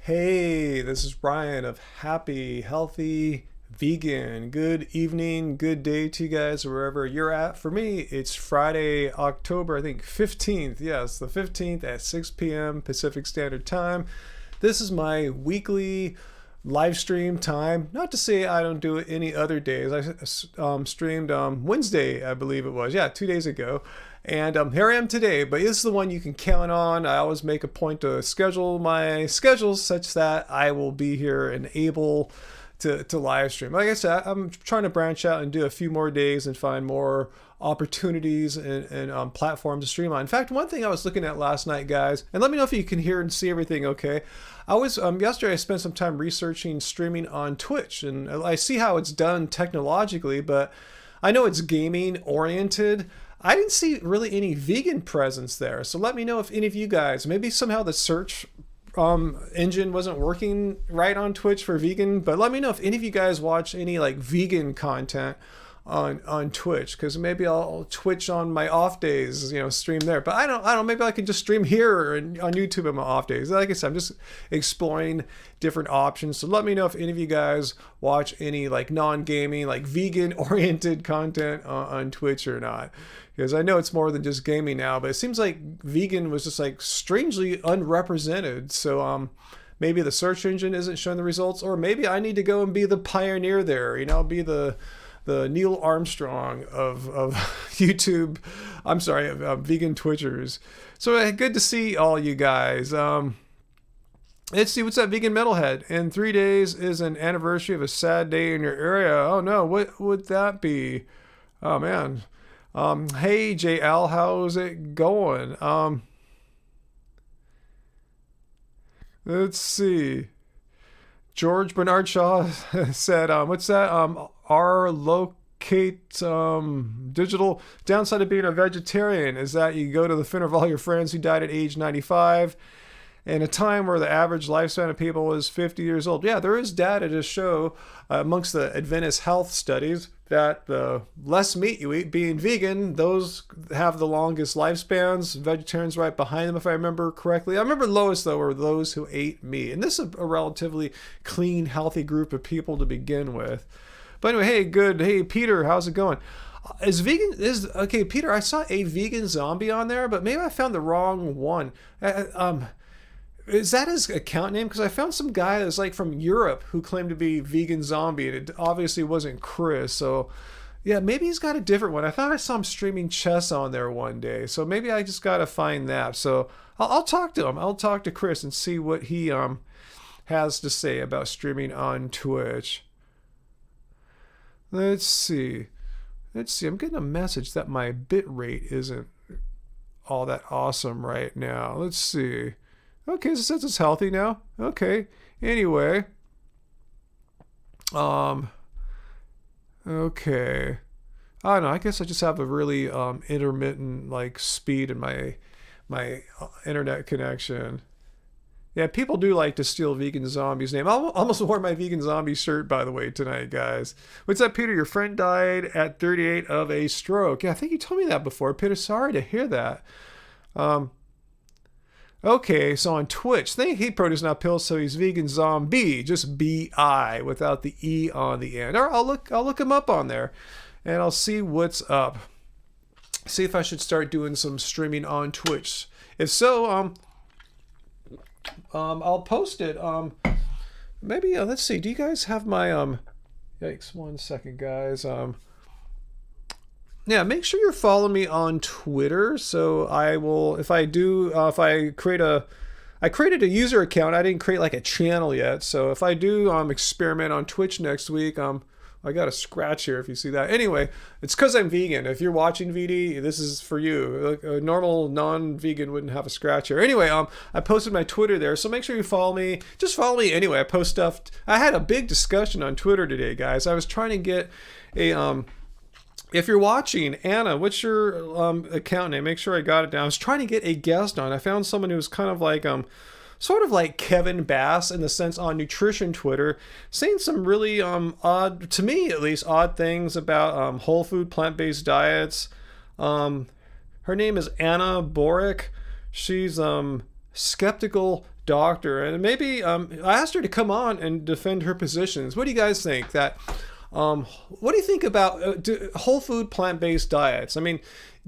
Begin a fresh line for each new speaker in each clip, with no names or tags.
Hey, this is Brian of Happy, Healthy, Vegan. Good evening, good day to you guys wherever you're at. For me, it's Friday, October, I think 15th. Yes, the 15th at 6 p.m. Pacific Standard Time. This is my weekly live stream time. Not to say I don't do it any other days. I streamed Wednesday, I believe it was. Yeah, 2 days ago. And here I am today, but this is the one you can count on. I always make a point to schedule my schedules such that I will be here and able to live stream. Like I said, I'm trying to branch out and do a few more days and find more opportunities and platforms to stream on. In fact, one thing I was looking at last night, guys, and let me know if you can hear and see everything okay. I was yesterday I spent some time researching streaming on Twitch, and I see how it's done technologically, but I know it's gaming oriented. I didn't see really any vegan presence there. So let me know if any of you guys, maybe somehow the search engine wasn't working right on Twitch for vegan, but let me know if any of you guys watch any like vegan content on Twitch, because maybe I'll Twitch on my off days, stream there. But I don't, maybe I could just stream here and on YouTube on my off days. Like I said, I'm just exploring different options. So let me know if any of you guys watch any like non-gaming, like vegan oriented content on Twitch or not. Because I know it's more than just gaming now, but it seems like vegan was just like strangely unrepresented. So maybe the search engine isn't showing the results, or maybe I need to go and be the pioneer there, be the Neil Armstrong of YouTube, I'm sorry, of vegan Twitchers. So good to see all you guys. Let's see, what's that, Vegan Metalhead? In 3 days is an anniversary of a sad day in your area. Oh no, what would that be? Oh man. Hey JL, how's it going? Let's see. George Bernard Shaw said, what's that? Our locate digital downside of being a vegetarian is that you go to the funeral of all your friends who died at age 95 in a time where the average lifespan of people is 50 years old. Yeah, there is data to show amongst the Adventist health studies that the less meat you eat, being vegan, those have the longest lifespans. Vegetarians right behind them, if I remember correctly. I remember lowest, though, were those who ate meat. And this is a relatively clean, healthy group of people to begin with. But anyway, hey, good. Hey, Peter, how's it going? Okay, Peter, I saw a vegan zombie on there, but maybe I found the wrong one. Is that his account name? Because I found some guy that's like from Europe who claimed to be vegan zombie, and it obviously wasn't Chris. So yeah, maybe he's got a different one. I thought I saw him streaming chess on there one day. So maybe I just got to find that. So I'll talk to him. I'll talk to Chris and see what he has to say about streaming on Twitch. Let's see. I'm getting a message that my bit rate isn't all that awesome right now. Let's see. Okay, so it says it's healthy now. Okay. Anyway. Okay. I don't know. I guess I just have a really intermittent like speed in my internet connection. Yeah, people do like to steal Vegan Zombie's name. I almost wore my Vegan Zombie shirt, by the way, tonight, guys. What's up, Peter? Your friend died at 38 of a stroke. Yeah, I think you told me that before, Peter. Sorry to hear that. Okay, so on Twitch, he produced an pill, so he's Vegan Zombie, just B-I without the E on the end. Or I'll look him up on there, and I'll see what's up. See if I should start doing some streaming on Twitch. If so, I'll post it. Maybe let's see. Do you guys have my Yikes! 1 second, guys. Yeah, make sure you're following me on Twitter. So I will, if I created a user account. I didn't create like a channel yet. So if I do experiment on Twitch next week, I got a scratch here if you see that. Anyway, it's because I'm vegan. If you're watching VD, this is for you. A normal non-vegan wouldn't have a scratch here. Anyway, I posted my Twitter there, so make sure you follow me. Just follow me anyway. I post stuff. I had a big discussion on Twitter today, guys. I was trying to get a if you're watching, Anna, what's your account name? Make sure I got it down. I was trying to get a guest on. I found someone who was kind of like sort of like Kevin Bass in the sense on nutrition Twitter, saying some really odd, to me at least, odd things about whole food plant-based diets. Her name is Anna Borick. She's skeptical doctor, and maybe I asked her to come on and defend her positions. What do you guys think? What do you think about whole food plant-based diets? I mean,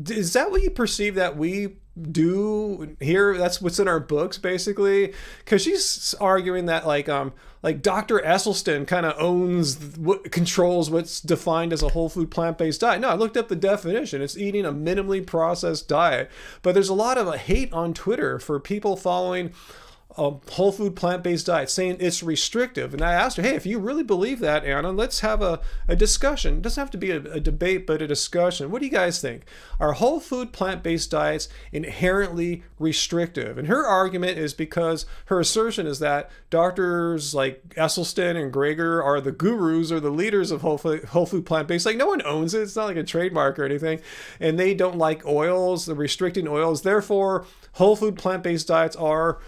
is that what you perceive that we do here? That's what's in our books, basically. Because she's arguing that like Dr. Esselstyn kind of controls what's defined as a whole food plant-based diet. No, I looked up the definition. It's eating a minimally processed diet. But there's a lot of hate on Twitter for people following a whole food plant-based diet, saying it's restrictive. And I asked her, hey, if you really believe that, Anna, let's have a discussion. It doesn't have to be a debate, but a discussion. What do you guys think? Are whole food plant-based diets inherently restrictive? And her argument is because her assertion is that doctors like Esselstyn and Greger are the gurus or the leaders of whole food plant-based. Like, no one owns it. It's not like a trademark or anything. And they don't like oils, the restricting oils. Therefore, whole food plant-based diets are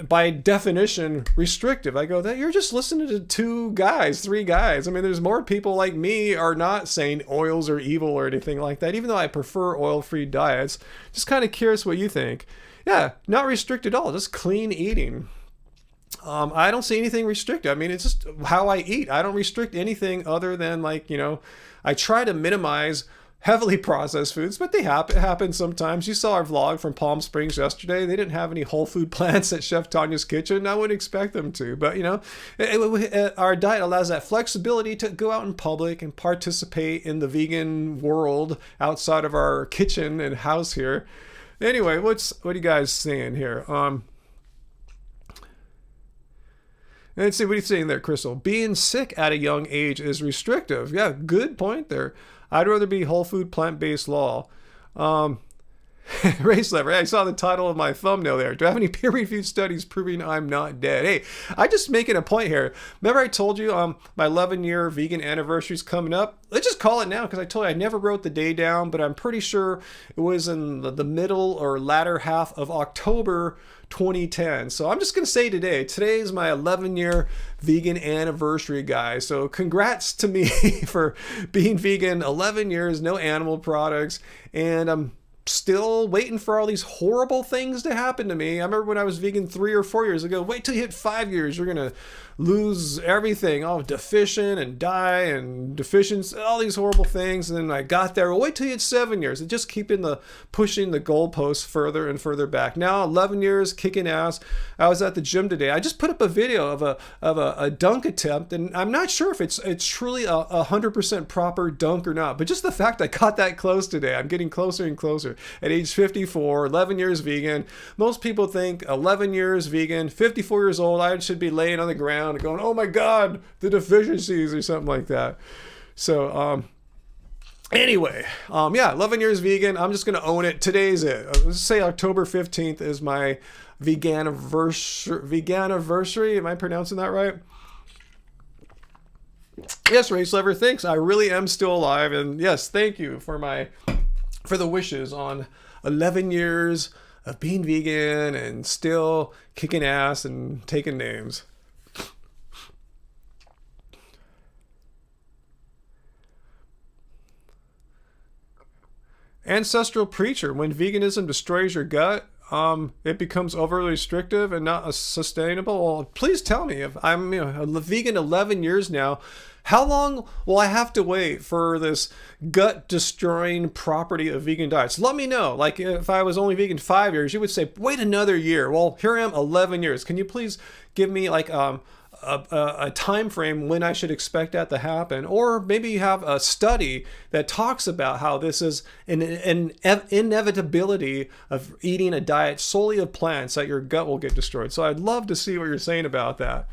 by definition restrictive. I go, that you're just listening to three guys. I mean, there's more people like me are not saying oils are evil or anything like that, even though I prefer oil-free diets. Just kind of curious what you think. Yeah, not restricted at all, just clean eating. I don't see anything restricted. I mean, it's just how I eat. I don't restrict anything other than I try to minimize heavily processed foods, but they happen sometimes. You saw our vlog from Palm Springs yesterday. They didn't have any whole food plants at Chef Tanya's kitchen. I wouldn't expect them to, but our diet allows that flexibility to go out in public and participate in the vegan world outside of our kitchen and house here. Anyway, what are you guys saying here? Let's see, what are you saying there, Crystal? Being sick at a young age is restrictive. Yeah, good point there. I'd rather be whole food plant-based law. Race lever. Hey, I saw the title of my thumbnail there. Do I have any peer-reviewed studies proving I'm not dead? Hey, I just making a point here. Remember I told you my 11-year vegan anniversary is coming up? Let's just call it now, because I told you I never wrote the day down, but I'm pretty sure it was in the middle or latter half of October 2010. So I'm just going to say today is my 11-year vegan anniversary, guys. So congrats to me for being vegan 11 years, no animal products, and I'm still waiting for all these horrible things to happen to me. I remember when I was vegan 3 or 4 years ago, wait till you hit 5 years, you're going to lose everything, all deficient and die and deficient, all these horrible things. And then I got there, well, wait till you hit 7 years. And just pushing the goalposts further and further back. Now 11 years, kicking ass. I was at the gym today. I just put up a video of a dunk attempt, and I'm not sure if it's truly a 100% proper dunk or not, but just the fact I got that close today. I'm getting closer and closer. At age 54, 11 years vegan. Most people think 11 years vegan, 54 years old, I should be laying on the ground and going, oh my God, the deficiencies or something like that. So, anyway, 11 years vegan. I'm just going to own it. Today's it. Let's say October 15th is my veganiversary. Am I pronouncing that right? Yes, Race Lover, thanks. I really am still alive. And yes, thank you for the wishes on 11 years of being vegan and still kicking ass and taking names. Ancestral Preacher, when veganism destroys your gut, it becomes overly restrictive and not sustainable. Well, please tell me, if I'm a vegan 11 years now, how long will I have to wait for this gut-destroying property of vegan diets? Let me know. Like, if I was only vegan 5 years, you would say, wait another year. Well, here I am, 11 years. Can you please give me like a time frame when I should expect that to happen? Or maybe you have a study that talks about how this is an inevitability of eating a diet solely of plants, that your gut will get destroyed. So I'd love to see what you're saying about that.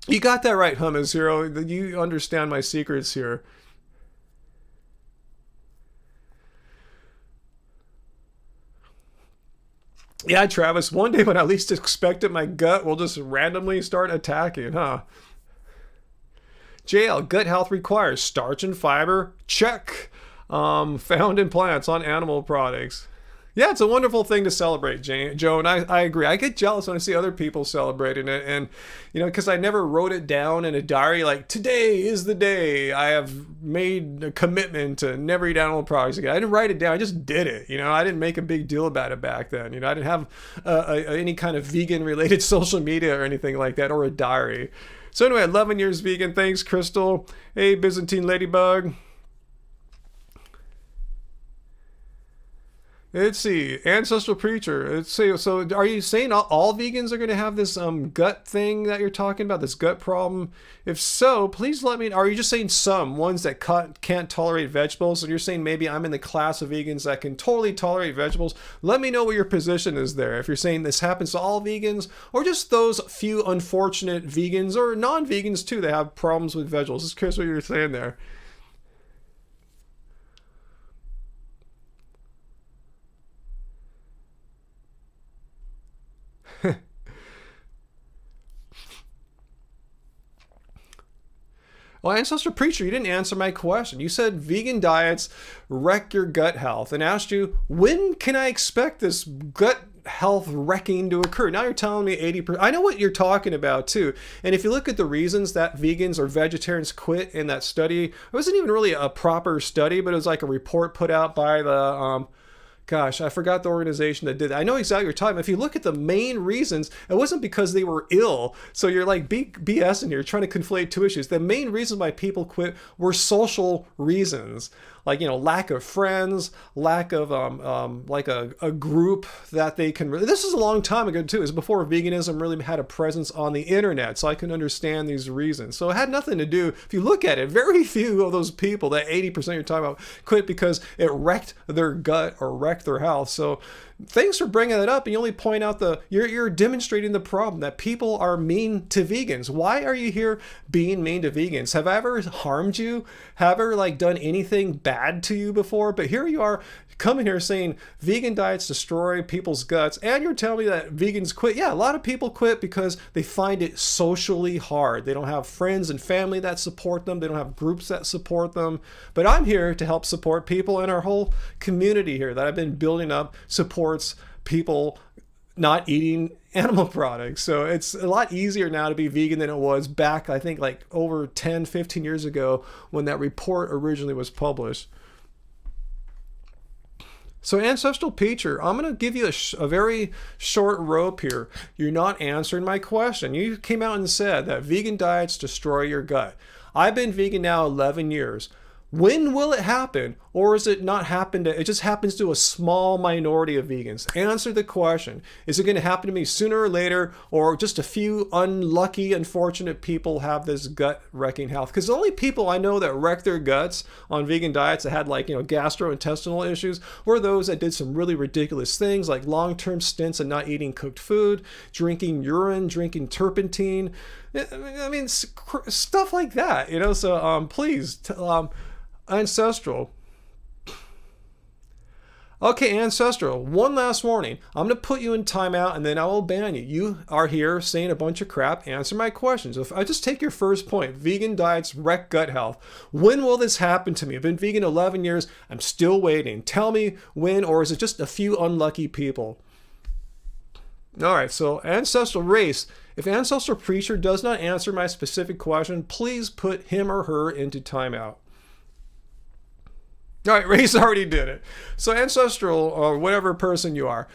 You got that right, Hummus Hero. You understand my secrets here. Yeah, Travis, one day when I least expect it, my gut will just randomly start attacking, huh? JL, gut health requires starch and fiber. Check. Found in plants on animal products. Yeah, it's a wonderful thing to celebrate, Joe, and I agree. I get jealous when I see other people celebrating it, and because I never wrote it down in a diary like today is the day I have made a commitment to never eat animal products again. I didn't write it down; I just did it. I didn't make a big deal about it back then. I didn't have any kind of vegan-related social media or anything like that, or a diary. So anyway, 11 years vegan. Thanks, Crystal. Hey, Byzantine Ladybug. Let's see, Ancestral Preacher. Let's see. So, are you saying all vegans are going to have this gut thing that you're talking about, this gut problem? If so, please let me. Are you just saying some ones that can't tolerate vegetables? And you're saying maybe I'm in the class of vegans that can totally tolerate vegetables. Let me know what your position is there. If you're saying this happens to all vegans, or just those few unfortunate vegans or non-vegans too that have problems with vegetables. Just curious what you're saying there. Well, Ancestor Preacher, you didn't answer my question. You said vegan diets wreck your gut health, and asked you, when can I expect this gut health wrecking to occur? Now you're telling me 80%. I know what you're talking about too. And if you look at the reasons that vegans or vegetarians quit in that study, it wasn't even really a proper study, but it was like a report put out by the gosh, I forgot the organization that did that. I know exactly what you're talking about. If you look at the main reasons, it wasn't because they were ill. So you're like BSing here, trying to conflate two issues. The main reason why people quit were social reasons. Like, lack of friends, lack of like a group that they can really. This is a long time ago too. It was before veganism really had a presence on the internet, so I can understand these reasons. So it had nothing to do. If you look at it, very few of those people, that 80% you're talking about, quit because it wrecked their gut or wrecked their health. So thanks for bringing that up. And you only point out you're demonstrating the problem that people are mean to vegans. Why are you here being mean to vegans? Have I ever harmed you? Have I ever done anything bad to you before? But here you are coming here saying vegan diets destroy people's guts, and you're telling me that vegans quit. Yeah, a lot of people quit because they find it socially hard. They don't have friends and family that support them. They don't have groups that support them. But I'm here to help support people, and our whole community here that I've been building up supports people not eating animal products. So it's a lot easier now to be vegan than it was back, I think, like over 10, 15 years ago when that report originally was published. So Ancestral Preacher, I'm going to give you a very short rope here. You're not answering my question. You came out and said that vegan diets destroy your gut. I've been vegan now 11 years. When will it happen? Or is it not happen to, it just happens to a small minority of vegans? Answer the question. Is it going to happen to me sooner or later, or just a few unlucky, unfortunate people have this gut wrecking health? Because the only people I know that wrecked their guts on vegan diets that had gastrointestinal issues were those that did some really ridiculous things, like long-term stints and not eating cooked food, drinking urine, drinking turpentine. I mean, stuff like that, so please, Ancestral. Okay, Ancestral, one last warning. I'm going to put you in timeout and then I will ban you. You are here saying a bunch of crap. Answer my questions. If I just take your first point, vegan diets wreck gut health. When will this happen to me? I've been vegan 11 years. I'm still waiting. Tell me when, or is it just a few unlucky people? All right, so Ancestral Race. If Ancestral Preacher does not answer my specific question, please put him or her into timeout. All right, Race already did it. So Ancestral, or whatever person you are,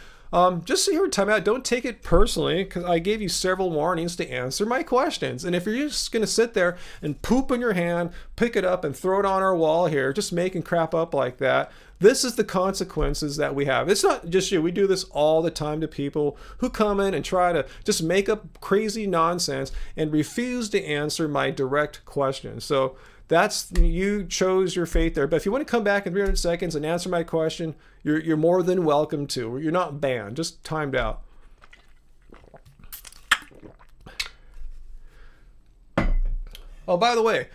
just so you're in timeout, don't take it personally, because I gave you several warnings to answer my questions. And if you're just going to sit there and poop in your hand, pick it up and throw it on our wall here, just making crap up like that, this is the consequences that we have. It's not just you. We do this all the time to people who come in and try to just make up crazy nonsense and refuse to answer my direct questions. So you chose your fate there. But if you want to come back in 300 seconds and answer my question, you're more than welcome to. You're not banned, just timed out. Oh, by the way,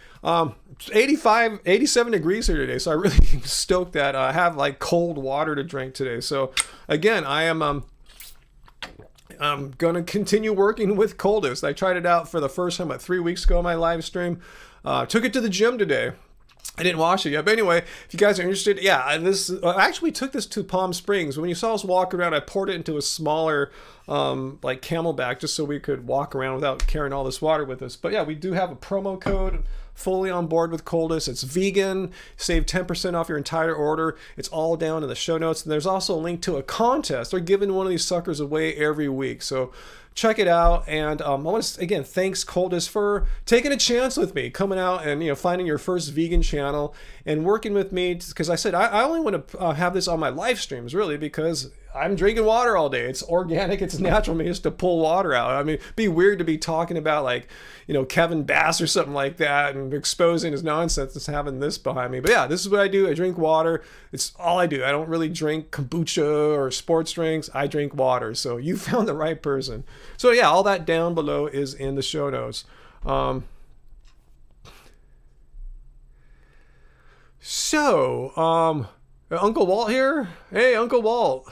87 degrees here today, so I really stoked that I have cold water to drink today. So again, I'm gonna continue working with Coldest. I tried it out for the first time 3 weeks ago on my live stream. Took it to the gym today. I didn't wash it yet, but anyway, if you guys are interested, yeah, this I actually took this to Palm Springs. When you saw us walk around, I poured it into a smaller, like Camelback, just so we could walk around without carrying all this water with us. But yeah, we do have a promo code. Fully on board with Coldest. It's vegan. Save 10% off your entire order. It's all down in the show notes. And there's also a link to a contest. They're giving one of these suckers away every week. So check it out. And I want to, again, thanks Coldest for taking a chance with me, coming out and, you know, finding your first vegan channel and working with me. Because I said, I only want to have this on my live streams, really, because I'm drinking water all day. It's organic. It's natural. I mean, just to pull water out. I mean, it'd be weird to be talking about, like, you know, Kevin Bass or something like that and exposing his nonsense and having this behind me. But yeah, this is what I do. I drink water. It's all I do. I don't really drink kombucha or sports drinks. I drink water. So you found the right person. So yeah, all that down below is in the show notes. Uncle Walt here. Hey, Uncle Walt.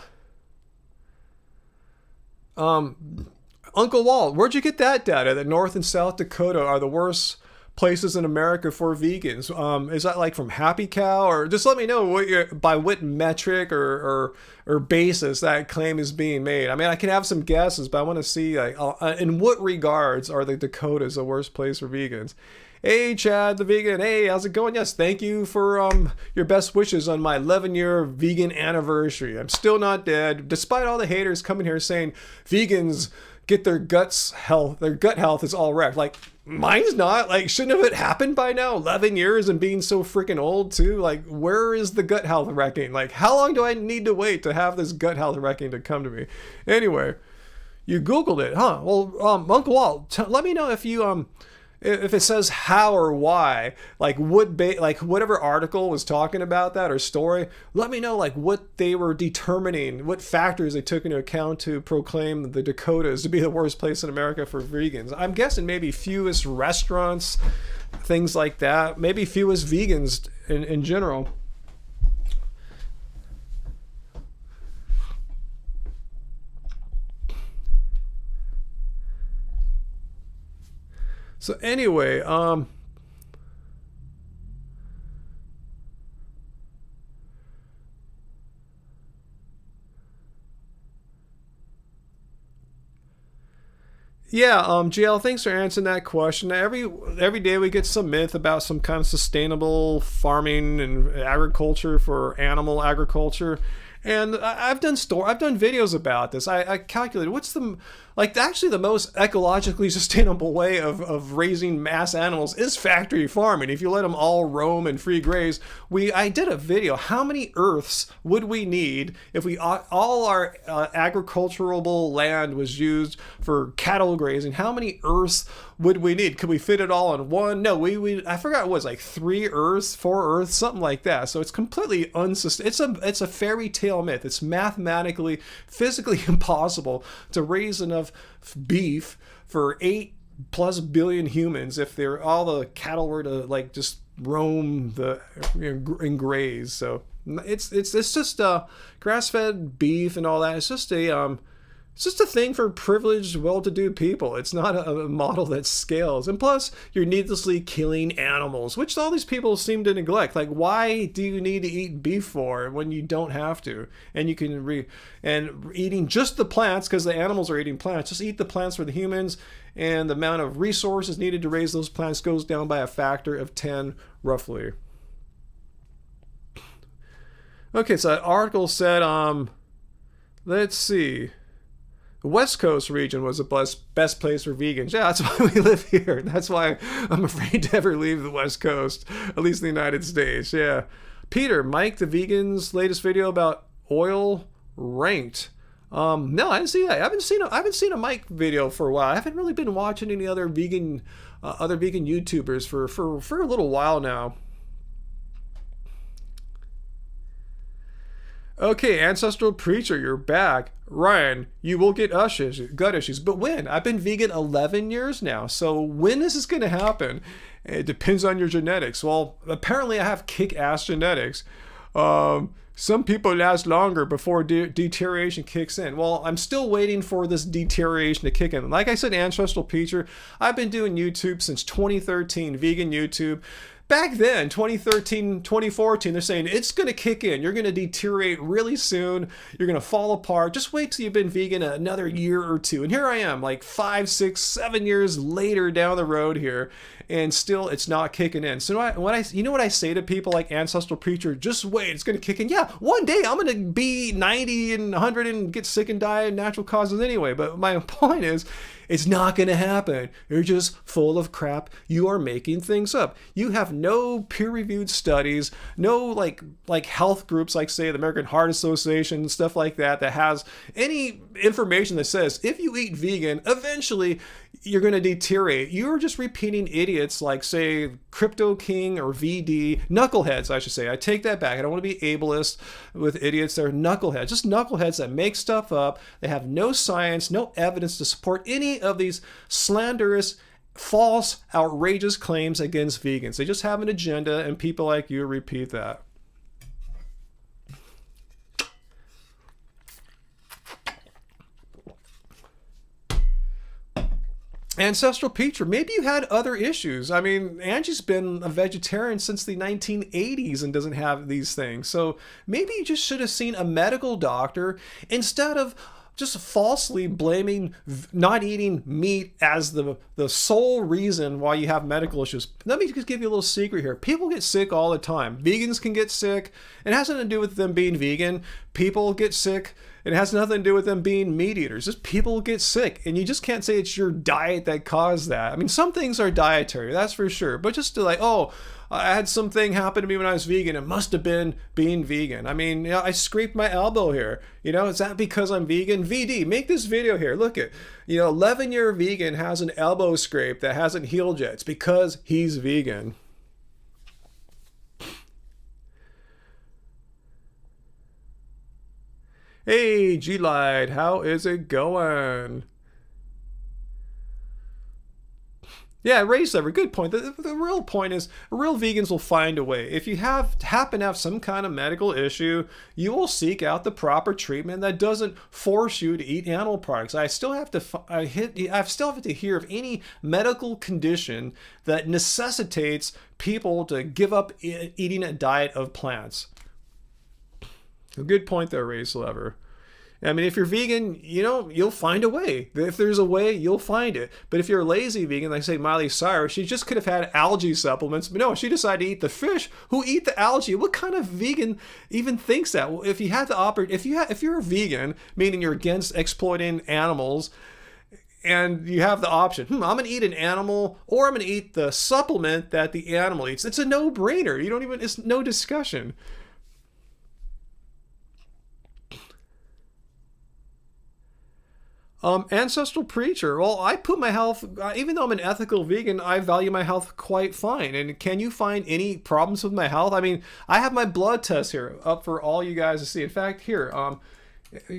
Uncle Walt, where'd you get that data that North and South Dakota are the worst places in America for vegans? Is that like from Happy Cow, or just let me know by what metric or basis that claim is being made? I mean, I can have some guesses, but I want to see, like, in what regards are the Dakotas the worst place for vegans? Hey, Chad the vegan. Hey, how's it going? Yes, thank you for your best wishes on my 11-year vegan anniversary. I'm still not dead, despite all the haters coming here saying vegans get their gut health is all wrecked. Like, mine's not. Like, shouldn't have it happened by now? 11 years and being so freaking old too. Like, where is the gut health wrecking? Like, how long do I need to wait to have this gut health wrecking to come to me? Anyway, you Googled it, huh? Well, Uncle Walt, let me know if you if it says how or why, like whatever article was talking about that or story, let me know like what they were determining, what factors they took into account to proclaim the Dakotas to be the worst place in America for vegans. I'm guessing maybe fewest restaurants, things like that, maybe fewest vegans in general. So anyway, yeah, GL, thanks for answering that question. Every day we get some myth about some kind of sustainable farming and agriculture for animal agriculture. And I've done videos about this. I calculated what's the most ecologically sustainable way of raising mass animals is factory farming. If you let them all roam and free graze, I did a video. How many earths would we need if all our agricultural land was used for cattle grazing? How many earths would we need? Could we fit it all on one? No, I forgot what it was, like 3 earths, 4 earths, something like that. So it's completely unsustainable. It's a fairy tale myth. It's mathematically, physically impossible to raise enough beef for 8+ billion humans if all the cattle were to like just roam and graze. So it's just grass-fed beef and all that. It's just a thing for privileged, well-to-do people. It's not a model that scales. And plus, you're needlessly killing animals, which all these people seem to neglect. Like, why do you need to eat beef for when you don't have to? And you can eating just the plants, because the animals are eating plants. Just eat the plants for the humans, and the amount of resources needed to raise those plants goes down by a factor of 10, roughly. Okay, so that article said, let's see. The West Coast region was the best place for vegans. Yeah, that's why we live here. That's why I'm afraid to ever leave the West Coast, at least in the United States. Yeah. Peter, Mike, the vegan's latest video about oil ranked. No, I didn't see that. I haven't seen a Mike video for a while. I haven't really been watching any other vegan YouTubers for a little while now. Okay, Ancestral Preacher, you're back. Ryan, you will get gut issues. But when? I've been vegan 11 years now. So when is this going to happen? It depends on your genetics. Well, apparently I have kick-ass genetics. Some people last longer before deterioration kicks in. Well, I'm still waiting for this deterioration to kick in. Like I said, Ancestral Preacher, I've been doing YouTube since 2013, vegan YouTube. back then, 2013, 2014, they're saying it's going to kick in. You're going to deteriorate really soon. You're going to fall apart. Just wait till you've been vegan another year or two. And here I am, like 5, 6, 7 years later down the road here, and still it's not kicking in. So you know what I say to people like Ancestral Preacher? Just wait, it's going to kick in. Yeah, one day I'm going to be 90 and 100 and get sick and die of natural causes anyway. But my point is, it's not going to happen. You're just full of crap. You are making things up. You have no peer-reviewed studies, no like health groups like, say, the American Heart Association, stuff like that has any information that says if you eat vegan, eventually you're going to deteriorate. You're just repeating idiots like, say, Crypto King or VD, knuckleheads, I should say. I take that back. I don't want to be ableist with idiots. They're knuckleheads, just knuckleheads that make stuff up. They have no science, no evidence to support any of these slanderous, false, outrageous claims against vegans. They just have an agenda, and people like you repeat that. Ancestral Preacher, maybe you had other issues. I mean, Angie's been a vegetarian since the 1980s and doesn't have these things. So maybe you just should have seen a medical doctor instead of just falsely blaming not eating meat as the sole reason why you have medical issues. Let me just give you a little secret here. People get sick all the time. Vegans can get sick. It has nothing to do with them being vegan. People get sick. It has nothing to do with them being meat eaters. Just people get sick. And you just can't say it's your diet that caused that. I mean, some things are dietary, that's for sure. But just to like, oh, I had something happen to me when I was vegan. It must have been being vegan. I mean, I scraped my elbow here. Is that because I'm vegan? VD, make this video here. Look at, 11-year vegan has an elbow scrape that hasn't healed yet. It's because he's vegan. Hey, G-Light, how is it going? Yeah, race lever, good point. The real point is, real vegans will find a way. If you happen to have some kind of medical issue, you will seek out the proper treatment that doesn't force you to eat animal products. I still have to hear of any medical condition that necessitates people to give up eating a diet of plants. A good point there, race lever. I mean, if you're vegan, you'll find a way. If there's a way, you'll find it. But if you're a lazy vegan, like say Miley Cyrus, she just could have had algae supplements. But no, she decided to eat the fish who eat the algae. What kind of vegan even thinks that? Well, if you had to operate, if you're a vegan, meaning you're against exploiting animals, and you have the option, I'm going to eat an animal or I'm going to eat the supplement that the animal eats. It's a no-brainer. It's no discussion. Ancestral Preacher. Well, I put my health, even though I'm an ethical vegan, I value my health quite fine. And can you find any problems with my health? I mean, I have my blood test here up for all you guys to see. In fact, here,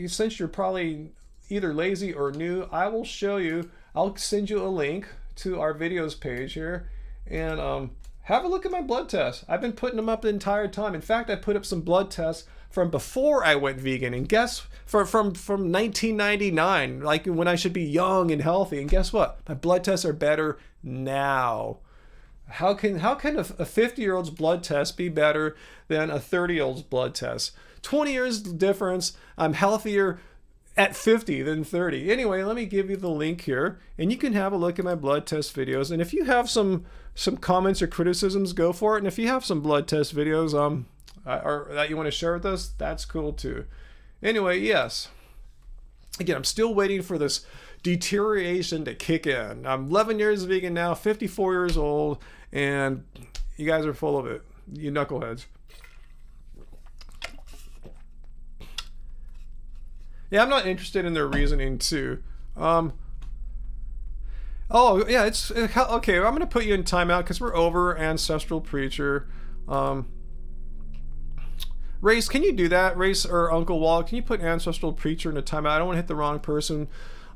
since you're probably either lazy or new, I will show you, I'll send you a link to our videos page here. And have a look at my blood tests. I've been putting them up the entire time. In fact, I put up some blood tests from before I went vegan, and guess from 1999, like when I should be young and healthy. And guess what? My blood tests are better now. How can a 50-year-old's blood test be better than a 30-year-old's blood test? 20 years difference. I'm healthier at 50 than 30. Anyway, let me give you the link here, and you can have a look at my blood test videos. And if you have some comments or criticisms, go for it. And if you have some blood test videos or that you want to share with us, that's cool too. Anyway, yes. Again, I'm still waiting for this deterioration to kick in. I'm 11 years vegan now, 54 years old, and you guys are full of it, you knuckleheads. Yeah, I'm not interested in their reasoning too. Oh yeah, it's okay. I'm gonna put you in timeout because we're over Ancestral Preacher. Race, can you do that? Race or Uncle Wall, can you put Ancestral Preacher in a timeout? I don't want to hit the wrong person.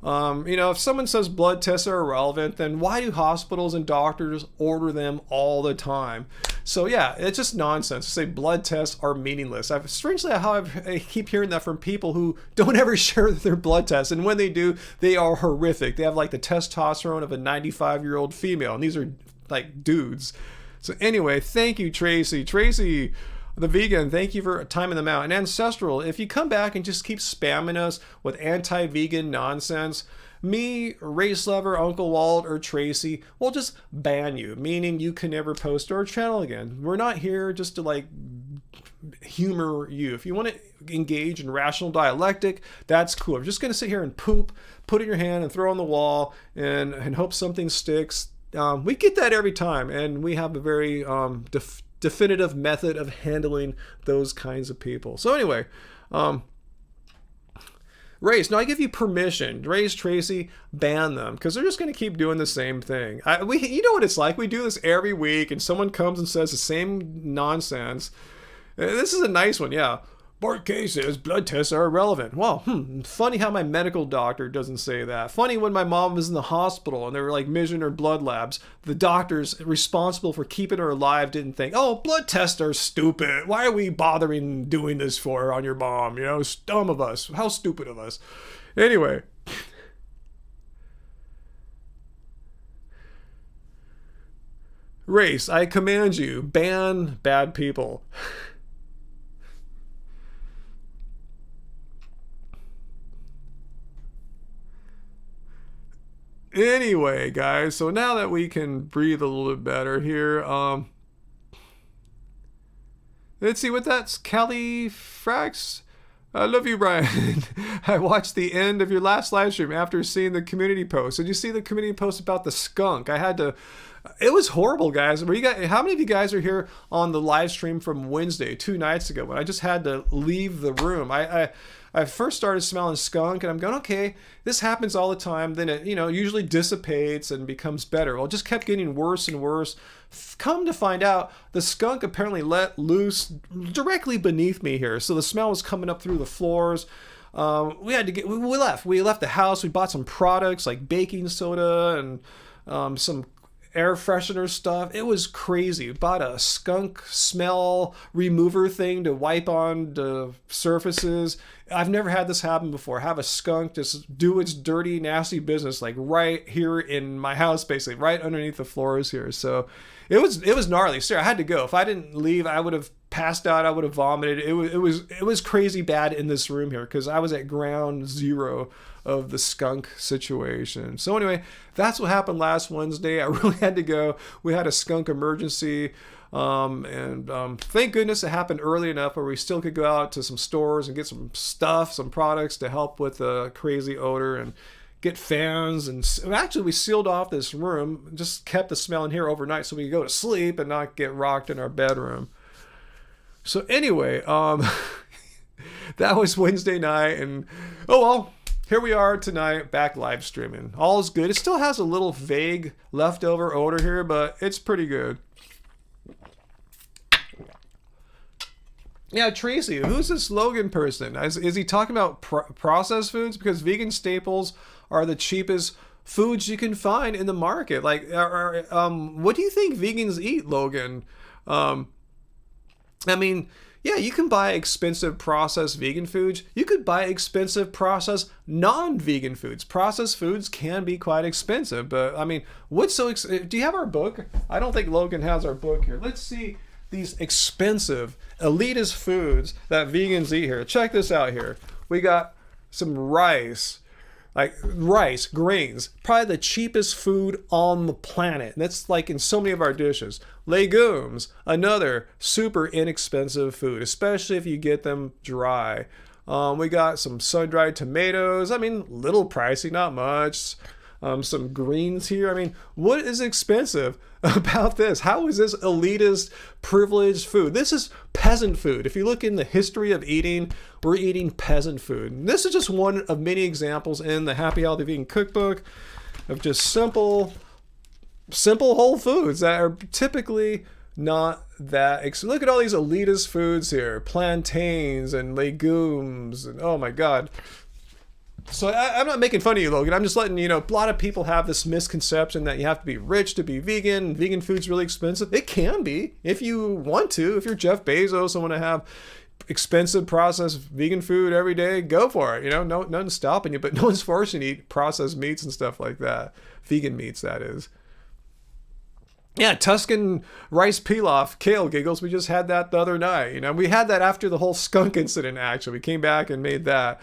If someone says blood tests are irrelevant, then why do hospitals and doctors order them all the time? So yeah, it's just nonsense to say blood tests are meaningless. Strangely, I keep hearing that from people who don't ever share their blood tests, and when they do, they are horrific. They have like the testosterone of a 95-year-old female, and these are like dudes. So anyway, thank you, Tracy. Tracy, the vegan, thank you for timing them out. And Ancestral, if you come back and just keep spamming us with anti-vegan nonsense, me, Race Lover, Uncle Walt, or Tracy will just ban you, meaning you can never post to our channel again. We're not here just to like humor you. If you want to engage in rational dialectic, that's cool. If you're just going to sit here and poop, put it in your hand and throw on the wall and hope something sticks, we get that every time, and we have a very definitive method of handling those kinds of people. So anyway, Race, now I give you permission. Race, Tracy, ban them, because they're just going to keep doing the same thing. You know what it's like. We do this every week, and someone comes and says the same nonsense. This is a nice one, yeah. Bart K says blood tests are irrelevant. Well, funny how my medical doctor doesn't say that. Funny when my mom was in the hospital and they were like measuring her blood labs, the doctors responsible for keeping her alive didn't think, oh, blood tests are stupid. Why are we bothering doing this for her on your mom? You know, it's dumb of us. How stupid of us. Anyway. Race, I command you, ban bad people. Anyway, guys, so now that we can breathe a little bit better here, let's see what that's. Kelly Frax. I love you, Brian. I watched the end of your last live stream after seeing the community post. Did you see the community post about the skunk? It was horrible, guys. How many of you guys are here on the live stream from Wednesday, 2 nights ago, when I just had to leave the room? I first started smelling skunk, and I'm going, okay, this happens all the time. Then it, usually dissipates and becomes better. Well, it just kept getting worse and worse. Come to find out, the skunk apparently let loose directly beneath me here. So the smell was coming up through the floors. We left the house. We bought some products like baking soda and some air freshener stuff. It was crazy. Bought a skunk smell remover thing to wipe on the surfaces. I've never had this happen before. Have a skunk just do its dirty, nasty business like right here in my house, basically right underneath the floors here. So it was gnarly. Seriously, I had to go. If I didn't leave, I would have passed out. I would have vomited. It was crazy bad in this room here because I was at ground zero of the skunk situation. So anyway, that's what happened last Wednesday. I really had to go. We had a skunk emergency. Thank goodness it happened early enough where we still could go out to some stores and get some stuff, some products to help with the crazy odor and get fans. And actually we sealed off this room, just kept the smell in here overnight so we could go to sleep and not get rocked in our bedroom. So anyway, that was Wednesday night, and oh well, here we are tonight, back live streaming. All is good. It still has a little vague leftover odor here, but it's pretty good. Yeah, Tracy, who's this Logan person? Is he talking about processed foods? Because vegan staples are the cheapest foods you can find in the market. Like, what do you think vegans eat, Logan? Yeah, you can buy expensive processed vegan foods. You could buy expensive processed non-vegan foods. Processed foods can be quite expensive, but what's so expensive? Do you have our book? I don't think Logan has our book here. Let's see these expensive, elitist foods that vegans eat here. Check this out here. We got some rice, grains, probably the cheapest food on the planet. That's like in so many of our dishes. Legumes, another super inexpensive food, especially if you get them dry. We got some sun-dried tomatoes. Little pricey, not much. Some greens here. What is expensive about this? How is this elitist, privileged food? This is peasant food. If you look in the history of eating, we're eating peasant food. And this is just one of many examples in the Happy Healthy Vegan Cookbook of just simple whole foods that are typically not that look at all these elitist foods here, plantains and legumes, and oh my god. So I'm not making fun of you, Logan. I'm just letting you know, a lot of people have this misconception that you have to be rich to be vegan. Vegan food's really expensive. It can be if you want to. If you're Jeff Bezos and want to have expensive processed vegan food every day, go for it. Nothing's stopping you, but no one's forcing you to eat processed meats and stuff like that. Vegan meats, that is. Yeah, Tuscan rice pilaf, kale giggles. We just had that the other night. You know, we had that after the whole skunk incident. Actually, we came back and made that.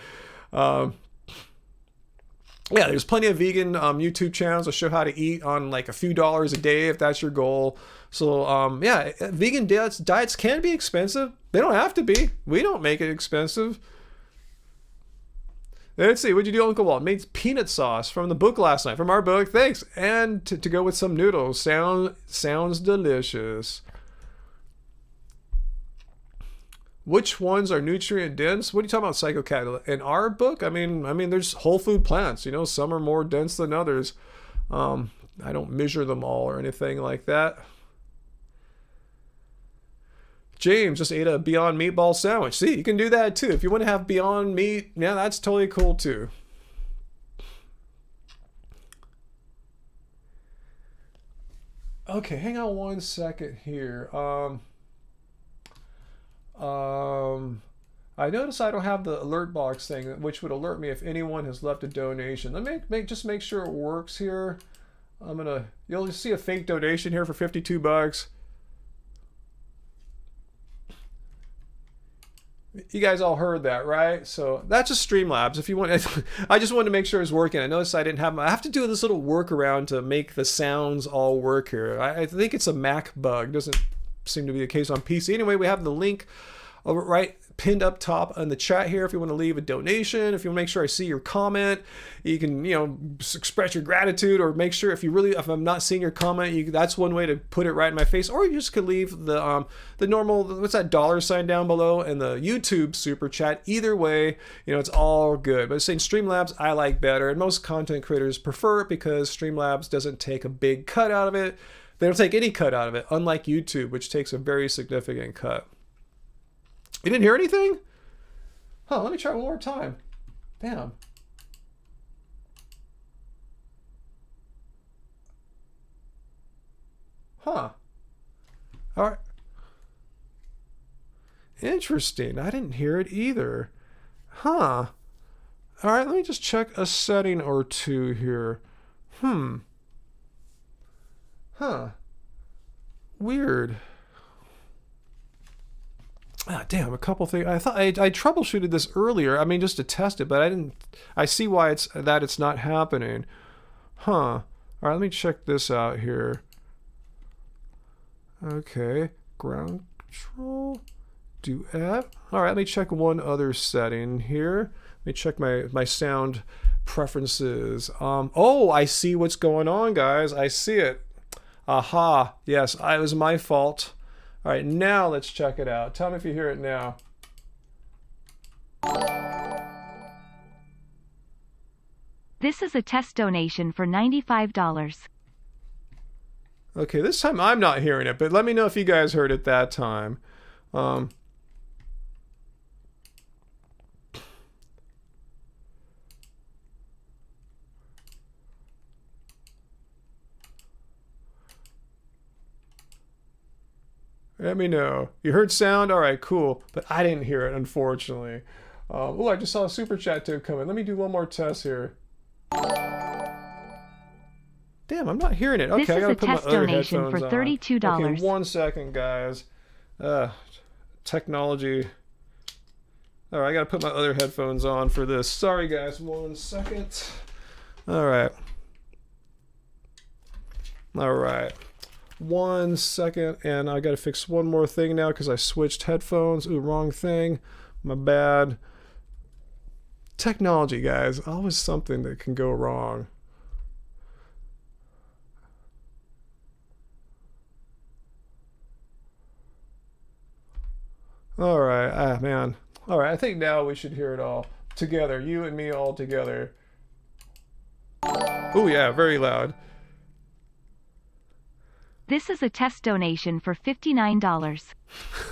Yeah, there's plenty of vegan YouTube channels that show how to eat on like a few dollars a day if that's your goal. So yeah, vegan diets can be expensive. They don't have to be. We don't make it expensive. Let's see, what'd you do, Uncle Walt? Made peanut sauce from the book last night, from our book. Thanks. And to go with some noodles. Sounds delicious. Which ones are nutrient dense? What are you talking about, Psycho Cat? In our book, I mean, there's whole food plants. You know, some are more dense than others. I don't measure them all or anything like that. James just ate a Beyond Meatball sandwich. See, you can do that too. If you want to have Beyond Meat, yeah, that's totally cool too. Okay, hang on one second here. I notice I don't have the alert box thing, which would alert me if anyone has left a donation. Let me just make sure it works here. You'll see a fake donation here for $52. You guys all heard that, right? So that's just Streamlabs. If you want, I just wanted to make sure it's working. I noticed I didn't have. I have to do this little workaround to make the sounds all work here. I think it's a Mac bug. Doesn't seem to be the case on PC. Anyway, we have the link right pinned up top in the chat here if you want to leave a donation. If you want to make sure I see your comment, you can, you know, express your gratitude, or make sure if I'm not seeing your comment, that's one way to put it right in my face. Or you just could leave the normal, what's that $sign down below, and the YouTube super chat. Either way, you know, it's all good. But saying Streamlabs I like better, and most content creators prefer it because Streamlabs doesn't take a big cut out of it. They don't take any cut out of it, unlike YouTube, which takes a very significant cut. You didn't hear anything? Huh, let me try one more time. Damn. Huh. All right. Interesting. I didn't hear it either. Huh. All right, let me just check a setting or two here. Huh. Weird. Ah, damn, a couple things. I thought I troubleshooted this earlier. I mean, just to test it, but I didn't. I see why it's not happening. Huh. All right, let me check this out here. Okay, ground control, duet. All right, let me check one other setting here. Let me check my sound preferences. Oh, I see what's going on, guys. I see it. Aha. Yes, it was my fault. All right, now let's check it out. Tell me if you hear it now.
This is a test donation for $95.
Okay, this time I'm not hearing it, but let me know if you guys heard it that time. Let me know. You heard sound? All right, cool. But I didn't hear it, unfortunately. Oh, I just saw a super chat tip come in. Let me do one more test here. Damn, I'm not hearing it. Okay, I gotta put my other headphones on.
This is a test donation for $32.
Okay, 1 second, guys. Technology. All right, I gotta put my other headphones on for this. Sorry, guys. 1 second. All right. All right. 1 second, and I gotta fix one more thing now because I switched headphones. Ooh, wrong thing. My bad. Technology, guys. Always something that can go wrong. All right, man. All right, I think now we should hear it all together. You and me all together. Oh yeah, very loud.
This is a test donation for $59.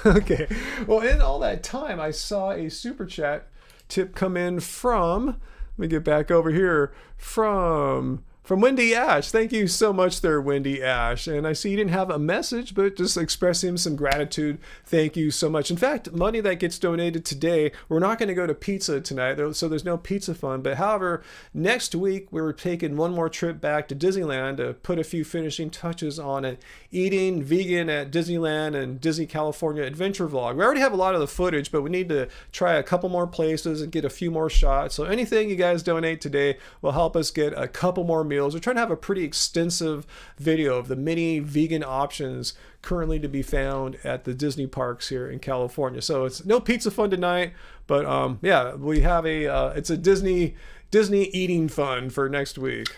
Okay. Well, in all that time, I saw a super chat tip come in from, let me get back over here, from From Wendy Ash. Thank you so much there, Wendy Ash. And I see you didn't have a message, but just expressing some gratitude. Thank you so much. In fact, money that gets donated today, we're not going to go to pizza tonight, so there's no pizza fund. But however, next week, we're taking one more trip back to Disneyland to put a few finishing touches on an eating vegan at Disneyland and Disney California adventure vlog. We already have a lot of the footage, but we need to try a couple more places and get a few more shots. So anything you guys donate today will help us get a couple more meals. We're trying to have a pretty extensive video of the many vegan options currently to be found at the Disney parks here in California. So it's no pizza fun tonight, but yeah, we have it's a Disney eating fun for next week.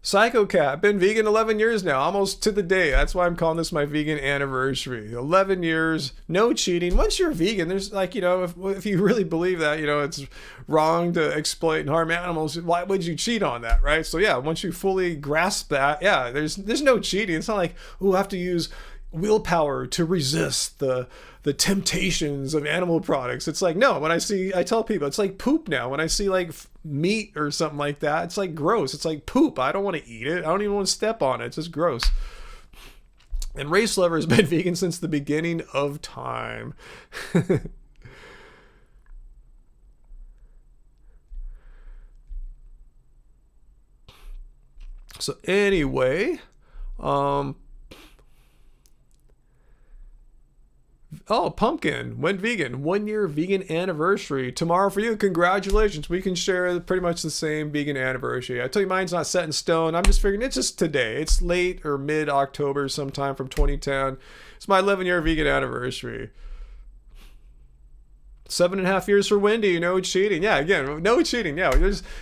Psycho Cat, been vegan 11 years now, almost to the day. That's why I'm calling this my vegan anniversary. 11 years, no cheating. Once you're vegan, there's like, you know, if you really believe that, you know, it's wrong to exploit and harm animals, why would you cheat on that, right? So yeah, once you fully grasp that, yeah, there's no cheating. It's not like, I have to use willpower to resist the temptations of animal products. It's like, no, I tell people it's like poop now. When I see like meat or something like that, it's like gross. It's like poop. I don't want to eat it. I don't even want to step on it. It's just gross. And Race Lover has been vegan since the beginning of time. So anyway, oh, Pumpkin went vegan. 1 year vegan anniversary tomorrow for you. Congratulations. We can share pretty much the same vegan anniversary. I tell you, mine's not set in stone. I'm just figuring it's just today. It's late or mid-October sometime from 2010. It's my 11-year vegan anniversary. 7.5 years for Wendy, no cheating. Yeah, again, no cheating. Yeah,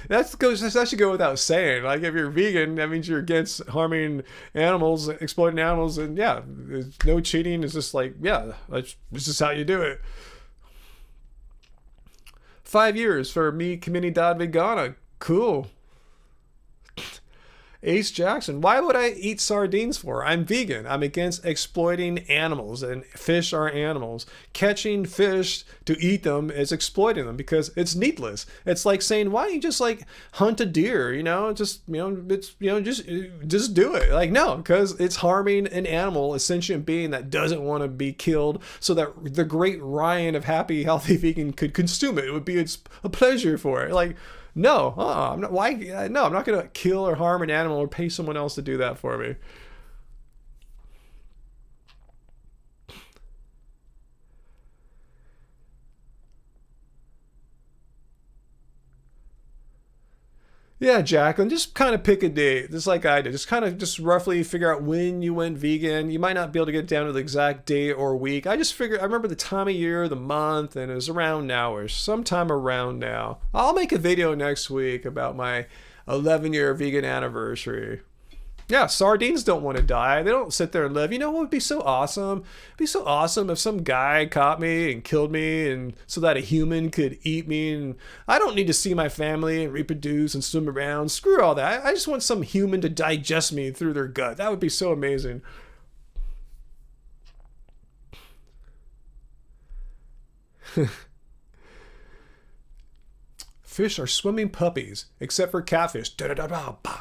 that should go without saying. Like, if you're vegan, that means you're against harming animals, exploiting animals, and yeah, no cheating is just like, yeah, it's just how you do it. 5 years for me, Comunidad Vegana. Cool. Ace Jackson, why would I eat sardines for? I'm vegan. I'm against exploiting animals, and fish are animals. Catching fish to eat them is exploiting them because it's needless. It's like saying, why don't you just like hunt a deer? Just do it. Like, no, because it's harming an animal, a sentient being that doesn't want to be killed, so that the great Ryan of happy, healthy vegan could consume it. It would be a pleasure for it. Like, no, I'm not. Why? No, I'm not going to kill or harm an animal or pay someone else to do that for me. Yeah, Jacqueline, just kind of pick a date, just like I did. Just roughly figure out when you went vegan. You might not be able to get down to the exact day or week. I remember the time of year, the month, and it was around now-ish, sometime around now. I'll make a video next week about my 11-year vegan anniversary. Yeah, sardines don't want to die. They don't sit there and live. You know what would be so awesome? It'd be so awesome if some guy caught me and killed me, and so that a human could eat me. And I don't need to see my family and reproduce and swim around. Screw all that. I just want some human to digest me through their gut. That would be so amazing. Fish are swimming puppies, except for catfish. Da-da-da-da-ba.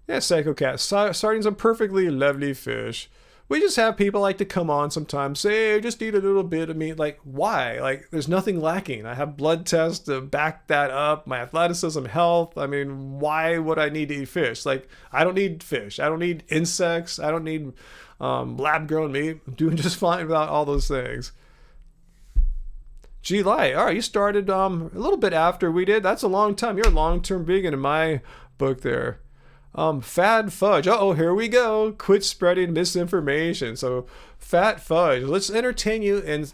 Yeah, Psycho Cat. Sardines are perfectly lovely fish. We just have people like to come on sometimes, say, hey, just eat a little bit of meat. Like, why? Like, there's nothing lacking. I have blood tests to back that up. My athleticism, health. I mean, why would I need to eat fish? Like, I don't need fish. I don't need insects. I don't need lab-grown meat. I'm doing just fine without all those things. July. All right, you started a little bit after we did. That's a long time. You're a long-term vegan in my book there. Fad Fudge. Uh-oh, here we go. Quit spreading misinformation. So, Fat Fudge, let's entertain you, and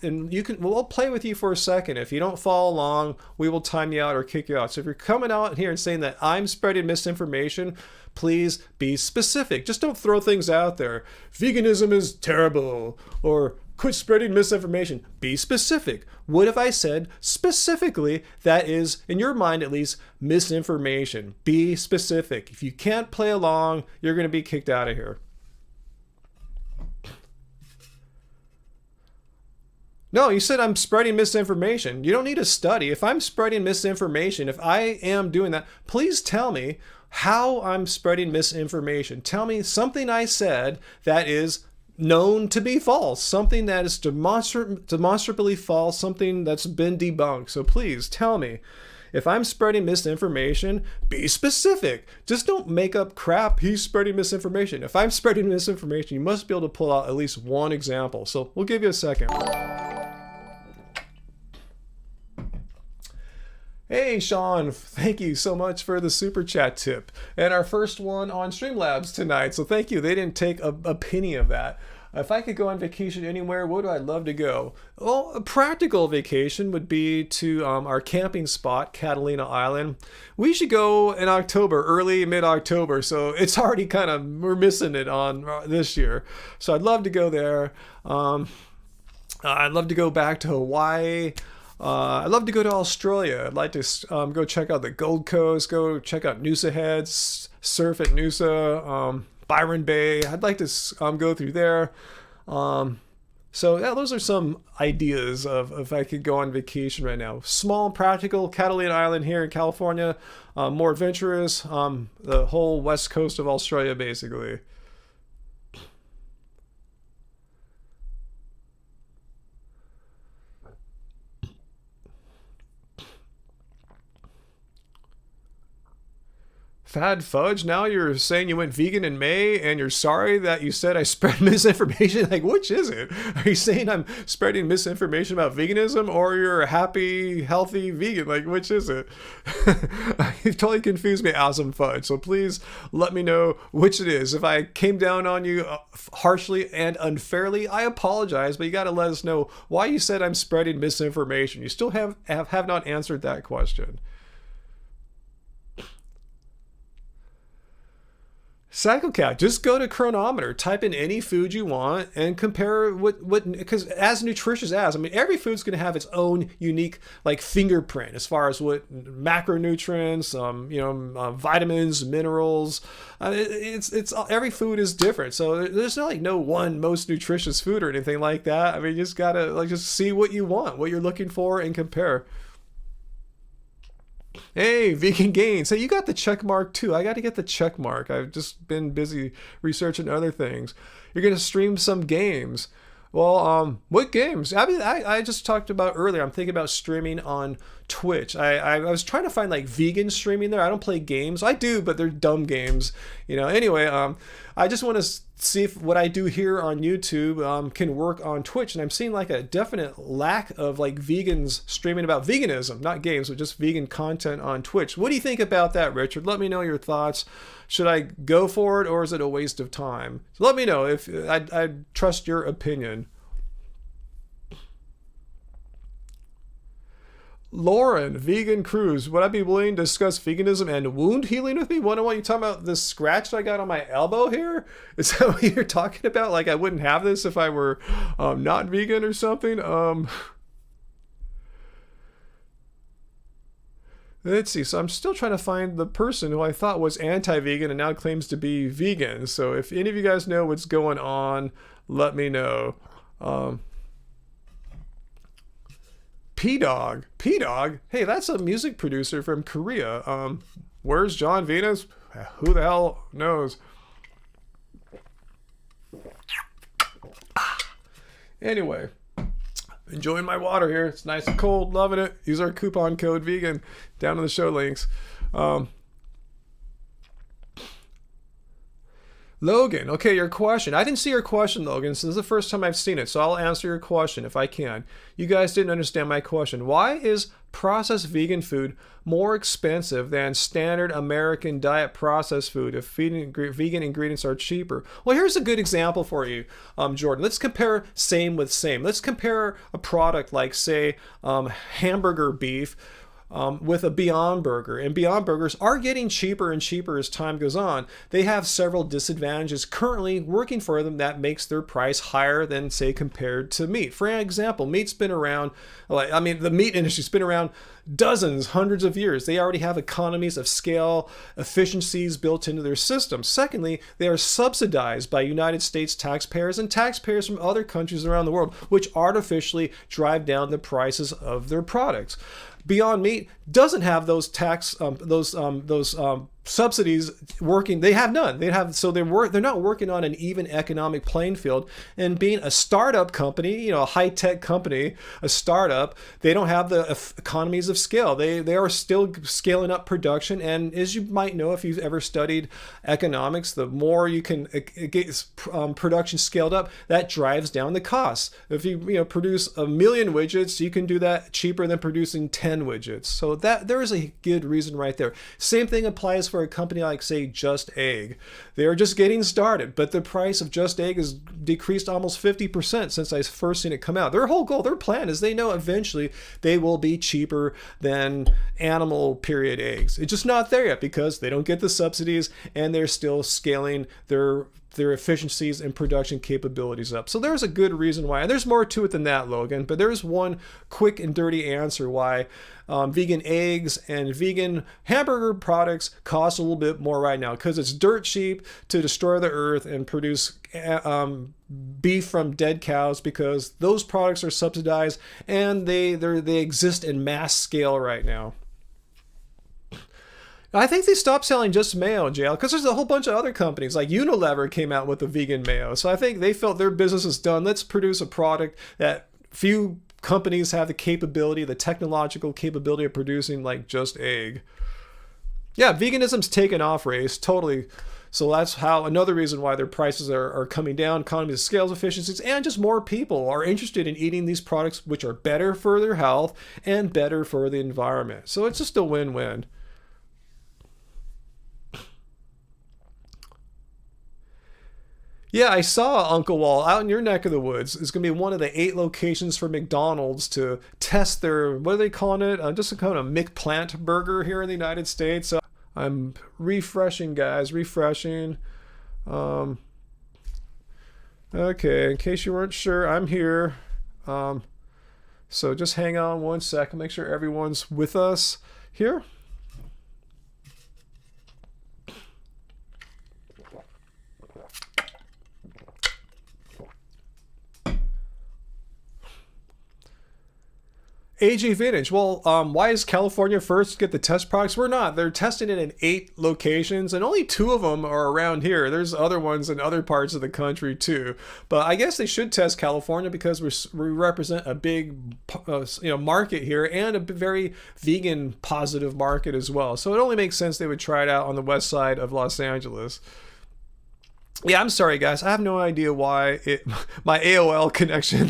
we'll play with you for a second. If you don't follow along, we will time you out or kick you out. So if you're coming out here and saying that I'm spreading misinformation, please be specific. Just don't throw things out there. Veganism is terrible, or quit spreading misinformation. Be specific. What if I said specifically that is, in your mind at least, misinformation? Be specific. If you can't play along, you're going to be kicked out of here. No, you said I'm spreading misinformation. You don't need to study. If I'm spreading misinformation, if I am doing that, please tell me how I'm spreading misinformation. Tell me something I said that is known to be false, something that is demonstrably false, something that's been debunked. So please tell me. If I'm spreading misinformation, be specific. Just don't make up crap. He's spreading misinformation. If I'm spreading misinformation, you must be able to pull out at least one example. So we'll give you a second. Hey, Sean, thank you so much for the super chat tip. And our first one on Streamlabs tonight. So thank you. They didn't take a penny of that. If I could go on vacation anywhere, where would I love to go? Well, a practical vacation would be to our camping spot, Catalina Island. We should go in October, early mid-October. So it's already we're missing it on this year. So I'd love to go there. I'd love to go back to Hawaii. I'd love to go to Australia. I'd like to go check out the Gold Coast, go check out Noosa Heads, surf at Noosa, Byron Bay. I'd like to go through there. So yeah, those are some ideas of if I could go on vacation right now. Small, practical, Catalina Island here in California. More adventurous, the whole west coast of Australia, basically. Fad Fudge, now you're saying you went vegan in May and you're sorry that you said I spread misinformation? Like, which is it? Are you saying I'm spreading misinformation about veganism or you're a happy, healthy vegan? Like, which is it? You've totally confused me, Awesome Fudge. So please let me know which it is. If I came down on you harshly and unfairly, I apologize, but you got to let us know why you said I'm spreading misinformation. You still have not answered that question. Psychocat, just go to Chronometer, type in any food you want and compare because as nutritious as, I mean, every food's going to have its own unique fingerprint as far as what macronutrients, vitamins, minerals, it's every food is different. So there's no one most nutritious food or anything like that. I mean, you just got to just see what you want, what you're looking for and compare. Hey, Vegan Gains. Hey, you got the check mark too. I got to get the check mark. I've just been busy researching other things. You're going to stream some games. Well, what games? I mean, I just talked about earlier. I'm thinking about streaming on Twitch. I was trying to find vegan streaming there. I don't play games. I do, but they're dumb games. Anyway, I just want to see if what I do here on YouTube can work on Twitch. And I'm seeing a definite lack of vegans streaming about veganism, not games, but just vegan content on Twitch. What do you think about that, Richard? Let me know your thoughts. Should I go for it or is it a waste of time? So let me know if I trust your opinion. Lauren, Vegan Cruise. Would I be willing to discuss veganism and wound healing with me? What you talking about? This scratch I got on my elbow here? Is that what you're talking about? I wouldn't have this if I were not vegan or something? Let's see. So I'm still trying to find the person who I thought was anti-vegan and now claims to be vegan. So if any of you guys know what's going on, let me know. P-Dog. P-Dog? Hey, that's a music producer from Korea. Where's John Venus? Who the hell knows? Anyway, enjoying my water here. It's nice and cold. Loving it. Use our coupon code VEGAN down in the show links. Logan, okay, your question. I didn't see your question, Logan. So this is the first time I've seen it, so I'll answer your question if I can. You guys didn't understand my question. Why is processed vegan food more expensive than standard American diet processed food if vegan ingredients are cheaper? Well, here's a good example for you, Jordan. Let's compare same with same. Let's compare a product like, say, hamburger beef with a Beyond Burger. And Beyond Burgers are getting cheaper and cheaper as time goes on. They have several disadvantages currently working for them that makes their price higher than, say, compared to meat. For example, meat's been around, the meat industry's been around dozens, hundreds of years. They already have economies of scale, efficiencies built into their system. Secondly, they are subsidized by United States taxpayers and taxpayers from other countries around the world, which artificially drive down the prices of their products. Beyond Meat doesn't have those subsidies working. They have none. They're not working on an even economic playing field. And being a startup company, a high-tech company, a startup, they don't have the economies of scale. They are still scaling up production. And as you might know, if you've ever studied economics, the more you can get production scaled up, that drives down the costs. If you produce 1 million widgets, you can do that cheaper than producing 10 widgets. So that there is a good reason right there. Same thing applies for a company like, say, Just Egg. They're just getting started, but the price of Just Egg has decreased almost 50% since I first seen it come out. Their whole goal, their plan is they know eventually they will be cheaper than animal period eggs. It's just not there yet because they don't get the subsidies and they're still scaling their efficiencies and production capabilities up. So there's a good reason why. And there's more to it than that, Logan, but there's one quick and dirty answer why vegan eggs and vegan hamburger products cost a little bit more right now, because it's dirt cheap to destroy the earth and produce beef from dead cows, because those products are subsidized and they exist in mass scale right now. I think they stopped selling just mayo, JL, because there's a whole bunch of other companies, like Unilever came out with a vegan mayo. So I think they felt their business is done. Let's produce a product that few companies have the capability, the technological capability of producing, like Just Egg. Yeah, veganism's taken off, Race, totally. So that's another reason why their prices are coming down, economies of scale, efficiencies, and just more people are interested in eating these products, which are better for their health and better for the environment. So it's just a win-win. Yeah, I saw Uncle Wall out in your neck of the woods. It's going to be one of the 8 locations for McDonald's to test their, what are they calling it? Just a kind of McPlant burger here in the United States. I'm refreshing, guys, refreshing. Okay, in case you weren't sure, I'm here. So just hang on one second, make sure everyone's with us here. AG Vintage. Well, why is California first to get the test products? We're not. They're testing it in 8 locations, and only 2 of them are around here. There's other ones in other parts of the country too. But I guess they should test California because we represent a big, market here, and a very vegan positive market as well. So it only makes sense they would try it out on the west side of Los Angeles. Yeah, I'm sorry, guys. I have no idea why my AOL connection. I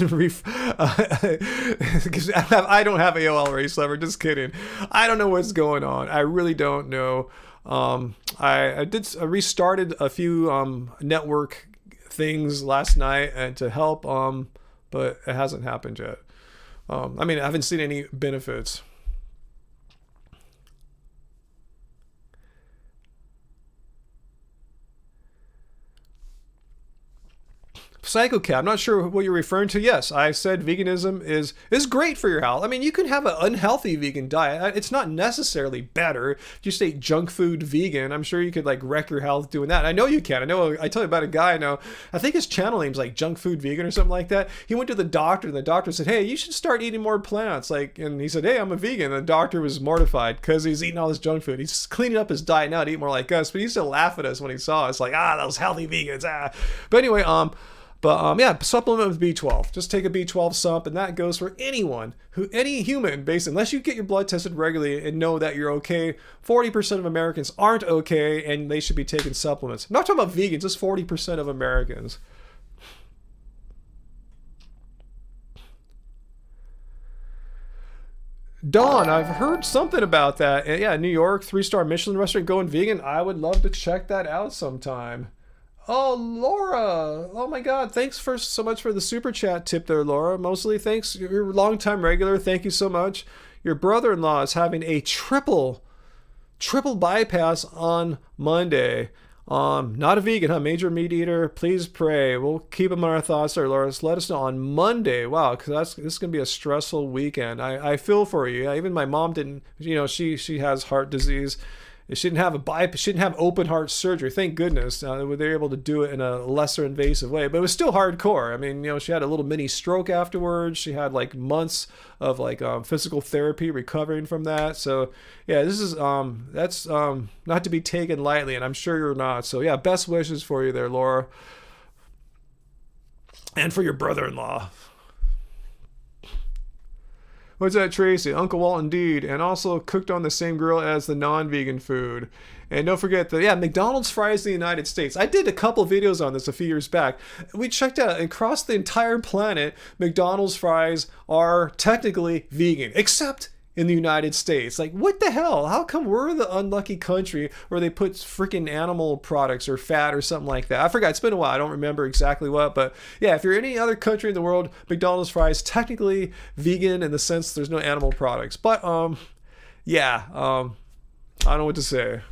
don't have AOL, Race Lover. Just kidding. I don't know what's going on. I really don't know. I restarted a few network things last night and to help, but it hasn't happened yet. I haven't seen any benefits. Psychocat, I'm not sure what you're referring to. Yes, I said veganism is great for your health. You can have an unhealthy vegan diet. It's not necessarily better. Just eat junk food vegan. I'm sure you could wreck your health doing that. I know you can. I tell you about a guy I know. I think his channel name's Junk Food Vegan or something like that. He went to the doctor and the doctor said, "Hey, you should start eating more plants." And he said, "Hey, I'm a vegan." And the doctor was mortified because he's eating all this junk food. He's cleaning up his diet now to eat more like us, but he used to laugh at us when he saw us those healthy vegans. But anyway, supplement with B12. Just take a B12 sump, and that goes for anyone, any human, basically, unless you get your blood tested regularly and know that you're okay. 40% of Americans aren't okay, and they should be taking supplements. I'm not talking about vegans, just 40% of Americans. Dawn, I've heard something about that. Yeah, New York, 3-star Michelin restaurant going vegan. I would love to check that out sometime. Oh, Laura. Oh, my God. Thanks so much for the super chat tip there, Laura. Mostly thanks. You're a long-time regular. Thank you so much. your brother-in-law is having a triple bypass on Monday. Not a vegan, huh? Major meat eater. Please pray. We'll keep him on our thoughts there, Laura. Let us know on Monday. Wow, because this is gonna be a stressful weekend. I feel for you. Yeah, even my mom didn't. She has heart disease. She didn't have open heart surgery. Thank goodness. They were able to do it in a lesser invasive way, but it was still hardcore. I mean, she had a little mini stroke afterwards. She had like months of physical therapy recovering from that. So yeah, this is that's not to be taken lightly, and I'm sure you're not. So yeah, best wishes for you there, Laura, and for your brother-in-law. What's that, Tracy? Uncle Walt, indeed. And also cooked on the same grill as the non-vegan food. And don't forget McDonald's fries in the United States. I did a couple videos on this a few years back. We checked out, across the entire planet, McDonald's fries are technically vegan, except in the United States. Like, what the hell? How come we're the unlucky country where they put freaking animal products or fat or something like that? I forgot. It's been a while. I don't remember exactly what. But yeah, if you're any other country in the world, McDonald's fries technically vegan in the sense there's no animal products. But I don't know what to say.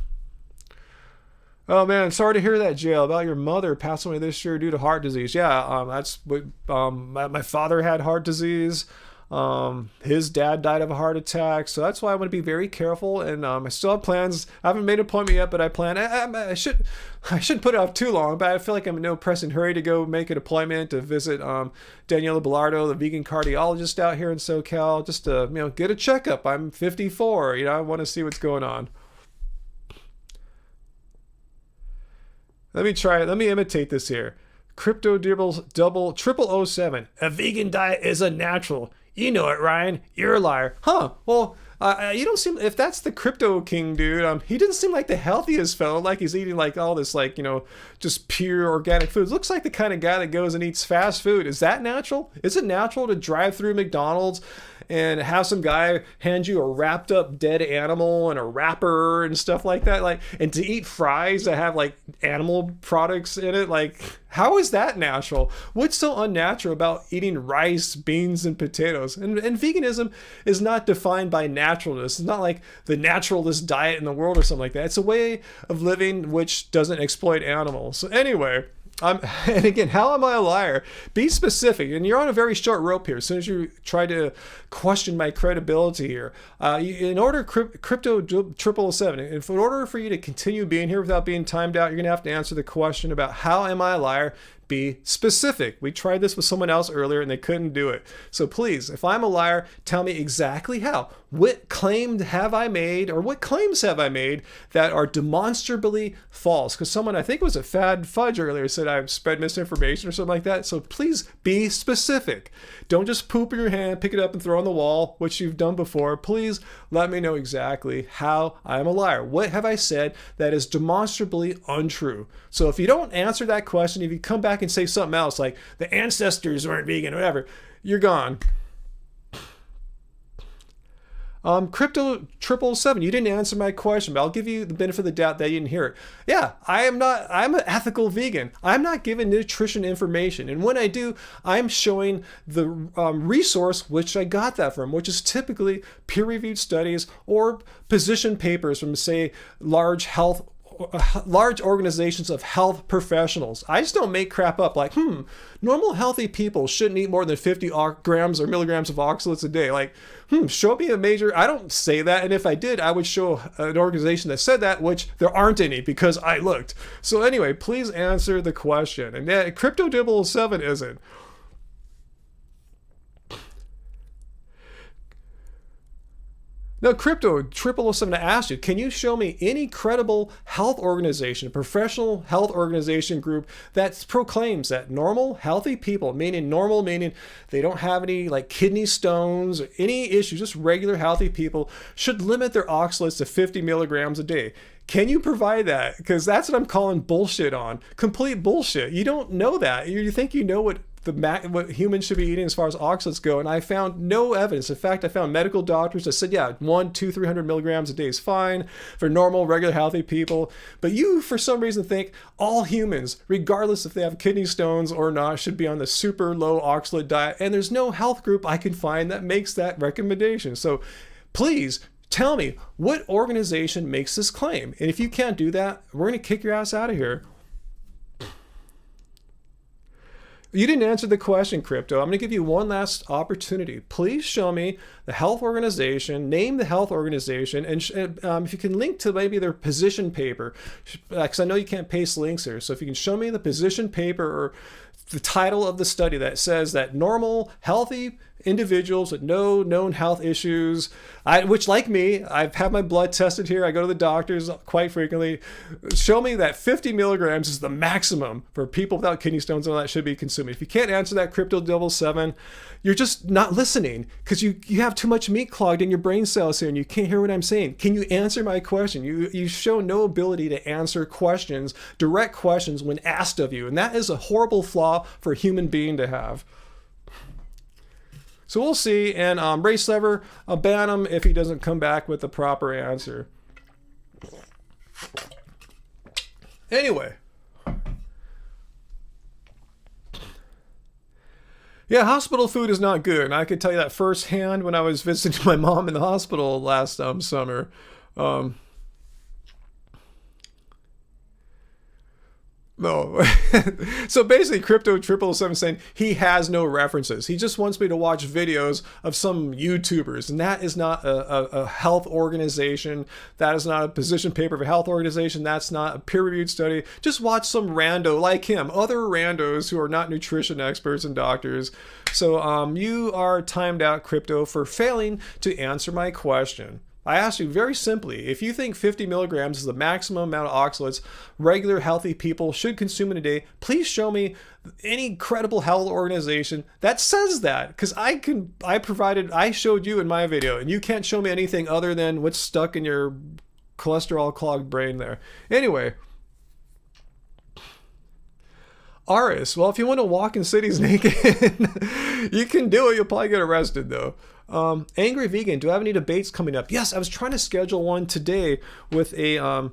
Oh man, sorry to hear that, Jail, about your mother passing away this year due to heart disease. Yeah, that's what my father had heart disease. His dad died of a heart attack, so that's why I want to be very careful. And I still have plans. I haven't made an appointment yet, but I plan. I shouldn't put it off too long, but I feel like I'm in no pressing hurry to go make an appointment to visit Daniela Bellardo, the vegan cardiologist out here in SoCal, just to get a checkup. I'm 54. I want to see what's going on. Let me imitate this here. Crypto Dribbles double 0007. A vegan diet is a natural. You know it, Ryan. You're a liar. Huh. Well, you don't seem, if that's the crypto king dude, he didn't seem like the healthiest fellow, like he's eating like all this just pure organic food. Looks like the kind of guy that goes and eats fast food. Is that natural? Is it natural to drive through McDonald's and have some guy hand you a wrapped up dead animal and a wrapper and stuff like that, and to eat fries that have animal products in it? How is that natural? What's so unnatural about eating rice, beans, and potatoes? And veganism is not defined by naturalness. It's not like the naturalist diet in the world or something like that. It's a way of living which doesn't exploit animals. So anyway, and again, how am I a liar? Be specific. And you're on a very short rope here. As soon as you try to question my credibility here, in order, Crypto 0007, in order for you to continue being here without being timed out, you're going to have to answer the question about how am I a liar? Be specific. We tried this with someone else earlier and they couldn't do it. So please, if I'm a liar, tell me exactly how. What claim have I made, or what claims have I made that are demonstrably false? Because someone, I think it was a Fad Fudge earlier, said I've spread misinformation or something like that. So please be specific. Don't just poop in your hand, pick it up and throw on the wall, which you've done before. Please let me know exactly how I'm a liar. What have I said that is demonstrably untrue? So if you don't answer that question, if you come back and say something else like the ancestors weren't vegan or whatever, you're gone. Crypto 777, you didn't answer my question, but I'll give you the benefit of the doubt that you didn't hear it. Yeah, I'm an ethical vegan. I'm not giving nutrition information. And when I do, I'm showing the resource which I got that from, which is typically peer-reviewed studies or position papers from, say, large organizations of health professionals. I just don't make crap up like, normal healthy people shouldn't eat more than 50 grams or milligrams of oxalates a day. Show me a major, I don't say that. And if I did, I would show an organization that said that, which there aren't any because I looked. So anyway, please answer the question. And Crypto 007 isn't. Now, Crypto 0007, I asked you, can you show me any credible health organization, a professional health organization group that proclaims that normal, healthy people, meaning normal, meaning they don't have any kidney stones or any issues, just regular healthy people, should limit their oxalates to 50 milligrams a day? Can you provide that? Because that's what I'm calling bullshit on. Complete bullshit. You don't know that. You think you know what humans should be eating as far as oxalates go, and I found no evidence. In fact, I found medical doctors that said, 300 milligrams a day is fine for normal, regular, healthy people. But you, for some reason, think all humans, regardless if they have kidney stones or not, should be on the super low oxalate diet, and there's no health group I can find that makes that recommendation. So Please tell me what organization makes this claim. And if you can't do that, we're going to kick your ass out of here. You didn't answer the question, Crypto. I'm going to give you one last opportunity. Please show me the health organization, name the health organization, and if you can link to maybe their position paper, because I know you can't paste links here. So if you can show me the position paper or the title of the study that says that normal, healthy individuals with no known health issues, which like me, I've had my blood tested here, I go to the doctors quite frequently, show me that 50 milligrams is the maximum for people without kidney stones and all that should be consuming. If you can't answer that, Crypto 77, you're just not listening because you have too much meat clogged in your brain cells here and you can't hear what I'm saying. Can you answer my question? You show no ability to answer questions, direct questions when asked of you, and that is a horrible flaw for a human being to have. So we'll see, and Race Lever, I'll ban him if he doesn't come back with the proper answer. Anyway. Yeah, hospital food is not good, and I could tell you that firsthand when I was visiting my mom in the hospital last summer. No. So basically, Crypto 777 saying he has no references. He just wants me to watch videos of some YouTubers, and that is not a health organization. That is not a position paper of a health organization. That's not a peer-reviewed study. Just watch some rando like him, other randos who are not nutrition experts and doctors. So you are timed out, Crypto, for failing to answer my question. I asked you very simply, if you think 50 milligrams is the maximum amount of oxalates regular healthy people should consume in a day, please show me any credible health organization that says that. Because I showed you in my video, and you can't show me anything other than what's stuck in your cholesterol clogged brain there. Anyway. Aris, well, if you want to walk in cities naked, you can do it. You'll probably get arrested though. Angry Vegan, do I have any debates coming up? Yes, I was trying to schedule one today with a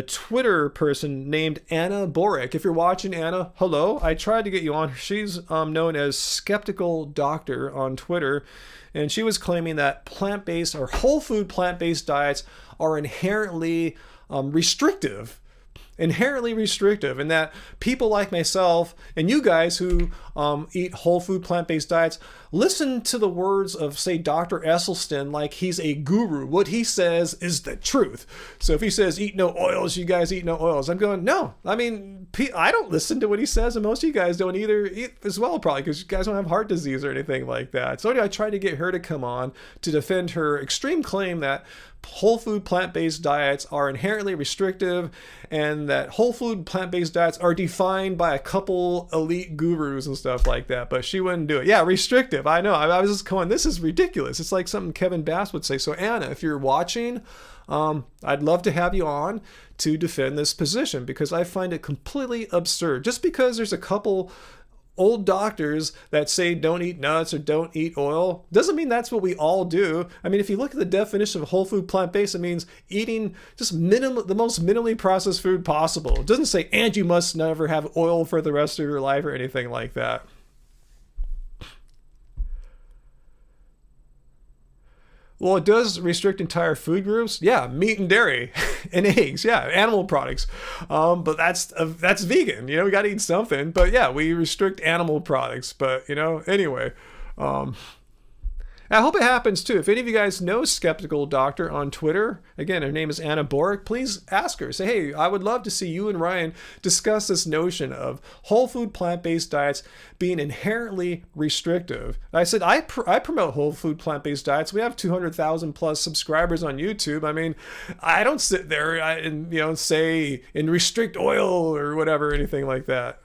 Twitter person named Anna Boric. If you're watching, Anna, hello. I tried to get you on. She's known as Skeptical Doctor on Twitter, and she was claiming that plant-based or whole food plant-based diets are inherently restrictive, and that people like myself and you guys who eat whole food plant-based diets listen to the words of, say, Dr. Esselstyn like he's a guru. What he says is the truth. So if he says eat no oils, you guys eat no oils. I'm going, no. I mean, I don't listen to what he says, and most of you guys don't either as well, probably, because you guys don't have heart disease or anything like that. So anyway, I tried to get her to come on to defend her extreme claim that whole food plant-based diets are inherently restrictive and that whole food plant-based diets are defined by a couple elite gurus and stuff like that, but she wouldn't do it. Yeah, restrictive. I know. I was just going, this is ridiculous. It's like something Kevin Bass would say. So Anna, if you're watching, I'd love to have you on to defend this position because I find it completely absurd. Just because there's a couple old doctors that say don't eat nuts or don't eat oil doesn't mean that's what we all do. I mean, if you look at the definition of whole food plant-based, it means eating just the most minimally processed food possible. It doesn't say, and you must never have oil for the rest of your life or anything like that. Well, it does restrict entire food groups. Yeah, meat and dairy and eggs. Yeah, animal products. But that's vegan. You know, we got to eat something. But yeah, we restrict animal products. But, you know, anyway. I hope it happens too. If any of you guys know Skeptical Doctor on Twitter, again, her name is Anna Boric, please ask her. Say, hey, I would love to see you and Ryan discuss this notion of whole food plant-based diets being inherently restrictive. I said, I promote whole food plant-based diets. We have 200,000 plus subscribers on YouTube. I mean, I don't sit there and, you know, say and restrict oil or whatever, anything like that.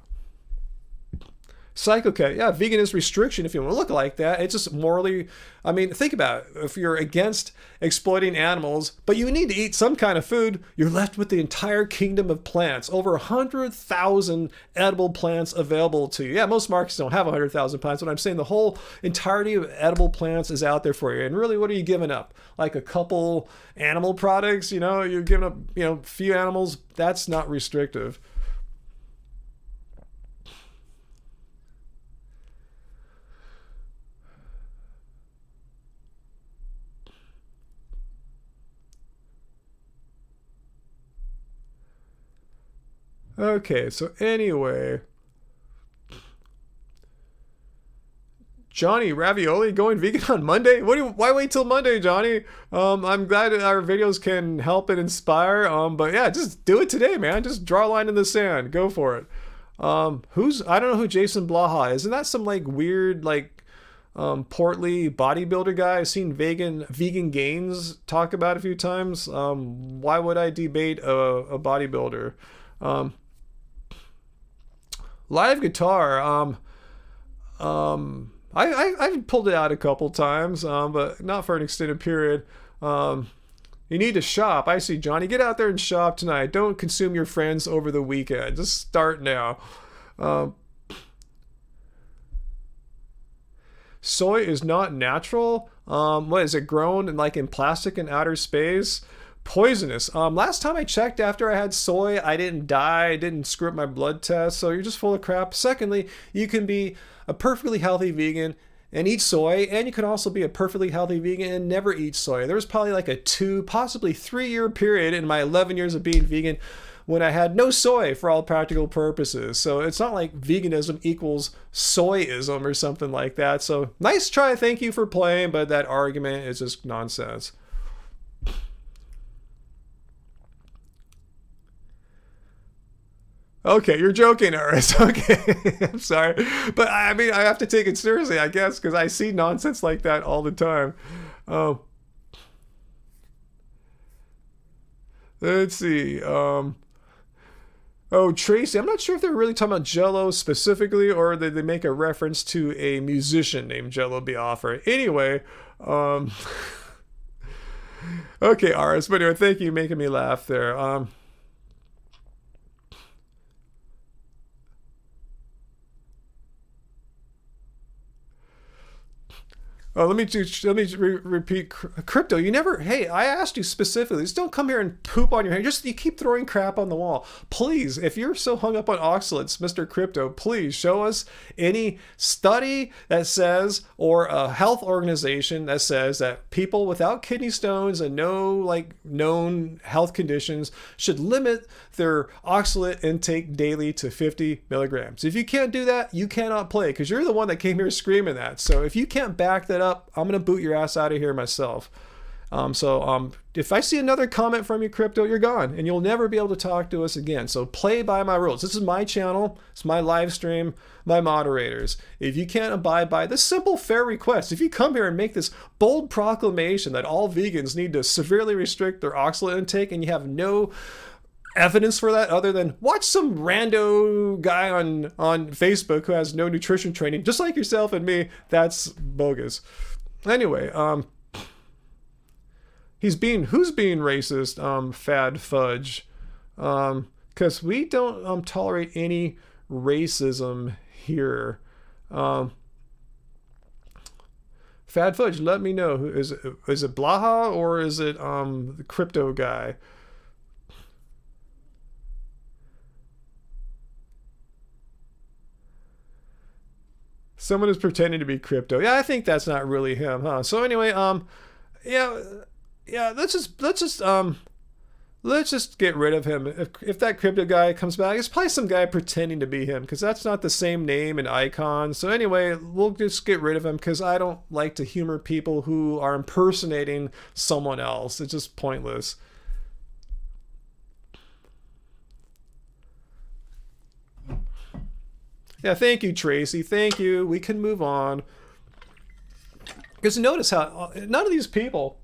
Psychocat, yeah, vegan is restriction if you want to look like that. It's just morally, I mean, think about it. If you're against exploiting animals, but you need to eat some kind of food, you're left with the entire kingdom of plants. Over 100,000 edible plants available to you. Yeah, most markets don't have 100,000 plants, but I'm saying the whole entirety of edible plants is out there for you. And really, what are you giving up? Like a couple animal products, you know, you're giving up, you know, a few animals. That's not restrictive. Okay, so anyway, Johnny Ravioli going vegan on Monday? Why wait till Monday, Johnny? I'm glad our videos can help and inspire. But yeah, just do it today, man. Just draw a line in the sand. Go for it. I don't know who Jason Blaha is. Isn't that some like weird like portly bodybuilder guy? I've seen vegan gains talk about a few times. Why would I debate a bodybuilder? Live guitar. I've pulled it out a couple times, but not for an extended period. You need to shop. I see, Johnny. Get out there and shop tonight. Don't consume your friends over the weekend. Just start now. Soy is not natural. What is it grown in plastic in outer space? Poisonous. Last time I checked after I had soy, I didn't die. I didn't screw up my blood test. So you're just full of crap. Secondly, you can be a perfectly healthy vegan and eat soy, and you can also be a perfectly healthy vegan and never eat soy. There was probably like a 2, possibly 3-year period in my 11 years of being vegan when I had no soy for all practical purposes. So it's not like veganism equals soyism or something like that. So nice try. Thank you for playing, but that argument is just nonsense. Okay, you're joking, Eris. Okay, I'm sorry. But I mean, I have to take it seriously, I guess, because I see nonsense like that all the time. Let's see. Oh, Tracy, I'm not sure if they're really talking about Jello specifically or did they make a reference to a musician named Jello Biafra. Anyway, okay, Aris, but anyway, thank you for making me laugh there. Oh, repeat. Crypto, you never. Hey, I asked you specifically. Just don't come here and poop on your hand. Just you keep throwing crap on the wall. Please, if you're so hung up on oxalates, Mr. Crypto, please show us any study that says, or a health organization that says that people without kidney stones and no like known health conditions should limit their oxalate intake daily to 50 milligrams. If you can't do that, you cannot play because you're the one that came here screaming that. So if you can't back that up, I'm gonna boot your ass out of here myself. If I see another comment from you, Crypto, you're gone and you'll never be able to talk to us again. So play by my rules. This is my channel. It's my live stream, my moderators. If you can't abide by this simple, fair request, if you come here and make this bold proclamation that all vegans need to severely restrict their oxalate intake and you have no evidence for that other than watch some rando guy on Facebook who has no nutrition training, just like yourself and me, that's bogus. Anyway, who's being racist? Fad Fudge, because we don't tolerate any racism here. Fad Fudge, let me know. Is it Blaha or is it the crypto guy? Someone is pretending to be Crypto. Yeah, I think that's not really him, huh? So anyway, yeah, let's just get rid of him. If that Crypto guy comes back, it's probably some guy pretending to be him because that's not the same name and icon. So anyway, we'll just get rid of him because I don't like to humor people who are impersonating someone else. It's just pointless. Yeah, thank you, Tracy. Thank you. We can move on. Because notice how none of these people,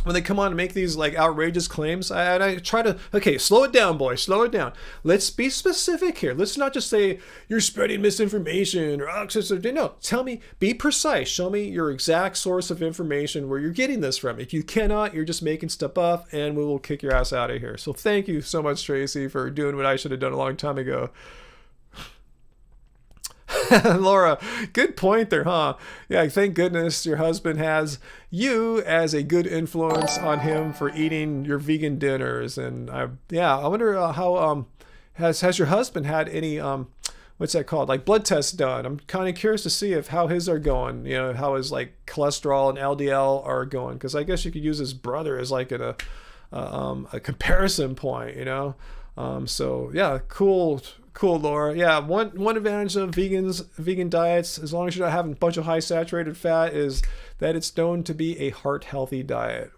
when they come on and make these like outrageous claims, I try to, okay, slow it down, boy, slow it down. Let's be specific here. Let's not just say you're spreading misinformation or no, tell me, be precise. Show me your exact source of information where you're getting this from. If you cannot, you're just making stuff up and we will kick your ass out of here. So thank you so much, Tracy, for doing what I should have done a long time ago. Laura, good point there, huh? Yeah, thank goodness your husband has you as a good influence on him for eating your vegan dinners. And I wonder how has your husband had any what's that called, like blood tests done? I'm kind of curious to see how his are going. You know, how his like cholesterol and LDL are going, because I guess you could use his brother as like a comparison point, you know. So yeah, cool, Laura. Yeah, one advantage of vegan diets, as long as you're not having a bunch of high saturated fat, is that it's known to be a heart healthy diet.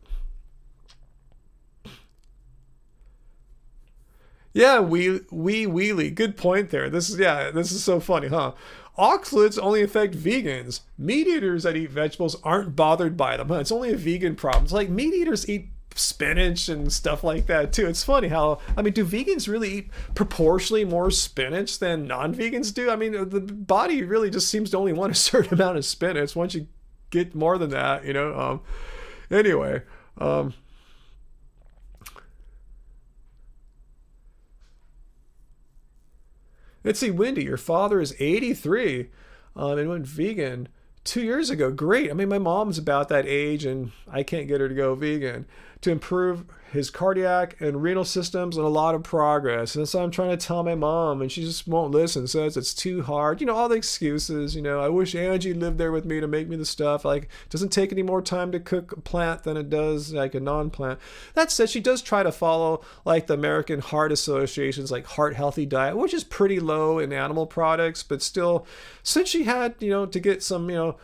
Yeah, wheelie. Good point there. This is so funny, huh? Oxalates only affect vegans. Meat eaters that eat vegetables aren't bothered by them. Huh? It's only a vegan problem. It's like meat eaters eat spinach and stuff like that too. It's funny how, I mean, do vegans really eat proportionally more spinach than non-vegans do? I mean, the body really just seems to only want a certain amount of spinach. Once you get more than that, you know. Anyway, let's see, Wendy, your father is 83 and went vegan 2 years ago. Great. I mean, my mom's about that age and I can't get her to go vegan, to improve his cardiac and renal systems, and a lot of progress. And so I'm trying to tell my mom, and she just won't listen, says it's too hard. You know, all the excuses, you know, I wish Angie lived there with me to make me the stuff. Like, it doesn't take any more time to cook a plant than it does like a non-plant. That said, she does try to follow like the American Heart Association's like heart healthy diet, which is pretty low in animal products, but still, since she had, you know, to get some, you know,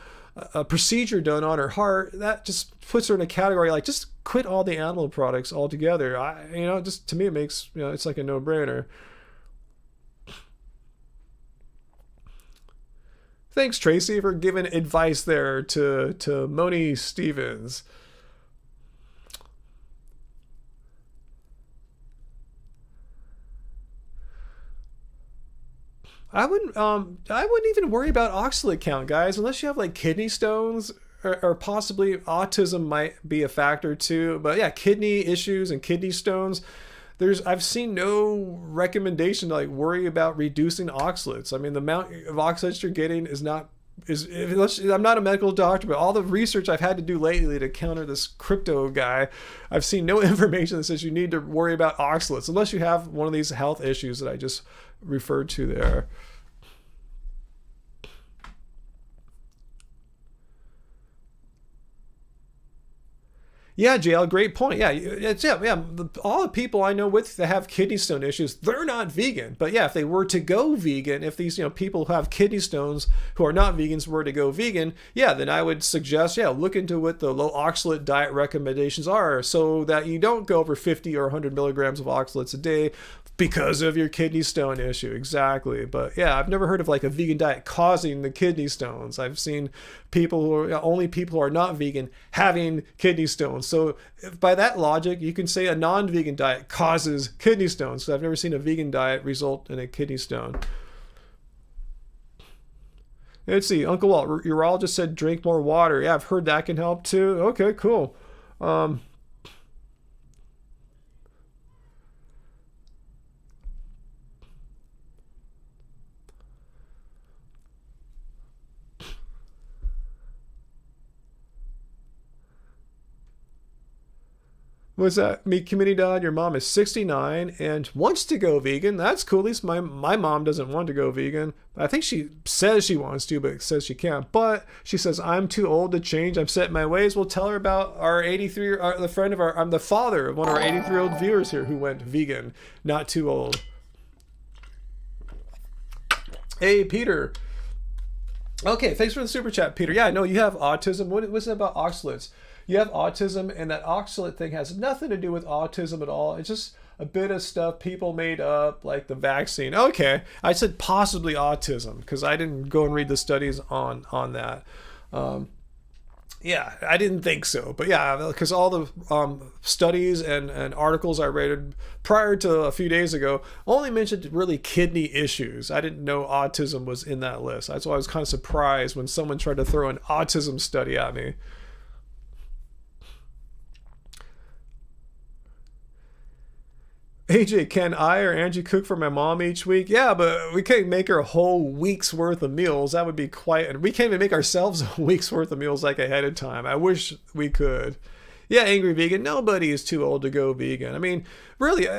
a procedure done on her heart, that just puts her in a category like, just quit all the animal products altogether. You know, just to me it makes, you know, it's like a no-brainer. Thanks, Tracy, for giving advice there to Moni Stevens. I wouldn't even worry about oxalate count, guys, unless you have like kidney stones, or possibly autism might be a factor too. But yeah, kidney issues and kidney stones, I've seen no recommendation to like worry about reducing oxalates. I mean, the amount of oxalates you're getting is not I'm not a medical doctor, but all the research I've had to do lately to counter this crypto guy, I've seen no information that says you need to worry about oxalates unless you have one of these health issues that I just referred to there. Yeah, JL, great point. Yeah, all the people I know with that have kidney stone issues, they're not vegan. But yeah, if they were to go vegan, if these, you know, people who have kidney stones who are not vegans were to go vegan, yeah, then I would suggest, yeah, look into what the low oxalate diet recommendations are, so that you don't go over 50 or 100 milligrams of oxalates a day because of your kidney stone issue. Exactly. But yeah, I've never heard of like a vegan diet causing the kidney stones. I've seen people who are only people who are not vegan having kidney stones. So by that logic, you can say a non-vegan diet causes kidney stones. So I've never seen a vegan diet result in a kidney stone. Let's see, Uncle Walt, urologist said drink more water. Yeah, I've heard that can help too. Okay, cool. Was that me, community dad? Your mom is 69 and wants to go vegan. That's cool. At least my mom doesn't want to go vegan. I think she says she wants to, but says she can't. But she says, I'm too old to change. I'm set in my ways. We'll tell her about our 83, the friend of I'm the father of one of our 83-year-old viewers here who went vegan. Not too old. Hey, Peter. Okay, thanks for the super chat, Peter. Yeah, I know you have autism. What's it about oxalates? You have autism, and that oxalate thing has nothing to do with autism at all. It's just a bit of stuff people made up, like the vaccine. Okay, I said possibly autism because I didn't go and read the studies on that. Yeah, I didn't think so. But yeah, because all the studies and articles I read prior to a few days ago only mentioned really kidney issues. I didn't know autism was in that list. That's why I was kind of surprised when someone tried to throw an autism study at me. AJ, can I or Angie cook for my mom each week? Yeah, but we can't make her a whole week's worth of meals. That would be quite... And we can't even make ourselves a week's worth of meals like ahead of time. I wish we could. Yeah, Angry Vegan, nobody is too old to go vegan. I mean, really,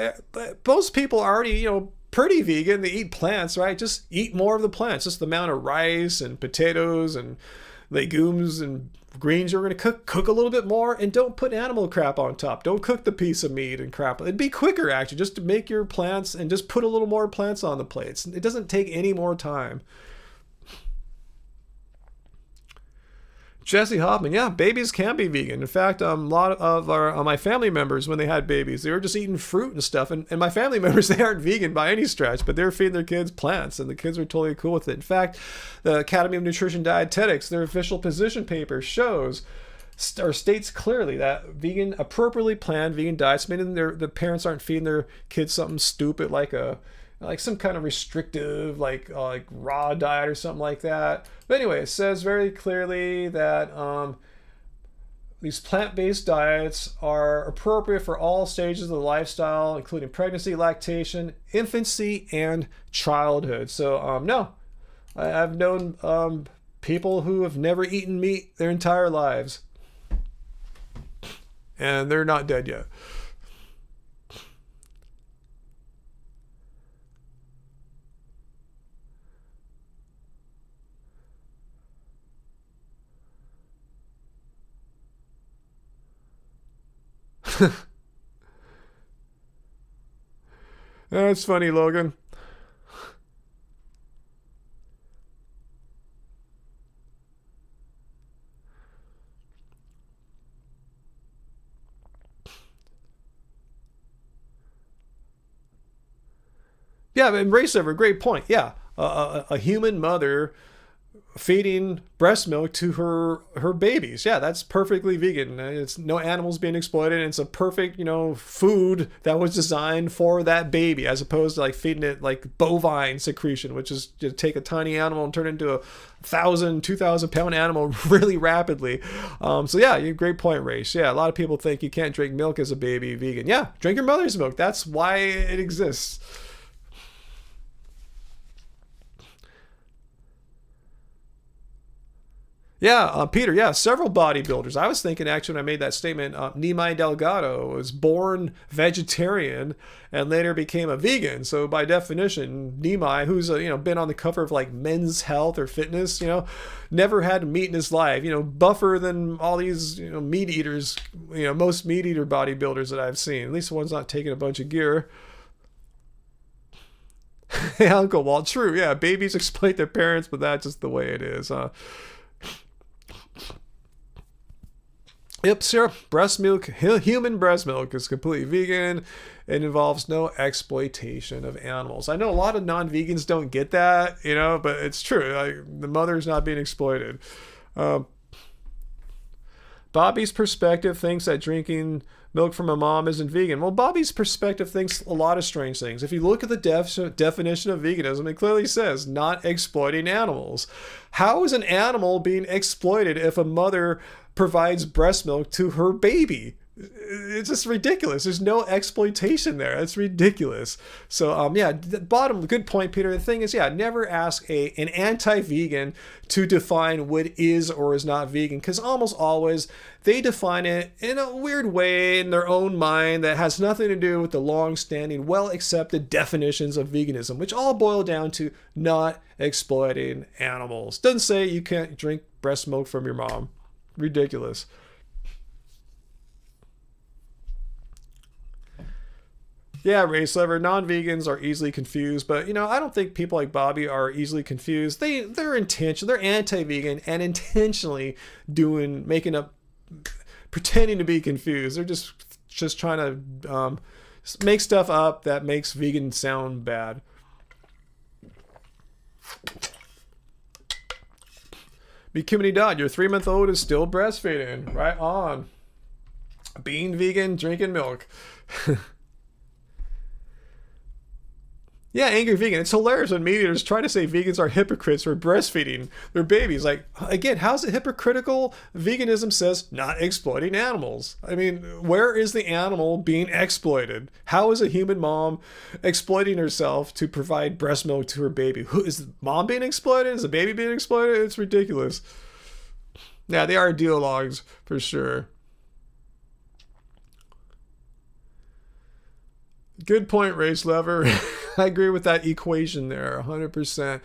most people are already, you know, pretty vegan. They eat plants, right? Just eat more of the plants. Just the amount of rice and potatoes and legumes and greens you're going to cook a little bit more, and don't put animal crap on top. Don't cook the piece of meat and crap. It'd be quicker, actually, just to make your plants and just put a little more plants on the plates. It doesn't take any more time. Jesse Hoffman, yeah, babies can be vegan. In fact, a lot of my family members, when they had babies, they were just eating fruit and stuff. And my family members, they aren't vegan by any stretch, but they're feeding their kids plants, and the kids were totally cool with it. In fact, the Academy of Nutrition Dietetics, their official position paper shows or states clearly that appropriately planned vegan diets, meaning the parents aren't feeding their kids something stupid like some kind of restrictive like raw diet or something like that. But anyway, it says very clearly that these plant-based diets are appropriate for all stages of the lifestyle, including pregnancy, lactation, infancy, and childhood. So no, I've known people who have never eaten meat their entire lives, and they're not dead yet. That's funny, Logan. Yeah, and Raceover, great point. Yeah, a human mother feeding breast milk to her babies. Yeah, that's perfectly vegan. It's no animals being exploited. It's a perfect, food that was designed for that baby, as opposed to like feeding it like bovine secretion, which is to take a tiny animal and turn it into a 2,000 pound animal really rapidly. So yeah, great point, Race. Yeah, a lot of people think you can't drink milk as a baby vegan. Yeah, drink your mother's milk. That's why it exists. Yeah, Peter, yeah, several bodybuilders. I was thinking actually when I made that statement, Nimai Delgado was born vegetarian and later became a vegan. So by definition, Nimai, who's been on the cover of like Men's Health or Fitness, never had meat in his life, buffer than all these meat eaters, most meat eater bodybuilders that I've seen. At least the one's not taking a bunch of gear. Hey, Uncle Walt, true, yeah, babies exploit their parents, but that's just the way it is. Yep, sure. Breast milk, human breast milk is completely vegan. It involves no exploitation of animals. I know a lot of non-vegans don't get that, but it's true. The mother's not being exploited. Bobby's perspective thinks that drinking milk from a mom isn't vegan. Well, Bobby's perspective thinks a lot of strange things. If you look at the definition of veganism, it clearly says not exploiting animals. How is an animal being exploited if a mother provides breast milk to her baby? It's just ridiculous. There's no exploitation there. It's ridiculous. So yeah, good point, Peter. The thing is, yeah, never ask an anti-vegan to define what is or is not vegan, because almost always they define it in a weird way in their own mind that has nothing to do with the long-standing, well-accepted definitions of veganism, which all boil down to not exploiting animals. Doesn't say you can't drink breast milk from your mom. Ridiculous. Yeah, race lover, non-vegans are easily confused, but I don't think people like Bobby are easily confused. They're anti-vegan and intentionally pretending to be confused. They're just trying to make stuff up that makes vegan sound bad. McKimony Dodd, your 3-month-old is still breastfeeding. Right on. Being vegan, drinking milk. Yeah, angry vegan. It's hilarious when meat eaters try to say vegans are hypocrites for breastfeeding their babies. Like, again, how's it hypocritical? Veganism says not exploiting animals. I mean, where is the animal being exploited? How is a human mom exploiting herself to provide breast milk to her baby? Who is the mom being exploited? Is the baby being exploited? It's ridiculous. Yeah, they are ideologues for sure. Good point, race lover. I agree with that equation there, 100%.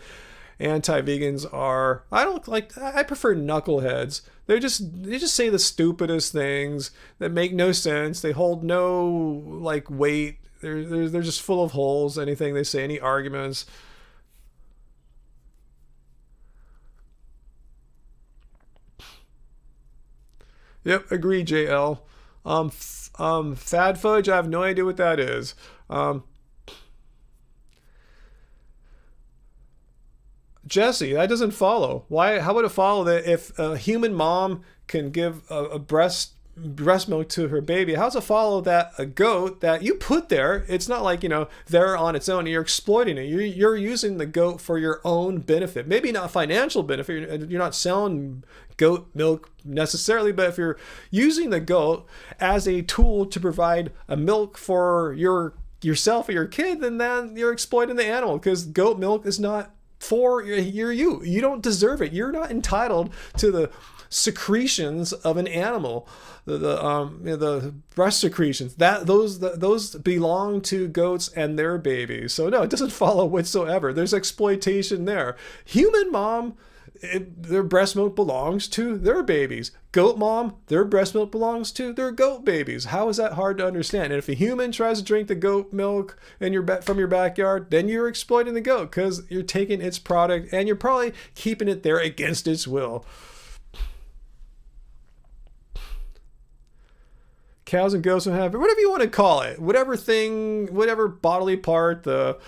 anti-vegans are, I prefer knuckleheads. They just say the stupidest things that make no sense. They hold no like weight. They're just full of holes. Anything they say, any arguments. Yep, agree, JL. Fad fudge, I have no idea what that is. Jesse, that doesn't follow. Why? How would it follow that if a human mom can give a breast milk to her baby? How does it follow that a goat that you put there, it's not like, they're on its own, you're exploiting it. You're using the goat for your own benefit. Maybe not financial benefit. You're not selling goat milk necessarily, but if you're using the goat as a tool to provide a milk for yourself or your kid, then you're exploiting the animal, because goat milk is not for you. You don't deserve it. You're not entitled to the secretions of an animal, the breast secretions. Those belong to goats and their babies. So no, it doesn't follow whatsoever. There's exploitation there. Human mom, their breast milk belongs to their babies. Goat mom, their breast milk belongs to their goat babies. How is that hard to understand? And if a human tries to drink the goat milk from your backyard, then you're exploiting the goat, because you're taking its product and you're probably keeping it there against its will. Cows and goats don't have, whatever you want to call it, whatever bodily part the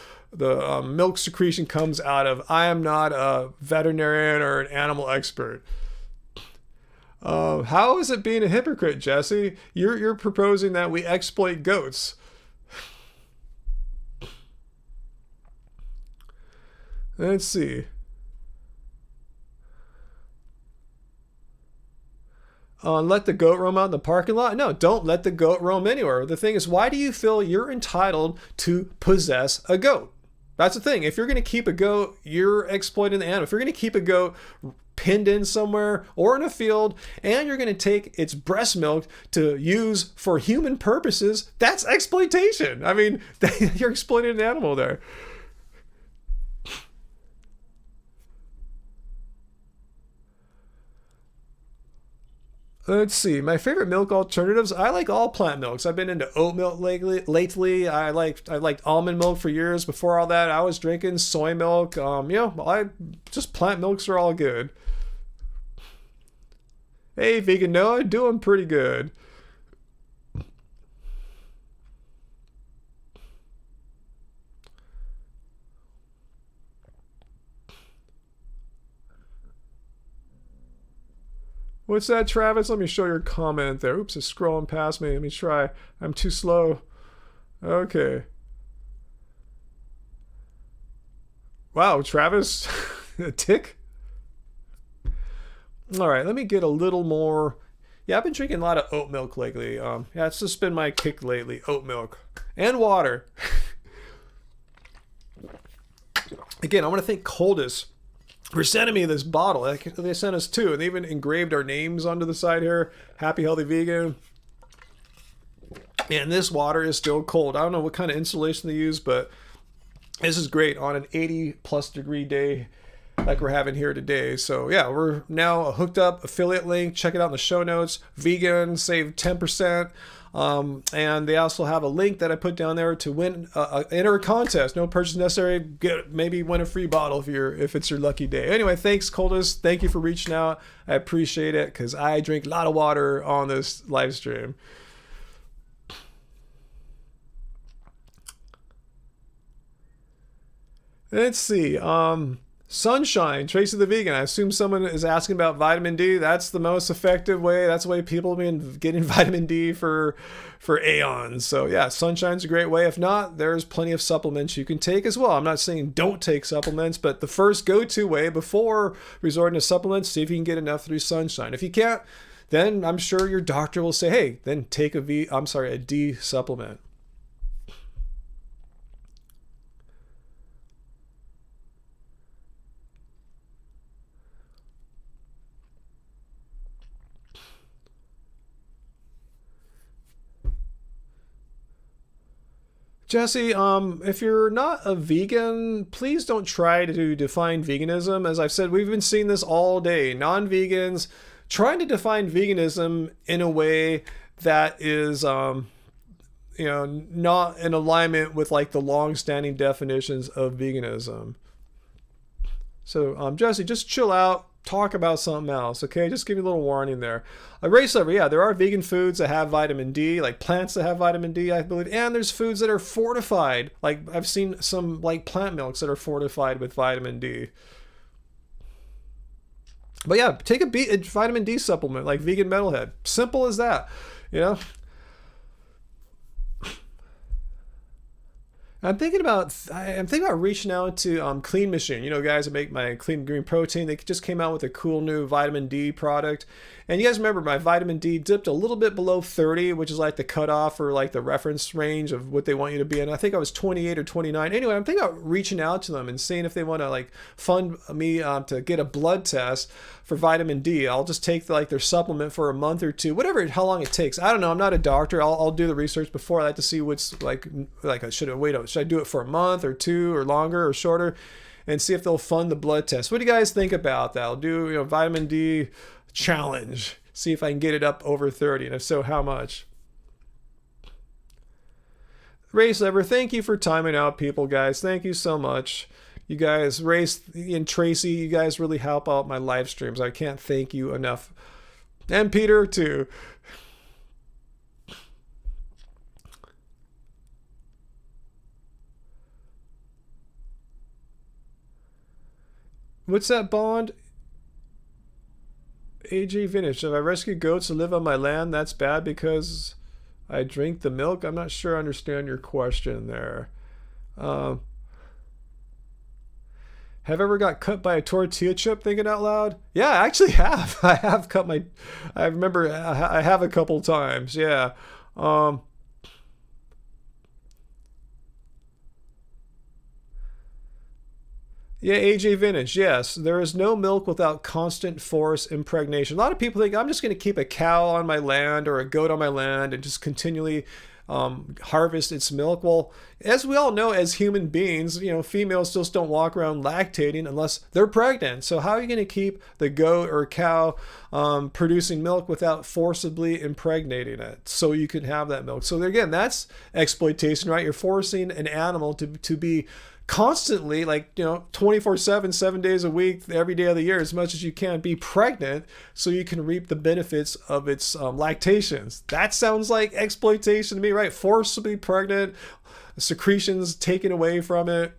milk secretion comes out of. I am not a veterinarian or an animal expert. How is it being a hypocrite, Jesse? You're proposing that we exploit goats. Let's see. Let the goat roam out in the parking lot? No, don't let the goat roam anywhere. The thing is, why do you feel you're entitled to possess a goat? That's the thing. If you're going to keep a goat, you're exploiting the animal. If you're going to keep a goat pinned in somewhere or in a field, and you're going to take its breast milk to use for human purposes, that's exploitation. I mean, you're exploiting an animal there. Let's see. My favorite milk alternatives. I like all plant milks. I've been into oat milk lately. I liked almond milk for years. Before all that, I was drinking soy milk. Just plant milks are all good. Hey, Vegan Noah, doing pretty good. What's that, Travis? Let me show your comment there. Oops, it's scrolling past me. Let me try. I'm too slow. Okay. Wow, Travis. A tick? All right, let me get a little more. Yeah, I've been drinking a lot of oat milk lately. Yeah, it's just been my kick lately. Oat milk. And water. Again, I want to thank Coldest for sending me this bottle. They sent us two, and they even engraved our names onto the side here. Happy Healthy Vegan. And this water is still cold. I don't know what kind of insulation they use, but this is great on an 80+ degree day like we're having here today. So yeah, we're now a hooked up affiliate link. Check it out in the show notes. Vegan, save 10%. And they also have a link that I put down there to enter a contest. No purchase necessary. Maybe win a free bottle if it's your lucky day. Anyway, thanks, Coldest. Thank you for reaching out. I appreciate it, because I drink a lot of water on this live stream. Let's see. Sunshine, Tracy the Vegan. I assume someone is asking about vitamin D. That's the most effective way. That's the way people have been getting vitamin D for aeons. So yeah, sunshine's a great way. If not, there's plenty of supplements you can take as well. I'm not saying don't take supplements, but the first go-to way before resorting to supplements, see if you can get enough through sunshine. If you can't, then I'm sure your doctor will say, hey, then take a D supplement. Jesse, if you're not a vegan, please don't try to define veganism. As I've said, we've been seeing this all day. Non-vegans trying to define veganism in a way that is, not in alignment with like the long-standing definitions of veganism. So, Jesse, just chill out. Talk about something else, okay? Just give you a little warning there. A race lever, yeah, there are vegan foods that have vitamin D, like plants that have vitamin D, I believe, and there's foods that are fortified. Like I've seen some like plant milks that are fortified with vitamin D. But yeah, take a vitamin D supplement like Vegan Metalhead. Simple as that, you know? I'm thinking about reaching out to Clean Machine. You know, guys that make my clean green protein. They just came out with a cool new vitamin D product. And you guys remember my vitamin D dipped a little bit below 30, which is like the cutoff or like the reference range of what they want you to be in. I think I was 28 or 29. Anyway, I'm thinking about reaching out to them and seeing if they want to like fund me to get a blood test for vitamin D. I'll just take like their supplement for a month or two, whatever, how long it takes. I don't know. I'm not a doctor. I'll do the research before. I like to see what's like should I do it for a month or two or longer or shorter, and see if they'll fund the blood test. What do you guys think about that? I'll do vitamin D challenge. See if I can get it up over 30, and if so, how much? Race Lever, thank you for timing out, people, guys. Thank you so much. You guys, Race and Tracy, you guys really help out my live streams. I can't thank you enough. And Peter, too. What's that, Bond? AJ Vintage. If I rescue goats to live on my land, that's bad because I drink the milk? I'm not sure I understand your question there. Have I ever got cut by a tortilla chip, thinking out loud? Yeah, I actually have. I have cut my... I remember I have a couple times, yeah. Yeah, AJ Vintage, yes. There is no milk without constant force impregnation. A lot of people think I'm just going to keep a cow on my land or a goat on my land and just continually harvest its milk. Well, as we all know, as human beings, females just don't walk around lactating unless they're pregnant. So how are you going to keep the goat or cow producing milk without forcibly impregnating it so you can have that milk? So again, that's exploitation, right? You're forcing an animal to be constantly, 24/7, 7 days a week, every day of the year, as much as you can, be pregnant so you can reap the benefits of its lactations. That sounds like exploitation to me, right? Forcibly pregnant, secretions taken away from it,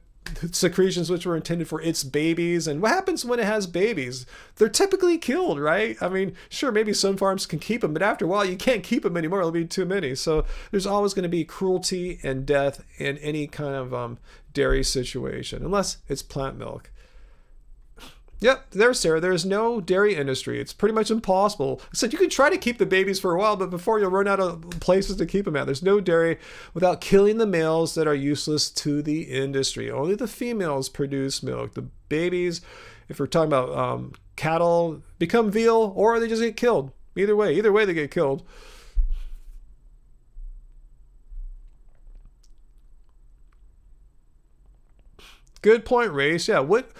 secretions which were intended for its babies. And what happens when it has babies? They're typically killed, right? I mean, sure, maybe some farms can keep them, but after a while you can't keep them anymore. It'll be too many. So there's always going to be cruelty and death in any kind of dairy situation, unless it's plant milk. Yep, there's Sarah. There's no dairy industry. It's pretty much impossible. I said you can try to keep the babies for a while, but before you'll run out of places to keep them at. There's no dairy without killing the males that are useless to the industry. Only the females produce milk. The babies, if we're talking about cattle, become veal or they just get killed. Either way they get killed. Good point, Race. Yeah, what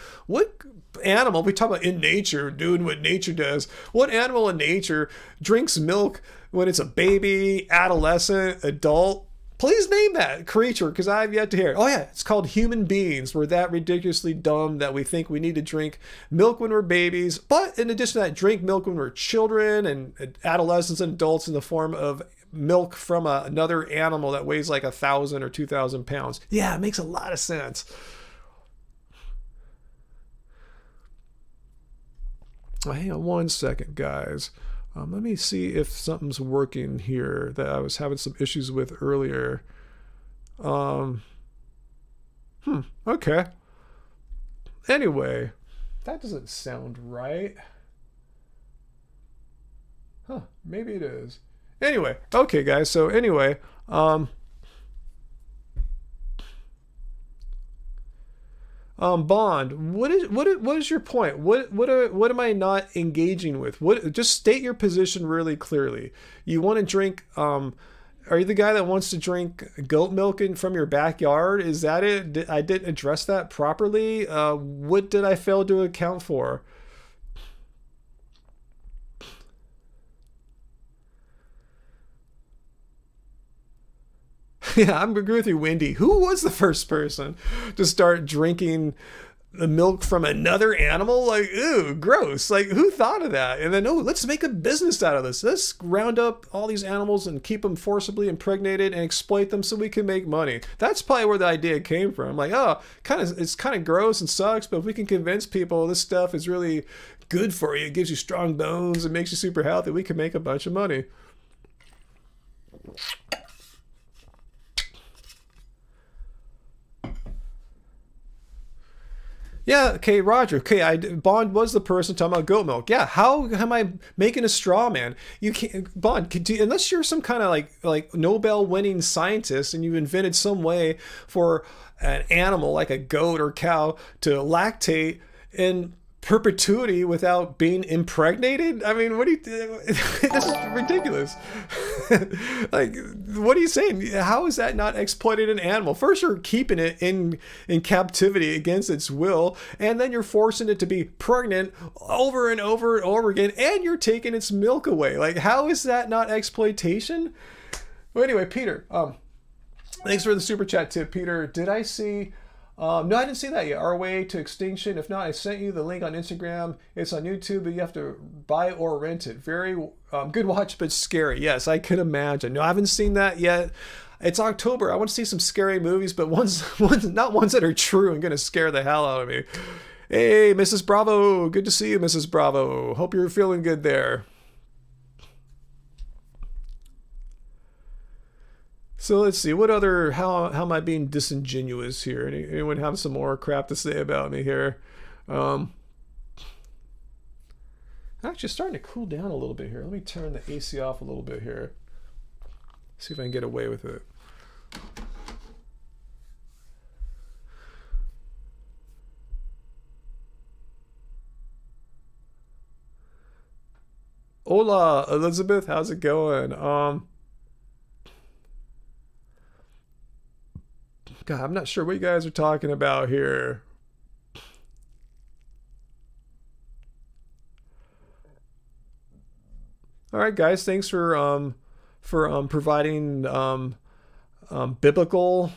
animal, we talk about in nature, doing what nature does. What animal in nature drinks milk when it's a baby, adolescent, adult? Please name that creature, because I've yet to hear it. Oh yeah, it's called human beings. We're that ridiculously dumb that we think we need to drink milk when we're babies. But in addition to that, drink milk when we're children and adolescents and adults in the form of milk from another animal that weighs like 1,000 or 2,000 pounds. Yeah, it makes a lot of sense. Hang on one second, guys. Let me see if something's working here that I was having some issues with earlier. Okay. Anyway, that doesn't sound right. Maybe it is. Anyway, okay, guys. So anyway, Bond, what is your point? What am I not engaging with? Just state your position really clearly. You want to drink Are you the guy that wants to drink goat milk from your backyard? Is that it? I didn't address that properly. What did I fail to account for? Yeah, I'm agree with you, Wendy. Who was the first person to start drinking the milk from another animal? Like, ew, gross. Like, who thought of that? And then, oh, let's make a business out of this. Let's round up all these animals and keep them forcibly impregnated and exploit them so we can make money. That's probably where the idea came from. Like, oh, it's kind of gross and sucks, but if we can convince people this stuff is really good for you, it gives you strong bones, it makes you super healthy, we can make a bunch of money. Yeah, okay, Roger. Okay, Bond was the person talking about goat milk. Yeah, how am I making a straw man? You can't, Bond, unless you're some kind of like Nobel winning scientist and you invented some way for an animal like a goat or cow to lactate in perpetuity without being impregnated. I mean, what do you? This is ridiculous. Like, what are you saying? How is that not exploiting an animal? First, you're keeping it in captivity against its will, and then you're forcing it to be pregnant over and over and over again, and you're taking its milk away. Like, how is that not exploitation? Well, anyway, Peter. Thanks for the super chat tip, Peter. Did I see? No, I didn't see that yet. Our Way to Extinction. If not, I sent you the link on Instagram. It's on YouTube, but you have to buy or rent it. Very good watch, but scary. Yes, I could imagine. No, I haven't seen that yet. It's October. I want to see some scary movies, but not ones that are true and going to scare the hell out of me. Hey, Mrs. Bravo. Good to see you, Mrs. Bravo. Hope you're feeling good there. So let's see, what other, how am I being disingenuous here? Anyone have some more crap to say about me here? Actually, starting to cool down a little bit here. Let me turn the AC off a little bit here. See if I can get away with it. Hola, Elizabeth, how's it going? God, I'm not sure what you guys are talking about here. All right, guys, thanks for providing biblical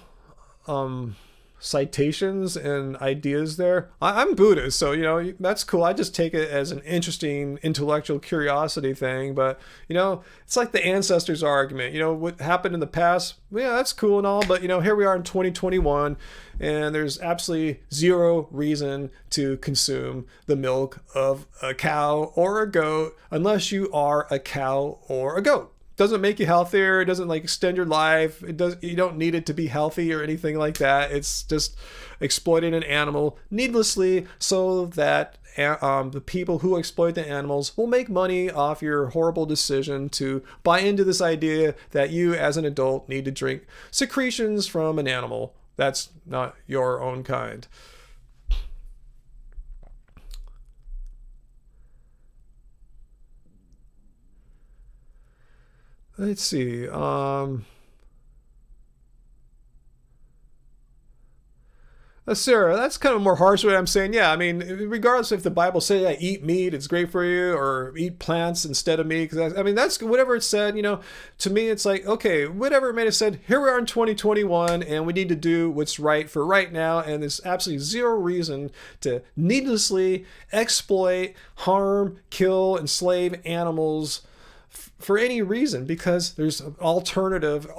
citations and ideas there. I'm Buddhist, so that's cool. I just take it as an interesting intellectual curiosity thing. But it's like the ancestors argument. What happened in the past? Well, yeah, that's cool and all. But here we are in 2021, and there's absolutely zero reason to consume the milk of a cow or a goat unless you are a cow or a goat. Doesn't make you healthier. It doesn't extend your life. You don't need it to be healthy or anything like that. It's just exploiting an animal needlessly so that the people who exploit the animals will make money off your horrible decision to buy into this idea that you as an adult need to drink secretions from an animal that's not your own kind. Let's see. Sarah, that's kind of a more harsh way I'm saying. Yeah, I mean, regardless if the Bible says yeah, eat meat, it's great for you, or eat plants instead of meat. Because I mean, that's whatever it said. To me, it's like, okay, whatever it may have said. Here we are in 2021, and we need to do what's right for right now. And there's absolutely zero reason to needlessly exploit, harm, kill, enslave animals for any reason, because there's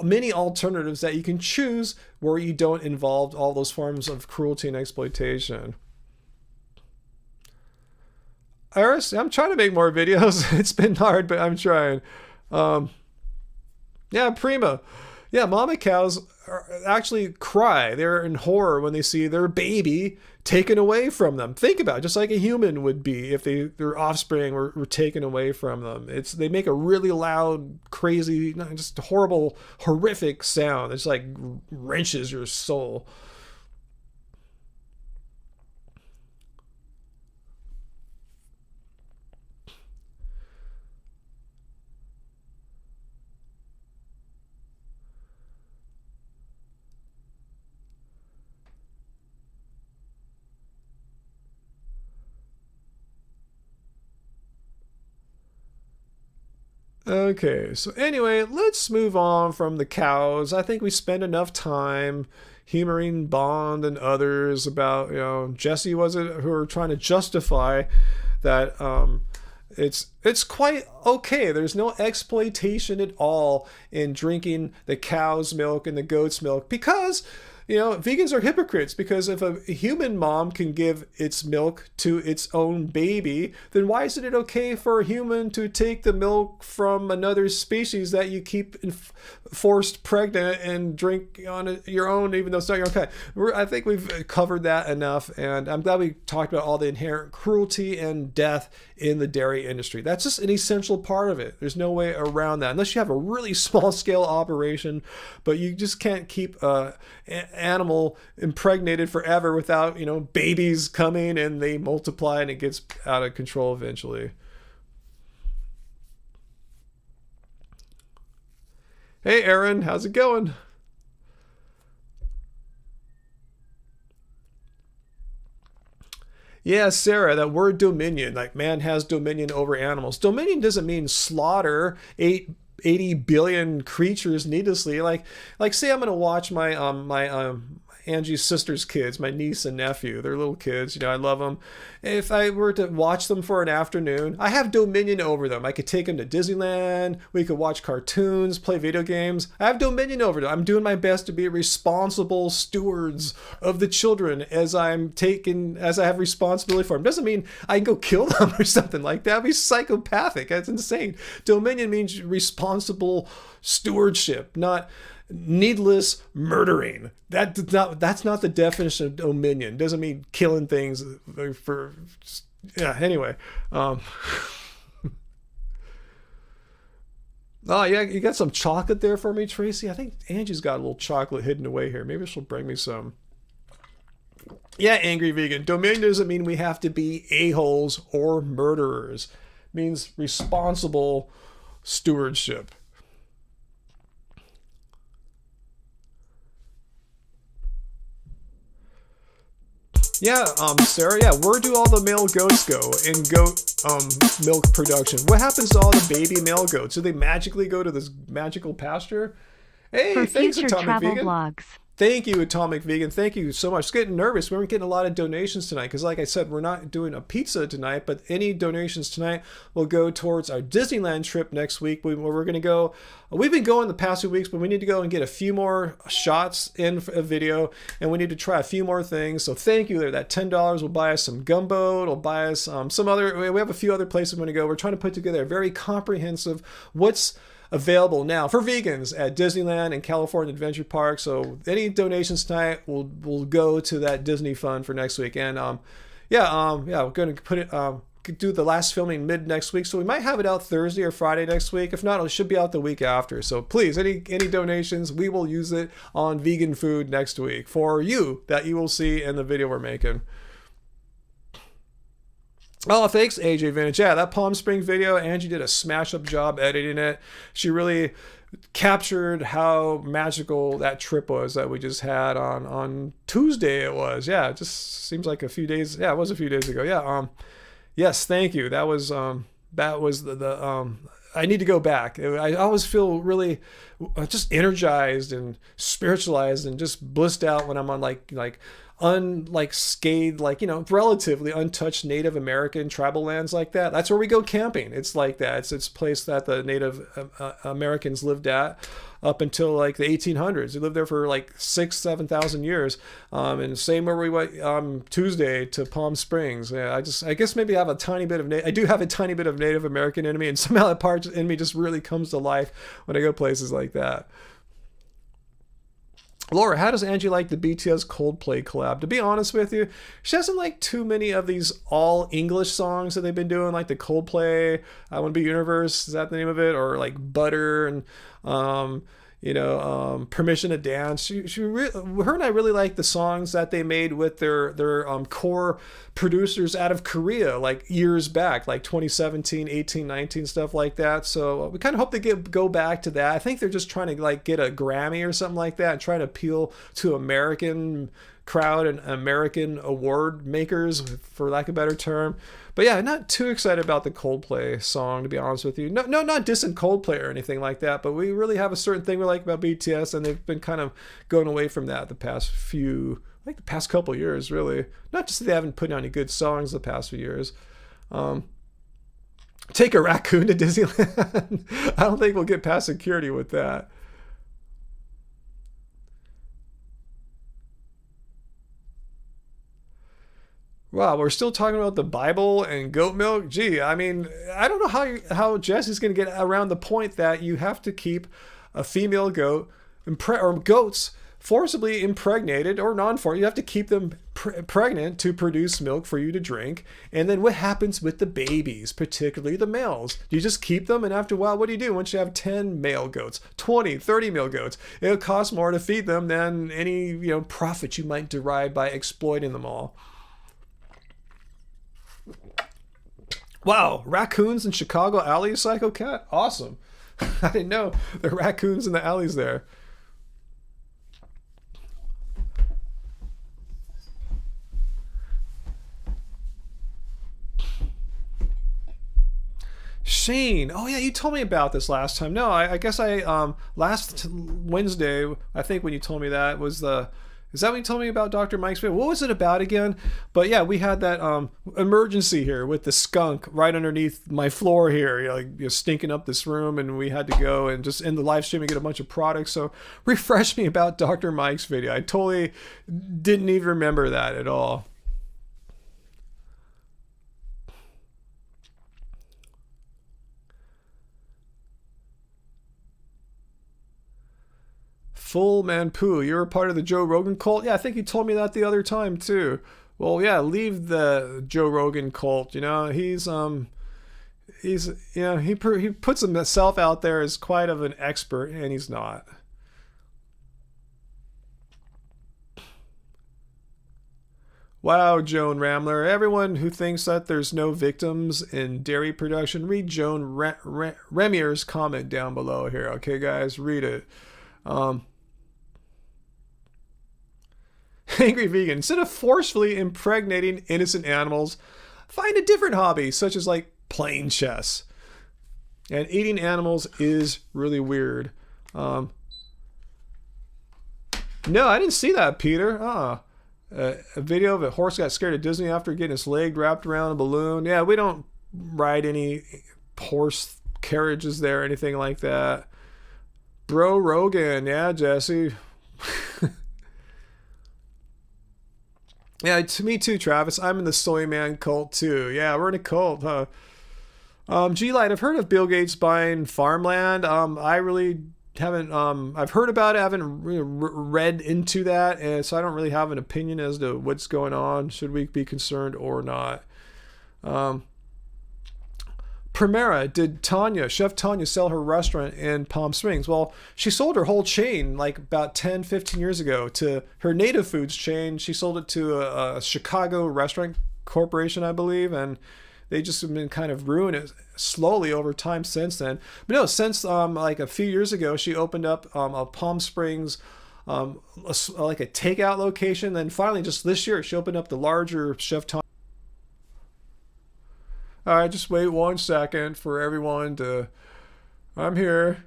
many alternatives that you can choose where you don't involve all those forms of cruelty and exploitation. Iris, I'm trying to make more videos. It's been hard, but I'm trying. Yeah, Prima. Yeah, mama cows actually cry. They're in horror when they see their baby taken away from them. Think about it, just like a human would be if their offspring were taken away from them. They make a really loud, crazy, just horrible, horrific sound. It's like wrenches your soul. Okay, so anyway, let's move on from the cows. I think we spend enough time humoring Bond and others about, Jesse, was it, who are trying to justify that it's quite okay. There's no exploitation at all in drinking the cow's milk and the goat's milk because vegans are hypocrites, because if a human mom can give its milk to its own baby, then why isn't it okay for a human to take the milk from another species that you keep forced pregnant and drink on your own, even though it's not your own kind? I think we've covered that enough, and I'm glad we talked about all the inherent cruelty and death in the dairy industry. That's just an essential part of it. There's no way around that, unless you have a really small scale operation, but you just can't keep animal impregnated forever without babies coming and they multiply and it gets out of control eventually. Hey Aaron, how's it going? Yeah, Sarah, that word dominion, like man has dominion over animals. Dominion doesn't mean slaughter 80 billion creatures needlessly. Like say I'm gonna watch my Angie's sister's kids, my niece and nephew. They're little kids, I love them. If I were to watch them for an afternoon, I have dominion over them. I could take them to Disneyland. We could watch cartoons, play video games. I have dominion over them. I'm doing my best to be responsible stewards of the children as I have responsibility for them. Doesn't mean I can go kill them or something like that. That'd be psychopathic. That's insane. Dominion means responsible stewardship, not needless murdering. That's not the definition of dominion. It doesn't mean killing things for yeah, anyway. Oh yeah, you got some chocolate there for me, Tracy? I think Angie's got a little chocolate hidden away here. Maybe she'll bring me some. Yeah, angry vegan. Dominion doesn't mean we have to be a-holes or murderers. It means responsible stewardship. Yeah, Sarah, yeah, where do all the male goats go in goat milk production? What happens to all the baby male goats? Do they magically go to this magical pasture? Hey,
For
thanks,
future
Atomic
travel
Vegan.
vlogs.
Thank you, Atomic Vegan. Thank you so much. It's getting nervous. We weren't getting a lot of donations tonight because, like I said, we're not doing a pizza tonight, but any donations tonight will go towards our Disneyland trip next week where we're going to go. We've been going the past few weeks, but we need to go and get a few more shots in a video, and we need to try a few more things. So thank you there. That $10 will buy us some gumbo. It'll buy us some other, we have a few other places we're going to go. We're trying to put together a very comprehensive what's available now for vegans at Disneyland and California Adventure Park. So any donations tonight will go to that Disney fund for next week. And we're going to put it do the last filming mid next week, so we might have it out Thursday or Friday next week. If not, it should be out the week after. So please, any donations, we will use it on vegan food next week for you, that you will see in the video we're making. Oh, thanks, AJ Vintage. Yeah, that Palm Springs video, Angie did a smash-up job editing it. She really captured how magical that trip was that we just had on Tuesday. It was, yeah. It just seems like a few days. Yeah, it was a few days ago. Yeah. Yes, thank you. That was the I need to go back. I always feel really just energized and spiritualized and just blissed out when I'm on unscathed, relatively untouched Native American tribal lands like that. That's where we go camping. It's like that. It's a place that the Native Americans lived at up until like the 1800s. They lived there for like 7,000 years. And same where we went Tuesday to Palm Springs. Yeah, I guess maybe I have a tiny bit of I do have a tiny bit of Native American in me, and somehow that part in me just really comes to life when I go places like that. Laura, how does Angie like the BTS Coldplay collab? To be honest with you, she doesn't like too many of these all English songs that they've been doing, like the Coldplay, I Want to Be Universe, is that the name of it? Or like Butter and, Permission to Dance. Her and I really like the songs that they made with their core producers out of Korea, like years back, like 2017, 18, 19, stuff like that. So we kind of hope they go back to that. I think they're just trying to like get a Grammy or something like that and try to appeal to American crowd and American award makers, for lack of a better term. But yeah, not too excited about the Coldplay song, to be honest with you. No, not dissing Coldplay or anything like that, but we really have a certain thing we like about BTS, and they've been kind of going away from that the past couple years, really. Not just that they haven't put out any good songs the past few years. Take a raccoon to Disneyland. I don't think we'll get past security with that. Wow, we're still talking about the Bible and goat milk? Gee, I mean, I don't know how Jesse's going to get around the point that you have to keep a female goat or goats forcibly impregnated or non-forcibly. You have to keep them pregnant to produce milk for you to drink. And then what happens with the babies, particularly the males? Do you just keep them? And after a while, what do you do once you have 10 male goats, 20, 30 male goats? It'll cost more to feed them than any profit you might derive by exploiting them all. Wow, raccoons in Chicago alleys, Psycho Cat? Awesome. I didn't know there are raccoons in the alleys there. Shane, oh yeah, you told me about this last time. No, I guess last Wednesday, I think when you told me that is that when you told me about Dr. Mike's video? What was it about again? But yeah, we had that emergency here with the skunk right underneath my floor here, stinking up this room, and we had to go and just in the live stream and get a bunch of products. So refresh me about Dr. Mike's video. I totally didn't even remember that at all. Full man poo, you're a part of the Joe Rogan cult? Yeah, I think you told me that the other time too. Well, yeah, leave the Joe Rogan cult. He puts himself out there as quite of an expert, and he's not. Wow, Joan Ramler. Everyone who thinks that there's no victims in dairy production, read Joan Remier's comment down below here. Okay, guys, read it. Angry vegan. Instead of forcefully impregnating innocent animals, find a different hobby, such as playing chess. And eating animals is really weird. No, I didn't see that, Peter. A video of a horse got scared at Disney after getting his leg wrapped around a balloon. Yeah, we don't ride any horse carriages there or anything like that. Bro Rogan. Yeah, Jesse. Yeah, to me too, Travis. I'm in the soy man cult too. Yeah, we're in a cult, huh? G-Light, I've heard of Bill Gates buying farmland. I really haven't. I've heard about it. I haven't really read into that, and so I don't really have an opinion as to what's going on. Should we be concerned or not? Primera, did Chef Tanya sell her restaurant in Palm Springs? Well, she sold her whole chain about 10, 15 years ago to her Native Foods chain. She sold it to a Chicago restaurant corporation, I believe, and they just have been kind of ruining it slowly over time since then. But no, since a few years ago, she opened up a Palm Springs a takeout location. Then finally, just this year, she opened up the larger Chef Tanya. All right, just wait 1 second for everyone to... I'm here.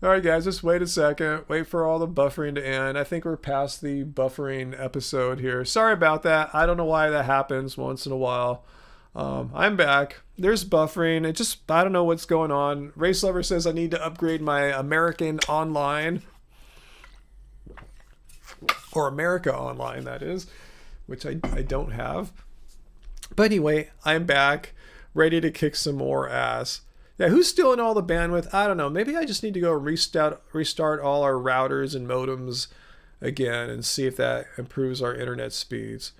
All right, guys, just wait a second. Wait for all the buffering to end. I think we're past the buffering episode here. Sorry about that. I don't know why that happens once in a while. I'm back. There's buffering. I don't know what's going on. Race Lover says I need to upgrade my American Online. Or America Online, that is. Which I don't have. But anyway, I'm back, ready to kick some more ass. Yeah, who's stealing all the bandwidth? I don't know. Maybe I just need to go restart all our routers and modems again and see if that improves our internet speeds.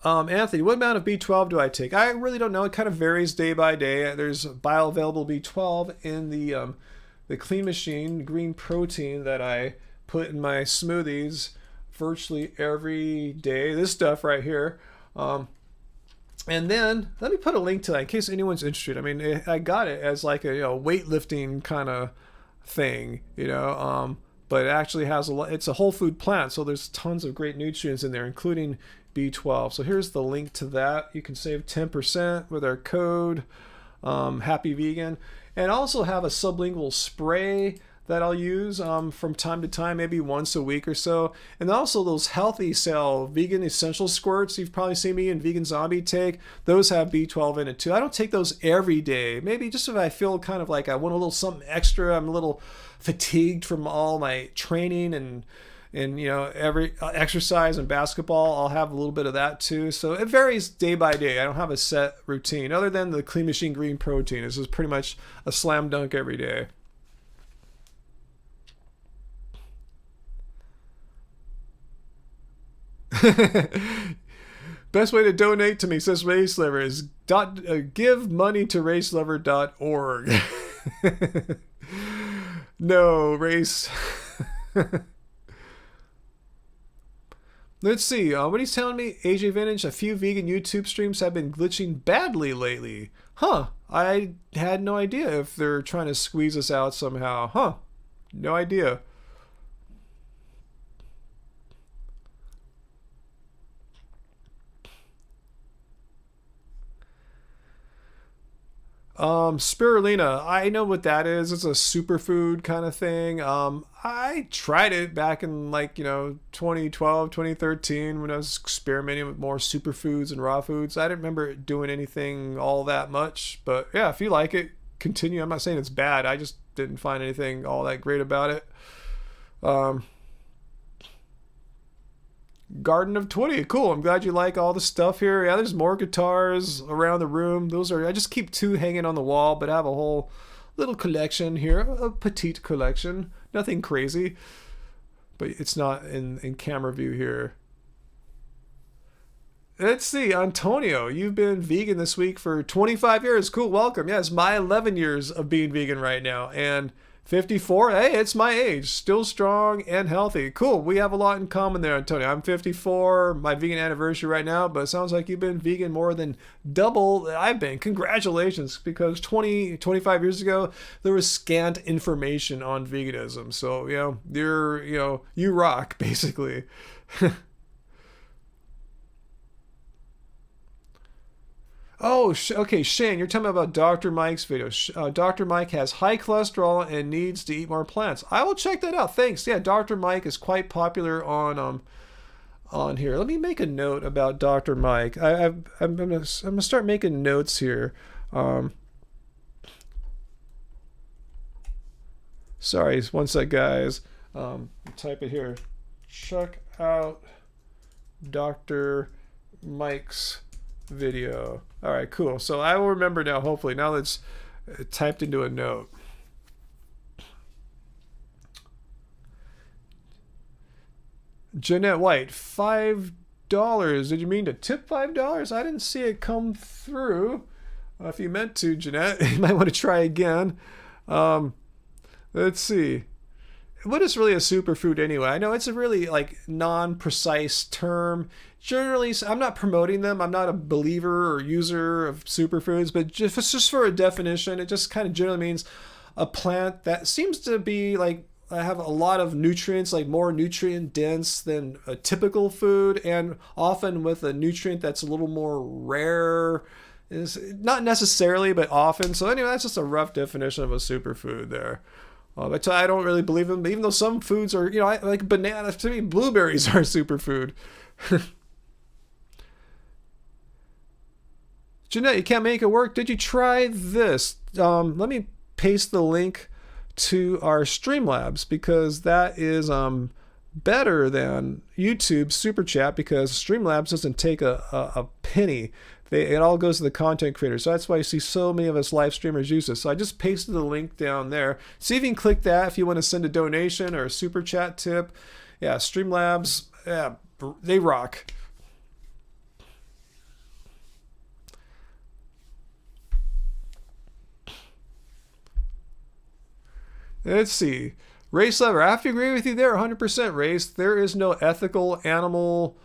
Anthony, what amount of B12 do I take? I really don't know. It kind of varies day by day. There's bioavailable B12 in the Clean Machine green protein that I put in my smoothies virtually every day. This stuff right here. And then let me put a link to that in case anyone's interested. I mean, I got it as a weightlifting kind of thing, but it actually has a lot. It's a whole food plant, so there's tons of great nutrients in there, including B12. So here's the link to that. You can save 10% with our code Happy Vegan, and also have a sublingual spray that I'll use from time to time, maybe once a week or so. And also those Healthy Cell Vegan Essential Squirts you've probably seen me and Vegan Zombie take. Those have B12 in it too. I don't take those every day. Maybe just if I feel kind of like I want a little something extra. I'm a little fatigued from all my training and every exercise and basketball, I'll have a little bit of that too. So it varies day by day. I don't have a set routine other than the Clean Machine Green Protein. This is pretty much a slam dunk every day. Best way to donate to me, says Race Liver, is give money to racelever.org. No, Race. Let's see. What he's telling me, AJ Vintage, a few vegan YouTube streams have been glitching badly lately. Huh. I had no idea if they're trying to squeeze us out somehow. Huh. No idea. Spirulina, I know what that is. It's a superfood kind of thing. I tried it back in 2012, 2013 when I was experimenting with more superfoods and raw foods. I didn't remember it doing anything all that much, but yeah, if you like it, continue. I'm not saying it's bad. I just didn't find anything all that great about it. Garden of 20, cool. I'm glad you like all the stuff here. Yeah, there's more guitars around the room. I just keep 2 hanging on the wall, but I have a whole little collection here, a petite collection. Nothing crazy, but it's not in camera view here. Let's see, Antonio, you've been vegan this week for 25 years. Cool, welcome. Yeah, it's my 11 years of being vegan right now, and 54, hey, it's my age, still strong and healthy. Cool, we have a lot in common there, Antonio. I'm 54, my vegan anniversary right now, but it sounds like you've been vegan more than double that I've been. Congratulations, because 25 years ago, there was scant information on veganism. So, you rock, basically. Oh, okay, Shane, you're talking about Dr. Mike's video. Dr. Mike has high cholesterol and needs to eat more plants. I will check that out. Thanks. Yeah, Dr. Mike is quite popular on here. Let me make a note about Dr. Mike. I'm gonna start making notes here. Sorry, one sec, guys. Type it here. Check out Dr. Mike's video. All right, cool. So I will remember now, hopefully. Now that's typed into a note. Jeanette White, $5. Did you mean to tip $5? I didn't see it come through. If you meant to, Jeanette, you might want to try again. Let's see. What is really a superfood anyway? I know it's a really non-precise term. Generally, I'm not promoting them. I'm not a believer or user of superfoods, but if it's just for a definition, it just kind of generally means a plant that seems to be have a lot of nutrients, more nutrient dense than a typical food, and often with a nutrient that's a little more rare. Is not necessarily, but often. So anyway, that's just a rough definition of a superfood there. But I don't really believe them, even though some foods are, like bananas. To me, blueberries are a superfood. Jeanette, you can't make it work. Did you try this? Let me paste the link to our Streamlabs, because that is better than YouTube Super Chat, because Streamlabs doesn't take a penny. It all goes to the content creator. So that's why you see so many of us live streamers use this. So I just pasted the link down there. See if you can click that if you want to send a donation or a super chat tip. Yeah, Streamlabs, yeah, they rock. Let's see. Race Lever, I have to agree with you there, 100% Race. There is no ethical animal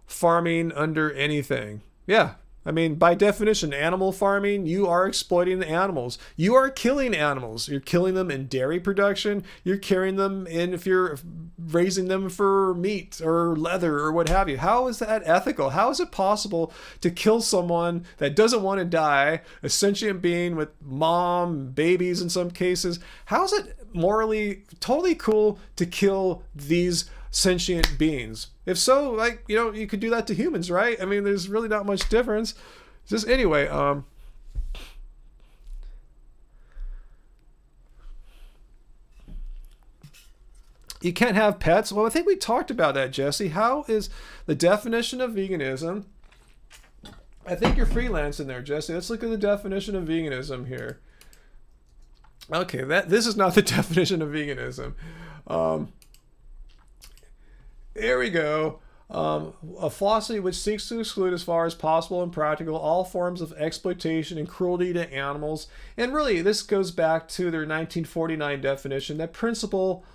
farming under anything. Yeah. I mean, by definition, animal farming, you are exploiting the animals. You are killing animals. You're killing them in dairy production. You're carrying them in if you're raising them for meat or leather or what have you. How is that ethical? How is it possible to kill someone that doesn't want to die, a sentient being with mom, babies in some cases? How is it morally totally cool to kill these sentient beings? If so, like, you could do that to humans, right? I mean, there's really not much difference. Just anyway, you can't have pets. Well, I think we talked about that, Jesse. How is the definition of veganism? I think you're freelancing there, Jesse. Let's look at the definition of veganism here. Okay, this is not the definition of veganism. There we go. A philosophy which seeks to exclude as far as possible and practical all forms of exploitation and cruelty to animals. And really, this goes back to their 1949 definition, that principle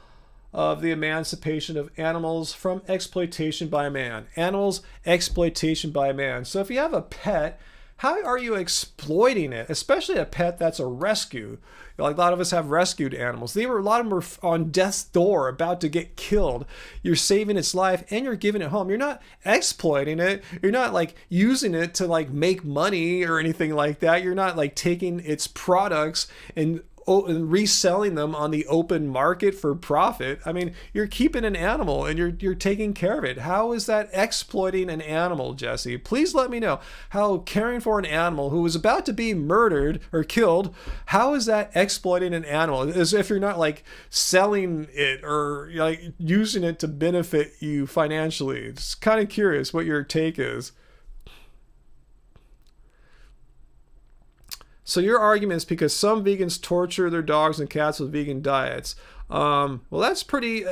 of the emancipation of animals from exploitation by man. Animals, exploitation by man. So if you have a pet, how are you exploiting it? Especially a pet that's a rescue. Like a lot of us have rescued animals. A lot of them are on death's door, about to get killed. You're saving its life and you're giving it home. You're not exploiting it. You're not like using it to like make money or anything like that. You're not like taking its products and reselling them on the open market for profit. I mean, you're keeping an animal and you're taking care of it. How is that exploiting an animal, Jesse? Please let me know how caring for an animal who was about to be murdered or killed, how is that exploiting an animal? As if you're not like selling it or like using it to benefit you financially. It's kind of curious what your take is. So your argument is because some vegans torture their dogs and cats with vegan diets. Well, that's pretty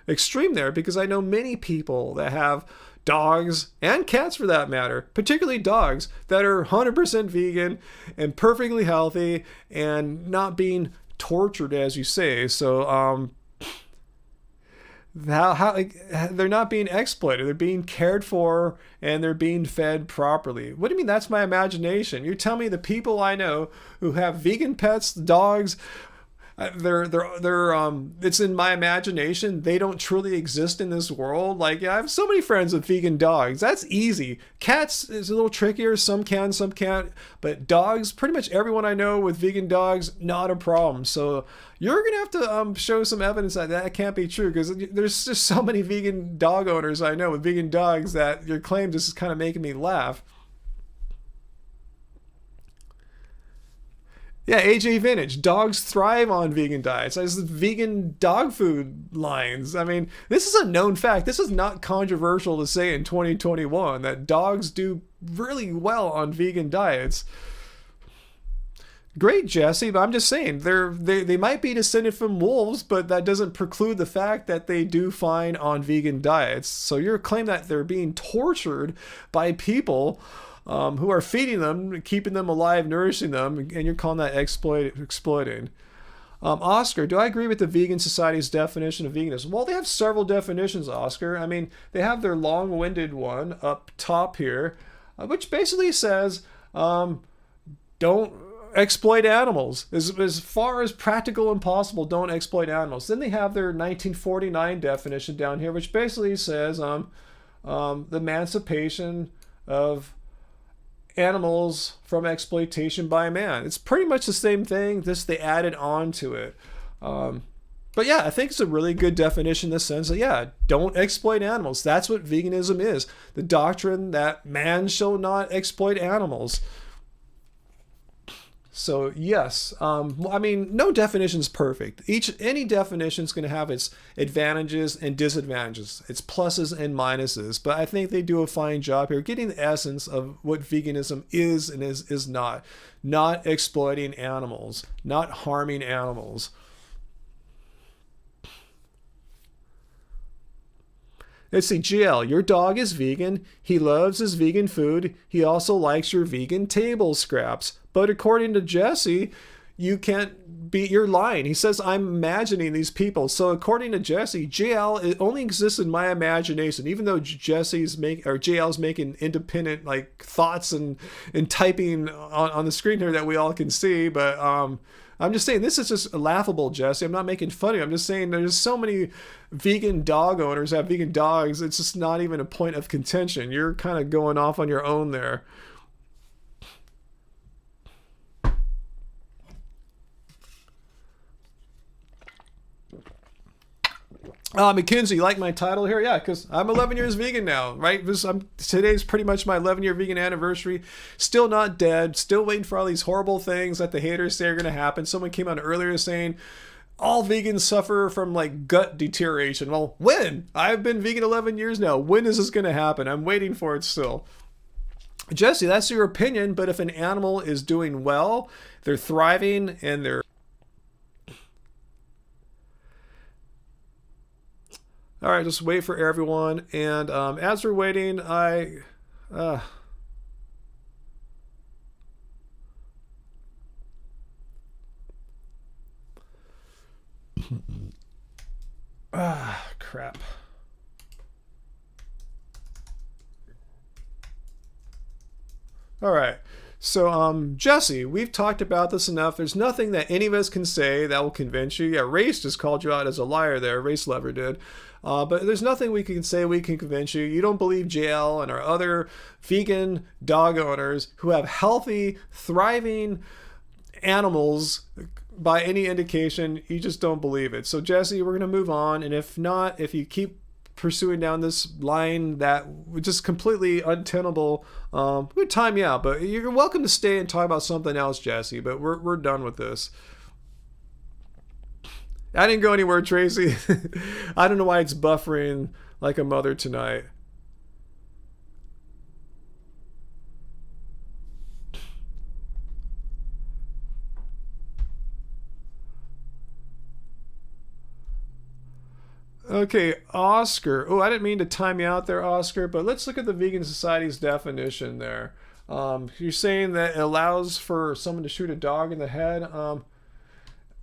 extreme there, because I know many people that have dogs and cats for that matter, particularly dogs, that are 100% vegan and perfectly healthy and not being tortured, as you say. So how they're not being exploited, they're being cared for and they're being fed properly. What do you mean that's my imagination? You're telling me the people I know who have vegan pets, dogs, they're it's in my imagination. They don't truly exist in this world. Like, I have so many friends with vegan dogs. That's easy. Cats is a little trickier. Some can, some can't. But dogs, pretty much everyone I know with vegan dogs, not a problem. So you're gonna have to show some evidence that can't be true, because there's just so many vegan dog owners I know with vegan dogs that your claim just is kind of making me laugh. Yeah, AJ Vintage. Dogs thrive on vegan diets. There's vegan dog food lines. I mean, this is a known fact. This is not controversial to say in 2021 that dogs do really well on vegan diets. Great, Jesse, but I'm just saying they might be descended from wolves, but that doesn't preclude the fact that they do fine on vegan diets. So your claim that they're being tortured by people who are feeding them, keeping them alive, nourishing them, and you're calling that exploiting. Oscar, do I agree with the Vegan Society's definition of veganism? Well, they have several definitions, Oscar. I mean, they have their long-winded one up top here, which basically says don't exploit animals. As far as practical and possible, don't exploit animals. Then they have their 1949 definition down here, which basically says the emancipation of animals from exploitation by man. It's pretty much the same thing, just they added on to it. But yeah, I think it's a really good definition in the sense that, yeah, don't exploit animals. That's what veganism is. The doctrine that man shall not exploit animals. So yes, I mean, no definition is perfect. Any definition is going to have its advantages and disadvantages, its pluses and minuses. But I think they do a fine job here, getting the essence of what veganism is and is not. Not exploiting animals, not harming animals. Let's see, GL, your dog is vegan. He loves his vegan food. He also likes your vegan table scraps. But according to Jesse, you can't be, you're lying. He says, I'm imagining these people. So according to Jesse, JL, it only exists in my imagination, even though JL's making independent like thoughts and typing on the screen here that we all can see. But I'm just saying, this is just laughable, Jesse. I'm not making fun of you. I'm just saying there's so many vegan dog owners that have vegan dogs. It's just not even a point of contention. You're kind of going off on your own there. Mackenzie, you like my title here? Yeah, because I'm 11 years vegan now, right? Today's pretty much my 11-year vegan anniversary. Still not dead. Still waiting for all these horrible things that the haters say are going to happen. Someone came on earlier saying all vegans suffer from like gut deterioration. Well, when? I've been vegan 11 years now. When is this going to happen? I'm waiting for it still. Jesse, that's your opinion, but if an animal is doing well, they're thriving, and they're... All right, just wait for everyone. And as we're waiting, crap. All right. So, Jesse, we've talked about this enough. There's nothing that any of us can say that will convince you. Yeah, Race just called you out as a liar there. Race Lover did. But there's nothing we can say we can convince you. You don't believe JL and our other vegan dog owners who have healthy, thriving animals by any indication. You just don't believe it. So, Jesse, we're going to move on. And if not, if you keep pursuing down this line that was just completely untenable, we'll time you out. But you're welcome to stay and talk about something else, Jesse. But we're done with this. I didn't go anywhere, Tracy. I don't know why it's buffering like a mother tonight. Okay, Oscar. Oh, I didn't mean to time you out there, Oscar, but let's look at the Vegan Society's definition there. You're saying that it allows for someone to shoot a dog in the head.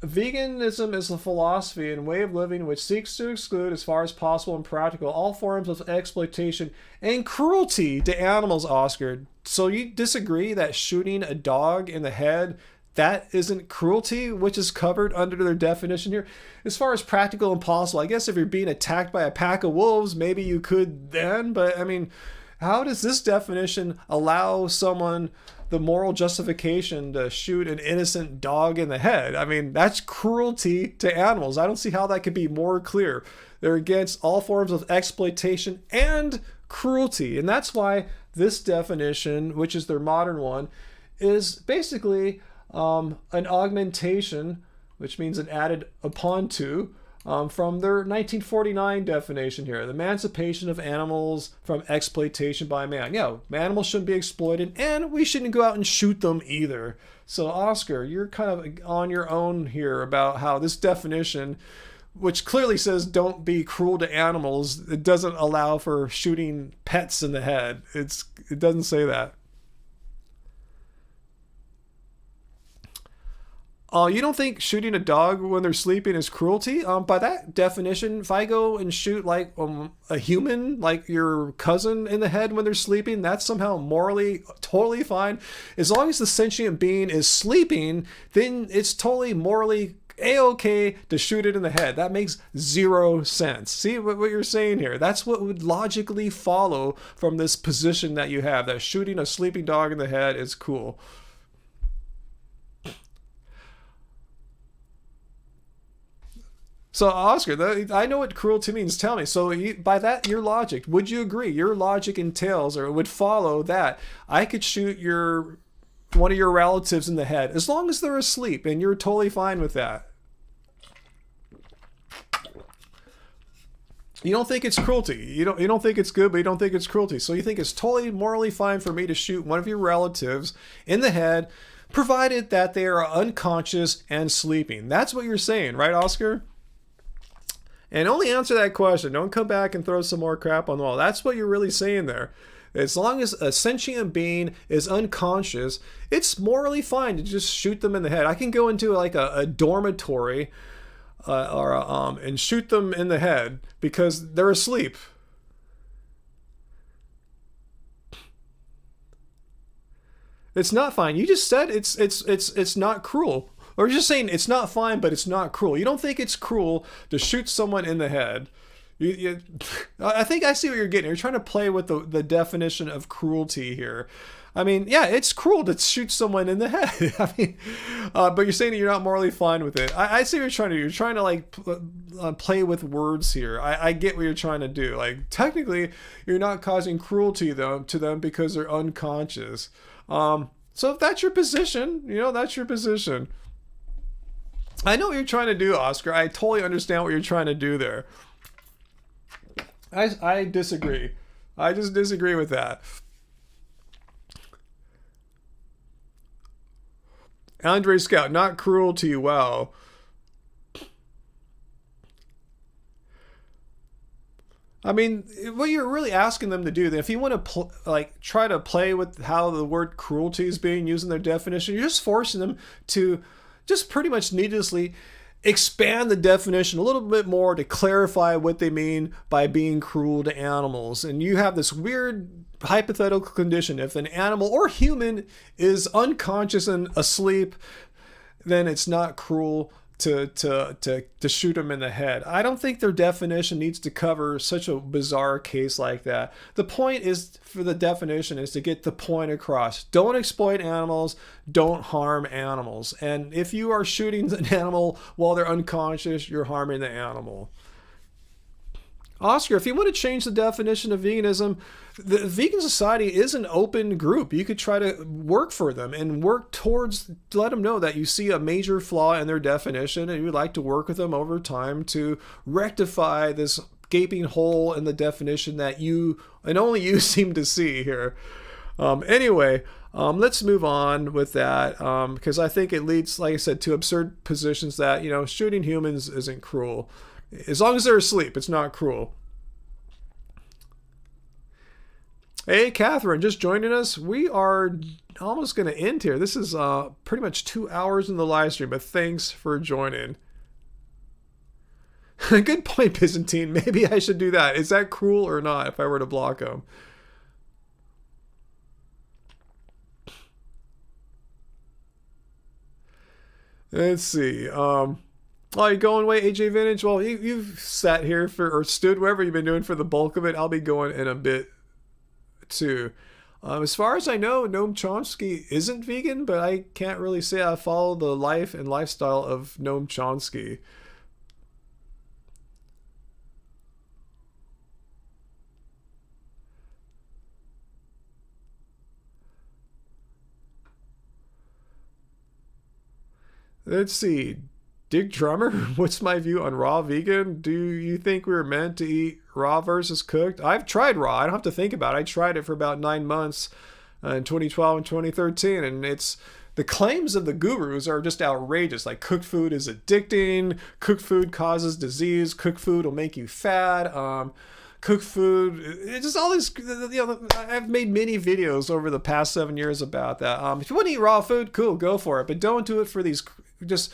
Veganism is a philosophy and way of living which seeks to exclude, as far as possible and practical, all forms of exploitation and cruelty to animals, Oscar. So you disagree that shooting a dog in the head, that isn't cruelty, which is covered under their definition here? As far as practical and possible, I guess if you're being attacked by a pack of wolves, maybe you could then, but I mean, how does this definition allow someone the moral justification to shoot an innocent dog in the head? I mean, that's cruelty to animals. I don't see how that could be more clear. They're against all forms of exploitation and cruelty. And that's why this definition, which is their modern one, is basically an augmentation, which means an added upon to, from their 1949 definition here, the emancipation of animals from exploitation by man. Yeah, animals shouldn't be exploited, and we shouldn't go out and shoot them either. So, Oscar, you're kind of on your own here about how this definition, which clearly says don't be cruel to animals, it doesn't allow for shooting pets in the head. It doesn't say that. You don't think shooting a dog when they're sleeping is cruelty? By that definition, if I go and shoot like a human, like your cousin in the head when they're sleeping, that's somehow morally totally fine. As long as the sentient being is sleeping, then it's totally morally a-okay to shoot it in the head. That makes zero sense. See what you're saying here? That's what would logically follow from this position that you have, that shooting a sleeping dog in the head is cool. So, Oscar, I know what cruelty means. Tell me. So, by that, your logic, would you agree? Your logic entails, or would follow, that I could shoot one of your relatives in the head as long as they're asleep, and you're totally fine with that. You don't think it's cruelty. You don't think it's good, but you don't think it's cruelty. So you think it's totally morally fine for me to shoot one of your relatives in the head, provided that they are unconscious and sleeping. That's what you're saying, right, Oscar? And only answer that question. Don't come back and throw some more crap on the wall. That's what you're really saying there. As long as a sentient being is unconscious, it's morally fine to just shoot them in the head. I can go into like a dormitory and shoot them in the head because they're asleep. It's not fine. You just said it's not cruel. Or you're just saying it's not fine, but it's not cruel. You don't think it's cruel to shoot someone in the head. I think I see what you're getting. You're trying to play with the definition of cruelty here. I mean, yeah, it's cruel to shoot someone in the head. I mean, but you're saying that you're not morally fine with it. I see what you're trying to do. You're trying to like play with words here. I get what you're trying to do. Like technically, you're not causing cruelty to them because they're unconscious. So if that's your position, that's your position. I know what you're trying to do, Oscar. I totally understand what you're trying to do there. I disagree. I just disagree with that. Andre Scout, not cruelty. Wow. I mean, what you're really asking them to do, if you want to try to play with how the word cruelty is being used in their definition, you're just forcing them to just pretty much needlessly expand the definition a little bit more to clarify what they mean by being cruel to animals. And you have this weird hypothetical condition. If an animal or human is unconscious and asleep, then it's not cruel to shoot them in the head. I don't think their definition needs to cover such a bizarre case like that. The point is, for the definition, is to get the point across. Don't exploit animals. Don't harm animals. And if you are shooting an animal while they're unconscious, you're harming the animal. Oscar, if you want to change the definition of veganism, the Vegan Society is an open group. You could try to work for them and work towards, let them know that you see a major flaw in their definition and you'd like to work with them over time to rectify this gaping hole in the definition that you and only you seem to see here. Anyway, let's move on with that because I think it leads, like I said, to absurd positions that, shooting humans isn't cruel. As long as they're asleep, it's not cruel. Hey, Catherine, just joining us. We are almost going to end here. This is pretty much 2 hours in the live stream, but thanks for joining. Good point, Byzantine. Maybe I should do that. Is that cruel or not if I were to block them? Let's see. Oh, you going away, AJ Vintage? Well, you've sat here or stood wherever you've been doing for the bulk of it. I'll be going in a bit too. As far as I know, Noam Chomsky isn't vegan, but I can't really say I follow the life and lifestyle of Noam Chomsky. Let's see. Dick Drummer, what's my view on raw vegan? Do you think we were meant to eat raw versus cooked? I've tried raw. I don't have to think about it. I tried it for about 9 months in 2012 and 2013, and the claims of the gurus are just outrageous. Like cooked food is addicting, cooked food causes disease, cooked food will make you fat, cooked food, it's just all this, I've made many videos over the past 7 years about that. If you want to eat raw food, cool, go for it, but don't do it for these just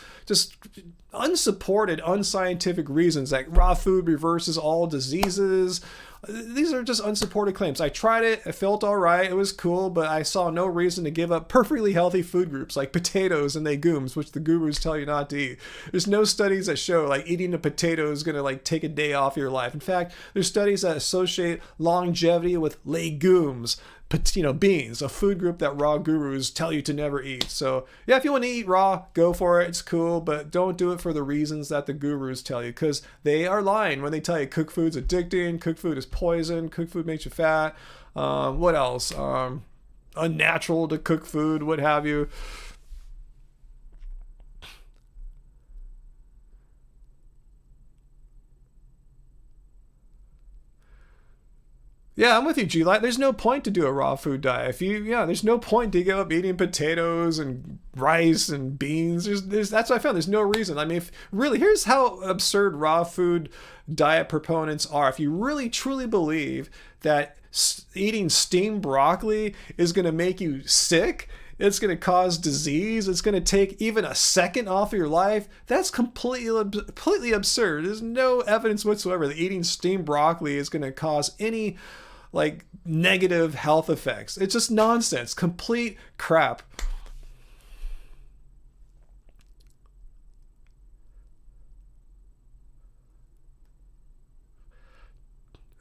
unsupported, unscientific reasons like raw food reverses all diseases. These are just unsupported claims. I tried it. It felt all right. It was cool, but I saw no reason to give up perfectly healthy food groups like potatoes and legumes, which the gurus tell you not to eat. There's no studies that show like eating a potato is going to take a day off your life. In fact, there's studies that associate longevity with legumes. Beans, a food group that raw gurus tell you to never eat. So yeah, if you want to eat raw, go for it. It's cool, but don't do it for the reasons that the gurus tell you, because they are lying when they tell you cooked food's addicting, cooked food is poison, cooked food makes you fat. What else? Unnatural to cook food, what have you. Yeah, I'm with you, G-Light. There's no point to do a raw food diet. There's no point to give up eating potatoes and rice and beans. That's what I found. There's no reason. I mean, here's how absurd raw food diet proponents are. If you really truly believe that eating steamed broccoli is going to make you sick. It's going to cause disease. It's going to take even a second off of your life. That's completely absurd. There's no evidence whatsoever that eating steamed broccoli is going to cause any like negative health effects. It's just nonsense. Complete crap.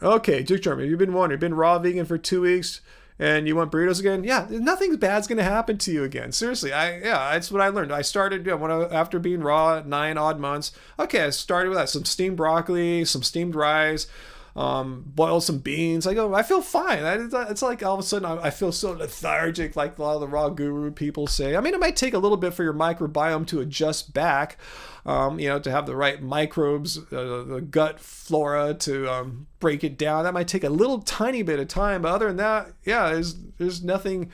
Okay, Duke German, you've been wondering, you've been raw vegan for 2 weeks and you want burritos again? Yeah, nothing bad's gonna happen to you again. Seriously, that's what I learned. I started after being raw 9 odd months. Okay, I started with that, some steamed broccoli, some steamed rice, boiled some beans. I feel fine. It's like all of a sudden I feel so lethargic, like a lot of the raw guru people say. I mean, it might take a little bit for your microbiome to adjust back, to have the right microbes, the gut flora to break it down. That might take a little tiny bit of time, but other than that, yeah, there's nothing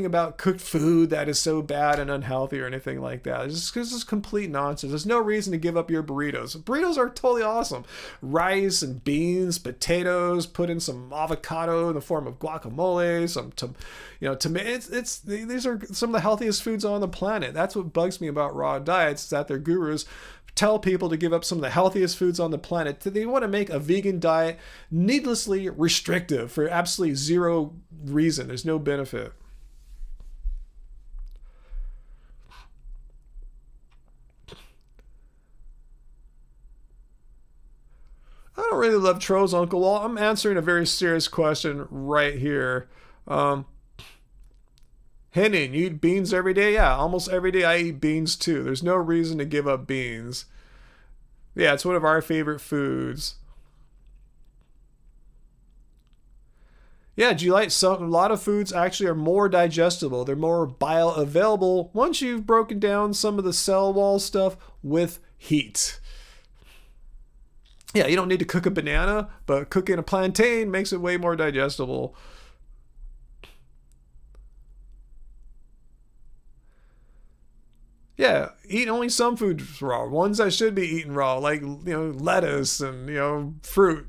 about cooked food that is so bad and unhealthy or anything like that. It's just complete nonsense. There's no reason to give up your burritos. Burritos are totally awesome. Rice and beans, potatoes, put in some avocado in the form of guacamole, some tomatoes. These are some of the healthiest foods on the planet. That's what bugs me about raw diets, is that their gurus tell people to give up some of the healthiest foods on the planet. They want to make a vegan diet needlessly restrictive for absolutely zero reason. There's no benefit. I don't really love trolls, Uncle Walt. I'm answering a very serious question right here. Henning, you eat beans every day? Yeah, almost every day I eat beans too. There's no reason to give up beans. Yeah, it's one of our favorite foods. Yeah, do you like a lot of foods actually are more digestible. They're more bioavailable once you've broken down some of the cell wall stuff with heat. Yeah, you don't need to cook a banana, but cooking a plantain makes it way more digestible. Yeah, eat only some foods raw. Ones that should be eaten raw, like lettuce and fruit.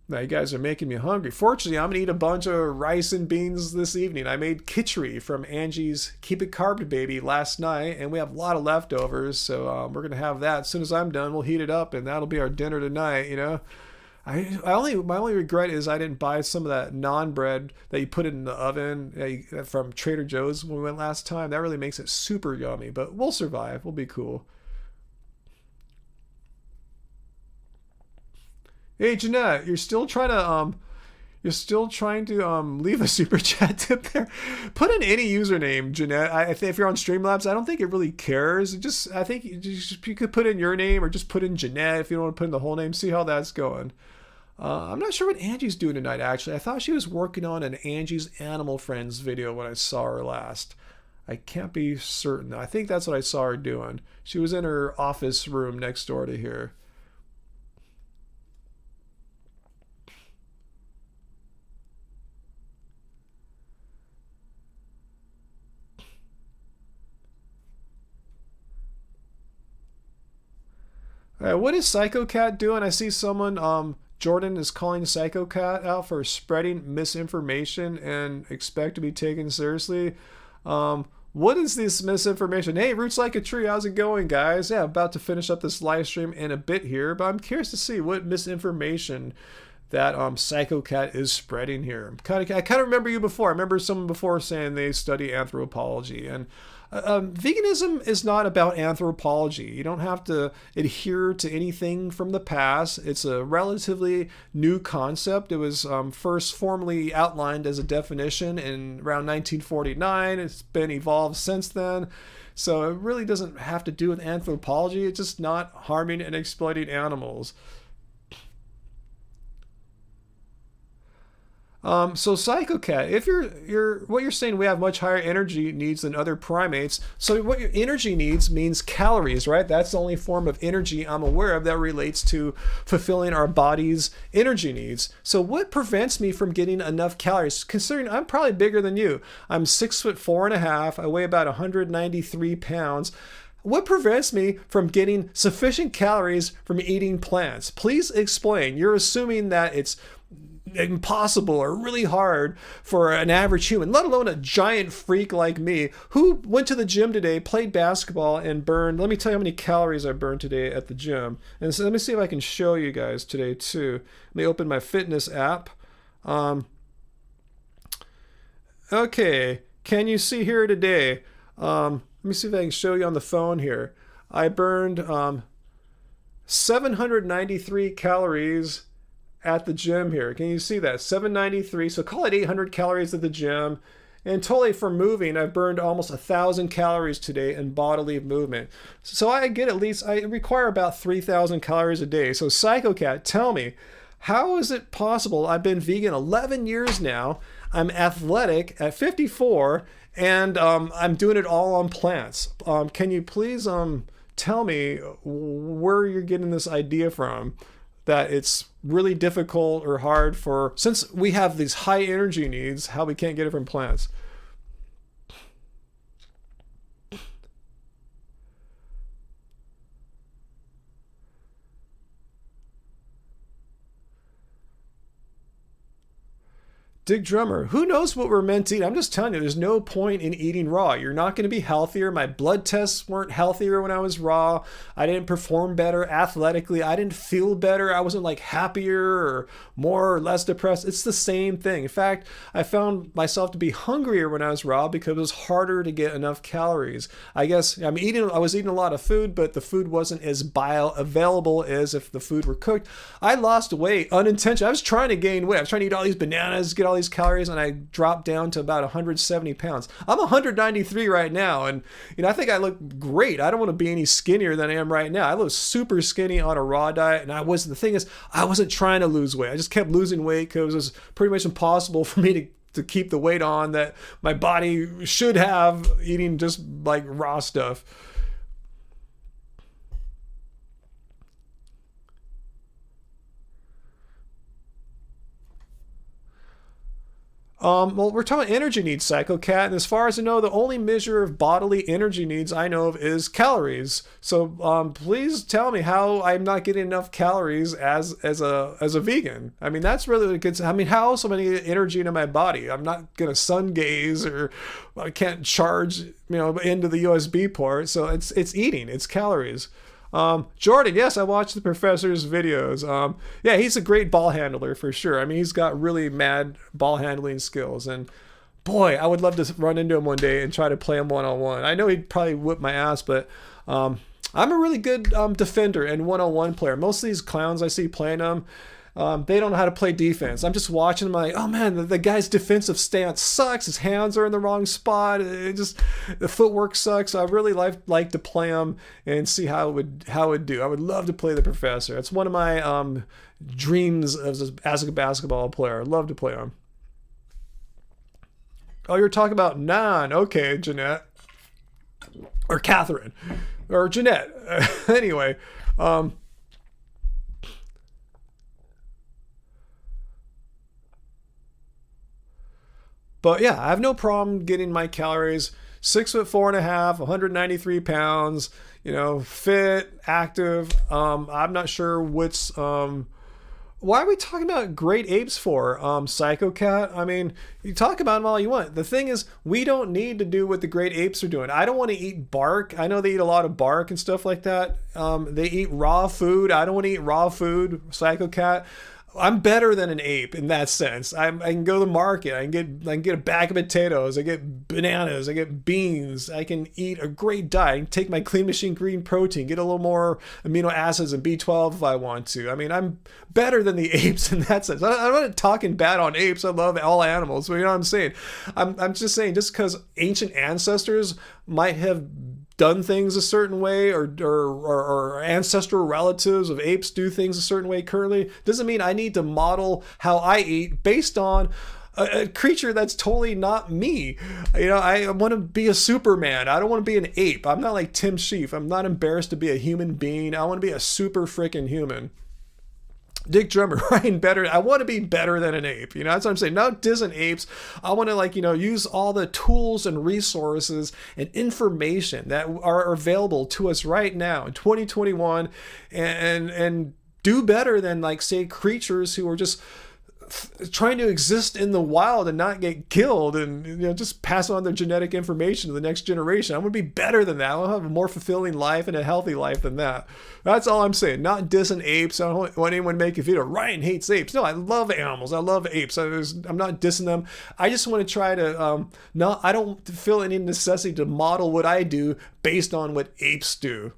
Now you guys are making me hungry. Fortunately, I'm gonna eat a bunch of rice and beans this evening. I made khichdi from Angie's Keep It Carb Baby last night, and we have a lot of leftovers. So we're gonna have that as soon as I'm done. We'll heat it up, and that'll be our dinner tonight. My only regret is I didn't buy some of that naan bread that you put in the oven from Trader Joe's when we went last time. That really makes it super yummy, but we'll survive. We'll be cool. Hey Jeanette, you're still trying to leave a super chat tip there. Put in any username, Jeanette. If you're on Streamlabs, I don't think it really cares. I think you could put in your name or just put in Jeanette if you don't want to put in the whole name. See how that's going. I'm not sure what Angie's doing tonight, actually. I thought she was working on an Angie's Animal Friends video when I saw her last. I can't be certain. I think that's what I saw her doing. She was in her office room next door to here. What is Psycho Cat doing? I see someone, Jordan is calling Psycho Cat out for spreading misinformation and expect to be taken seriously. What is this misinformation? Hey, Roots Like a Tree, how's it going, guys? Yeah, about to finish up this live stream in a bit here, but I'm curious to see what misinformation that Psycho Cat is spreading here. I kind of remember you before. I remember someone before saying they study anthropology, and veganism is not about anthropology. You don't have to adhere to anything from the past. It's a relatively new concept. It was first formally outlined as a definition in around 1949. It's been evolved since then. So it really doesn't have to do with anthropology. It's just not harming and exploiting animals. So Psychocat, if what you're saying, we have much higher energy needs than other primates. So what your energy needs means calories, right? That's the only form of energy I'm aware of that relates to fulfilling our body's energy needs. So what prevents me from getting enough calories? Considering I'm probably bigger than you. I'm 6'4.5". I weigh about 193 pounds. What prevents me from getting sufficient calories from eating plants? Please explain. You're assuming that it's impossible or really hard for an average human, let alone a giant freak like me, who went to the gym today, played basketball, and burned, let me tell you how many calories I burned today at the gym. And so let me see if I can show you guys today too. Let me open my fitness app. Okay, can you see here today? Let me see if I can show you on the phone here. I burned 793 calories at the gym here. Can you see that? 793. So call it 800 calories at the gym. And totally for moving, I've burned almost 1,000 calories today in bodily movement. So I get at least, I require about 3,000 calories a day. So PsychoCat, tell me, how is it possible? I've been vegan 11 years now. I'm athletic at 54, and I'm doing it all on plants. Can you please tell me where you're getting this idea from, that it's really difficult or hard for, since we have these high energy needs, how we can't get it from plants? Dig Drummer, who knows what we're meant to eat? I'm just telling you, there's no point in eating raw. You're not going to be healthier. My blood tests weren't healthier when I was raw. I didn't perform better athletically. I didn't feel better. I wasn't like happier or more or less depressed. It's the same thing. In fact, I found myself to be hungrier when I was raw because it was harder to get enough calories. I guess I was eating a lot of food, but the food wasn't as bioavailable as if the food were cooked. I lost weight unintentionally. I was trying to gain weight. I was trying to eat all these bananas, get all these calories, and I dropped down to about 170 pounds. I'm 193 right now, and I think I look great. I don't want to be any skinnier than I am right now. I look super skinny on a raw diet, and I wasn't trying to lose weight. I just kept losing weight because it was pretty much impossible for me to keep the weight on that my body should have eating just like raw stuff. Well, we're talking energy needs, PsychoCat, and as far as I know, the only measure of bodily energy needs I know of is calories. So please tell me how I'm not getting enough calories as a vegan. I mean, that's really what it gets. I mean, how else am I going to get energy into my body? I'm not going to sun gaze, or I can't charge into the USB port. So it's eating, it's calories. Jordan, yes, I watched the professor's videos. Yeah, he's a great ball handler for sure. I mean, he's got really mad ball handling skills, and boy, I would love to run into him one day and try to play him one-on-one. I know he'd probably whip my ass, but I'm a really good defender and one-on-one player. Most of these clowns I see playing them, they don't know how to play defense. I'm just watching them like, oh man, the guy's defensive stance sucks. His hands are in the wrong spot. The footwork sucks. I really like to play him and see how it would do. I would love to play the professor. It's one of my dreams as a basketball player. I'd love to play him. Oh, you're talking about Nan. Okay, Jeanette. Or Catherine. Or Jeanette. Anyway, but yeah, I have no problem getting my calories. 6'4.5", 193 pounds, fit, active. I'm not sure what's, why are we talking about great apes for, PsychoCat? I mean, you talk about them all you want. The thing is, we don't need to do what the great apes are doing. I don't want to eat bark. I know they eat a lot of bark and stuff like that. They eat raw food. I don't want to eat raw food, PsychoCat. I'm better than an ape in that sense. I can go to the market. I can get a bag of potatoes. I get bananas. I get beans. I can eat a great diet. I can take my Clean Machine green protein, get a little more amino acids and B12 if I want to. I mean, I'm better than the apes in that sense. I'm not talking bad on apes. I love all animals. But you know what I'm saying? I'm just saying, just because ancient ancestors might have done things a certain way, or ancestral relatives of apes do things a certain way currently, doesn't mean I need to model how I eat based on a creature that's totally not me. I want to be a Superman. I don't want to be an ape. I'm not like Tim Sheaf. I'm not embarrassed to be a human being. I want to be a super freaking human. Dick Drummer, Ryan, better. I want to be better than an ape. You know, that's what I'm saying. Not dissing apes. I want to, like, you know, use all the tools and resources and information that are available to us right now in 2021, and do better than, like, say, creatures who are just trying to exist in the wild and not get killed, and, you know, just pass on their genetic information to the next generation. I'm going to be better than that. I'll have a more fulfilling life and a healthy life than that. That's all I'm saying. Not dissing apes. I don't want anyone to make a video, Ryan hates apes. No, I love animals. I love apes. I'm not dissing them. I just want to try to, I don't feel any necessity to model what I do based on what apes do.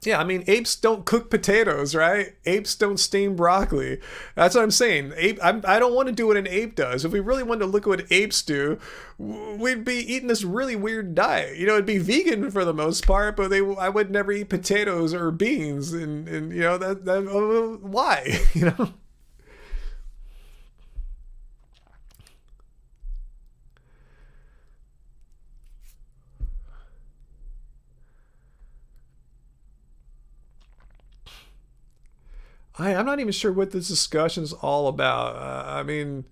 Yeah, I mean, apes don't cook potatoes, right? Apes don't steam broccoli. That's what I'm saying. I don't want to do what an ape does. If we really wanted to look at what apes do, we'd be eating this really weird diet. You know, it'd be vegan for the most part, but I would never eat potatoes or beans, and you know why? You know. I'm not even sure what this discussion's all about. I mean,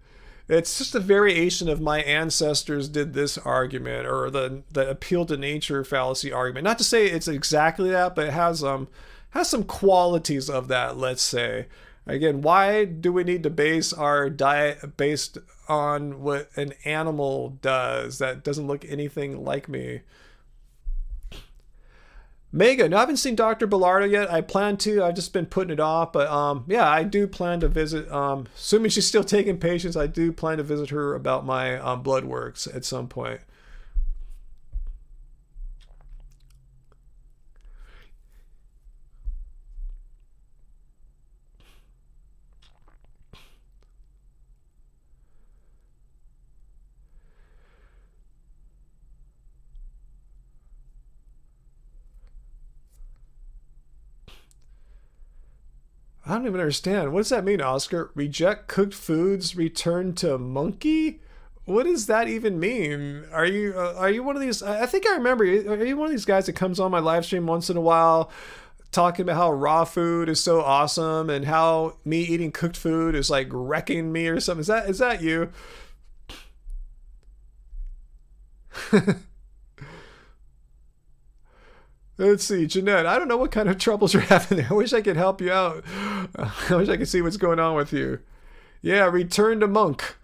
it's just a variation of my ancestors did this argument, or the appeal to nature fallacy argument. Not to say it's exactly that, but it has some qualities of that, let's say. Again, why do we need to base our diet based on what an animal does that doesn't look anything like me? Mega. No, I haven't seen Dr. Bellardo yet. I plan to. I've just been putting it off. But yeah, I do plan to visit. Assuming she's still taking patients, I do plan to visit her about my blood works at some point. I don't even understand. What does that mean, Oscar? Reject cooked foods, return to monkey? What does that even mean? Are you one of these? I think I remember. Are you one of these guys that comes on my live stream once in a while, talking about how raw food is so awesome and how me eating cooked food is like wrecking me or something? Is that you? Let's see, Jeanette. I don't know what kind of troubles you're having there. I wish I could help you out. I wish I could see what's going on with you. Yeah, return to monk.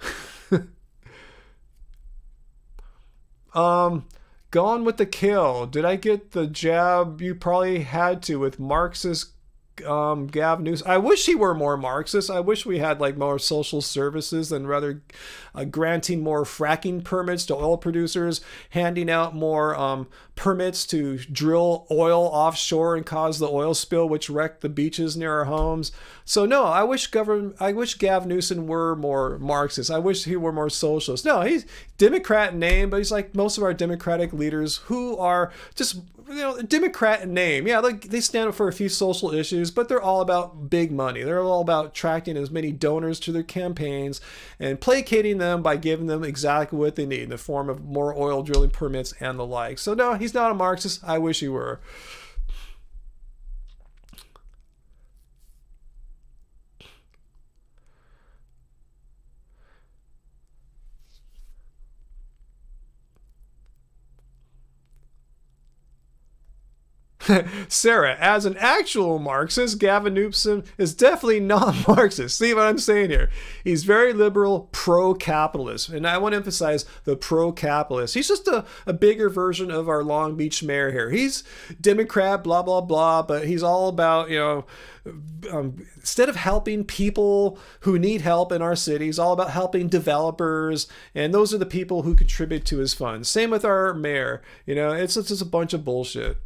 um, Gone with the kill. Did I get the jab you probably had to with Marxist Gav News? I wish he were more Marxist. I wish we had like more social services and rather granting more fracking permits to oil producers, handing out more permits to drill oil offshore and cause the oil spill which wrecked the beaches near our homes. So no, I wish Gav Newsom were more Marxist. I wish he were more socialist. No, he's Democrat in name, but he's like most of our Democratic leaders who are just, you know, Democrat in name. Yeah, like they stand up for a few social issues, but they're all about big money. They're all about attracting as many donors to their campaigns and placating them by giving them exactly what they need in the form of more oil drilling permits and the like. So no, he's not a Marxist. I wish he were. Sarah, as an actual Marxist, Gavin Newsom is definitely not Marxist. See what I'm saying here? He's very liberal, pro-capitalist. And I want to emphasize the pro-capitalist. He's just a bigger version of our Long Beach mayor here. He's Democrat, blah, blah, blah, but he's all about, you know, instead of helping people who need help in our cities, all about helping developers, and those are the people who contribute to his funds. Same with our mayor. You know, it's just a bunch of bullshit.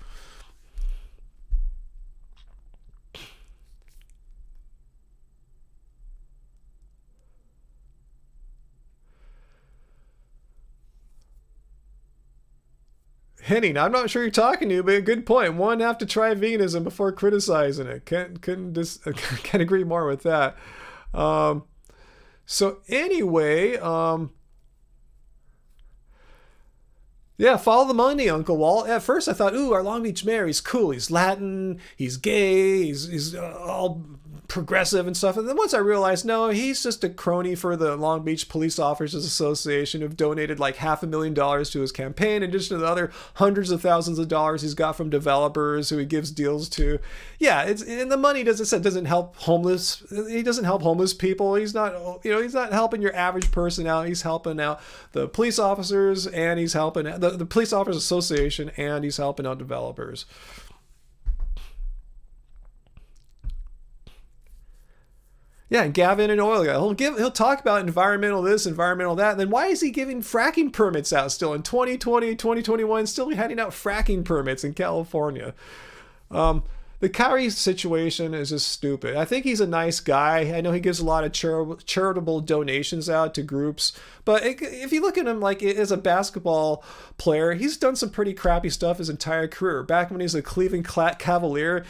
Henning, I'm not sure you're talking to you, but good point. One have to try veganism before criticizing it. Can't agree more with that. So anyway, yeah, follow the money, Uncle Walt. At first I thought, ooh, our Long Beach mayor, he's cool. He's Latin, he's gay, he's all progressive and stuff. And then once I realized, no, he's just a crony for the Long Beach Police Officers Association who've donated like $500,000 to his campaign, in addition to the other hundreds of thousands of dollars he's got from developers who he gives deals to. Yeah, and the money doesn't help homeless. He doesn't help homeless people. He's not, he's not helping your average person out. He's helping out the police officers, and he's helping the Police Officers Association, and he's helping out developers. Yeah, and Gavin and oil guy. He'll talk about environmental this, environmental that. And then why is he giving fracking permits out still in 2020, 2021, still handing out fracking permits in California? The Kyrie situation is just stupid. I think he's a nice guy. I know he gives a lot of charitable donations out to groups. But if you look at him like as a basketball player, he's done some pretty crappy stuff his entire career. Back when he was a Cleveland Cavalier,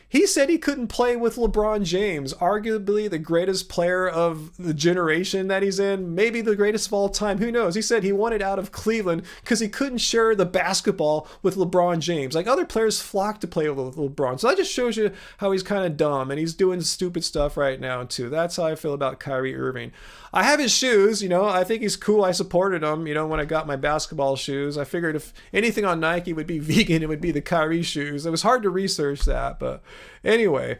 he said he couldn't play with LeBron James, arguably the greatest player of the generation that he's in, maybe the greatest of all time. Who knows? He said he wanted out of Cleveland because he couldn't share the basketball with LeBron James. Like, other players flock to play with LeBron. So that just shows you how he's kind of dumb, and he's doing stupid stuff right now, too. That's how I feel about Kyrie Irving. I have his shoes, I think he's cool. I supported him, when I got my basketball shoes. I figured if anything on Nike would be vegan, it would be the Kyrie shoes. It was hard to research that, but anyway,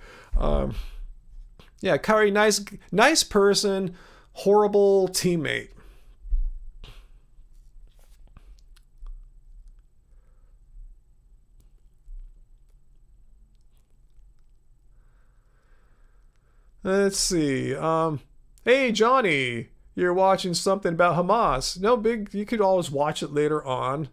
yeah, Kyrie, nice person, horrible teammate. Let's see. Hey, Johnny, you're watching something about Hamas. No big, you could always watch it later on.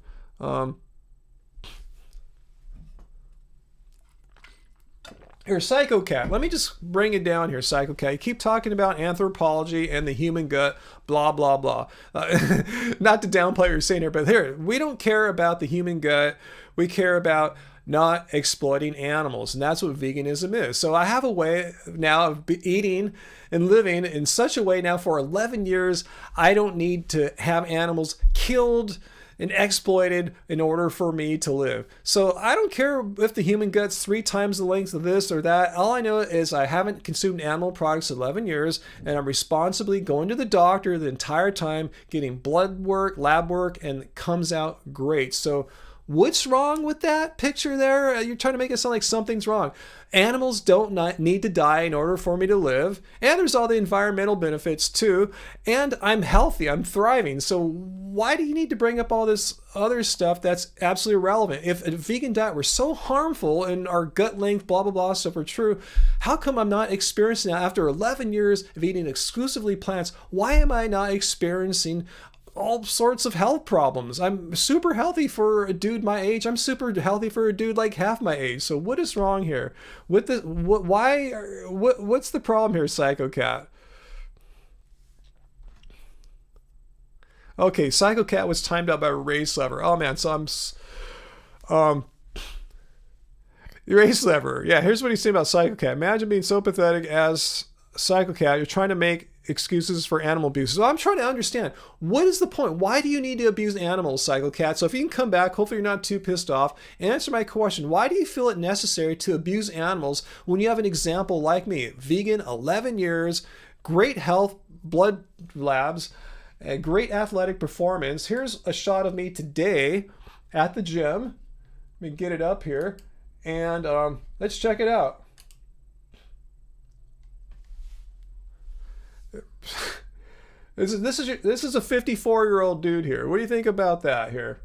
Here, Psycho Cat. Let me just bring it down here, Psycho Cat. You keep talking about anthropology and the human gut, blah, blah, blah. Not to downplay what you're saying here, but here, we don't care about the human gut. We care about not exploiting animals, and that's what veganism is. So I have a way now of eating and living in such a way now for 11 years, I don't need to have animals killed and exploited in order for me to live. So I don't care if the human gut's 3 times the length of this or that. All I know is I haven't consumed animal products 11 years, and I'm responsibly going to the doctor the entire time, getting blood work, lab work, and it comes out great. So what's wrong with that picture there? You're trying to make it sound like something's wrong. Animals don't need to die in order for me to live. And there's all the environmental benefits too. And I'm healthy. I'm thriving. So why do you need to bring up all this other stuff that's absolutely irrelevant? If a vegan diet were so harmful and our gut length, blah, blah, blah stuff are true, how come I'm not experiencing that after 11 years of eating exclusively plants? Why am I not experiencing all sorts of health problems? I'm super healthy for a dude my age. I'm super healthy for a dude like half my age. So what is wrong here? What's the problem here, Psycho Cat? Okay, Psycho Cat was timed out by Race Lever. Oh man, so Race Lever. Yeah, here's what he's saying about Psycho Cat. Imagine being so pathetic as Psycho Cat. You're trying to make excuses for animal abuse. So I'm trying to understand, what is the point? Why do you need to abuse animals, Psycho Cat? So if you can come back, hopefully you're not too pissed off, and answer my question. Why do you feel it necessary to abuse animals when you have an example like me? Vegan, 11 years, great health, blood labs, a great athletic performance. Here's a shot of me today at the gym. Let me get it up here, and let's check it out. This is a 54-year-old dude here. What do you think about that here?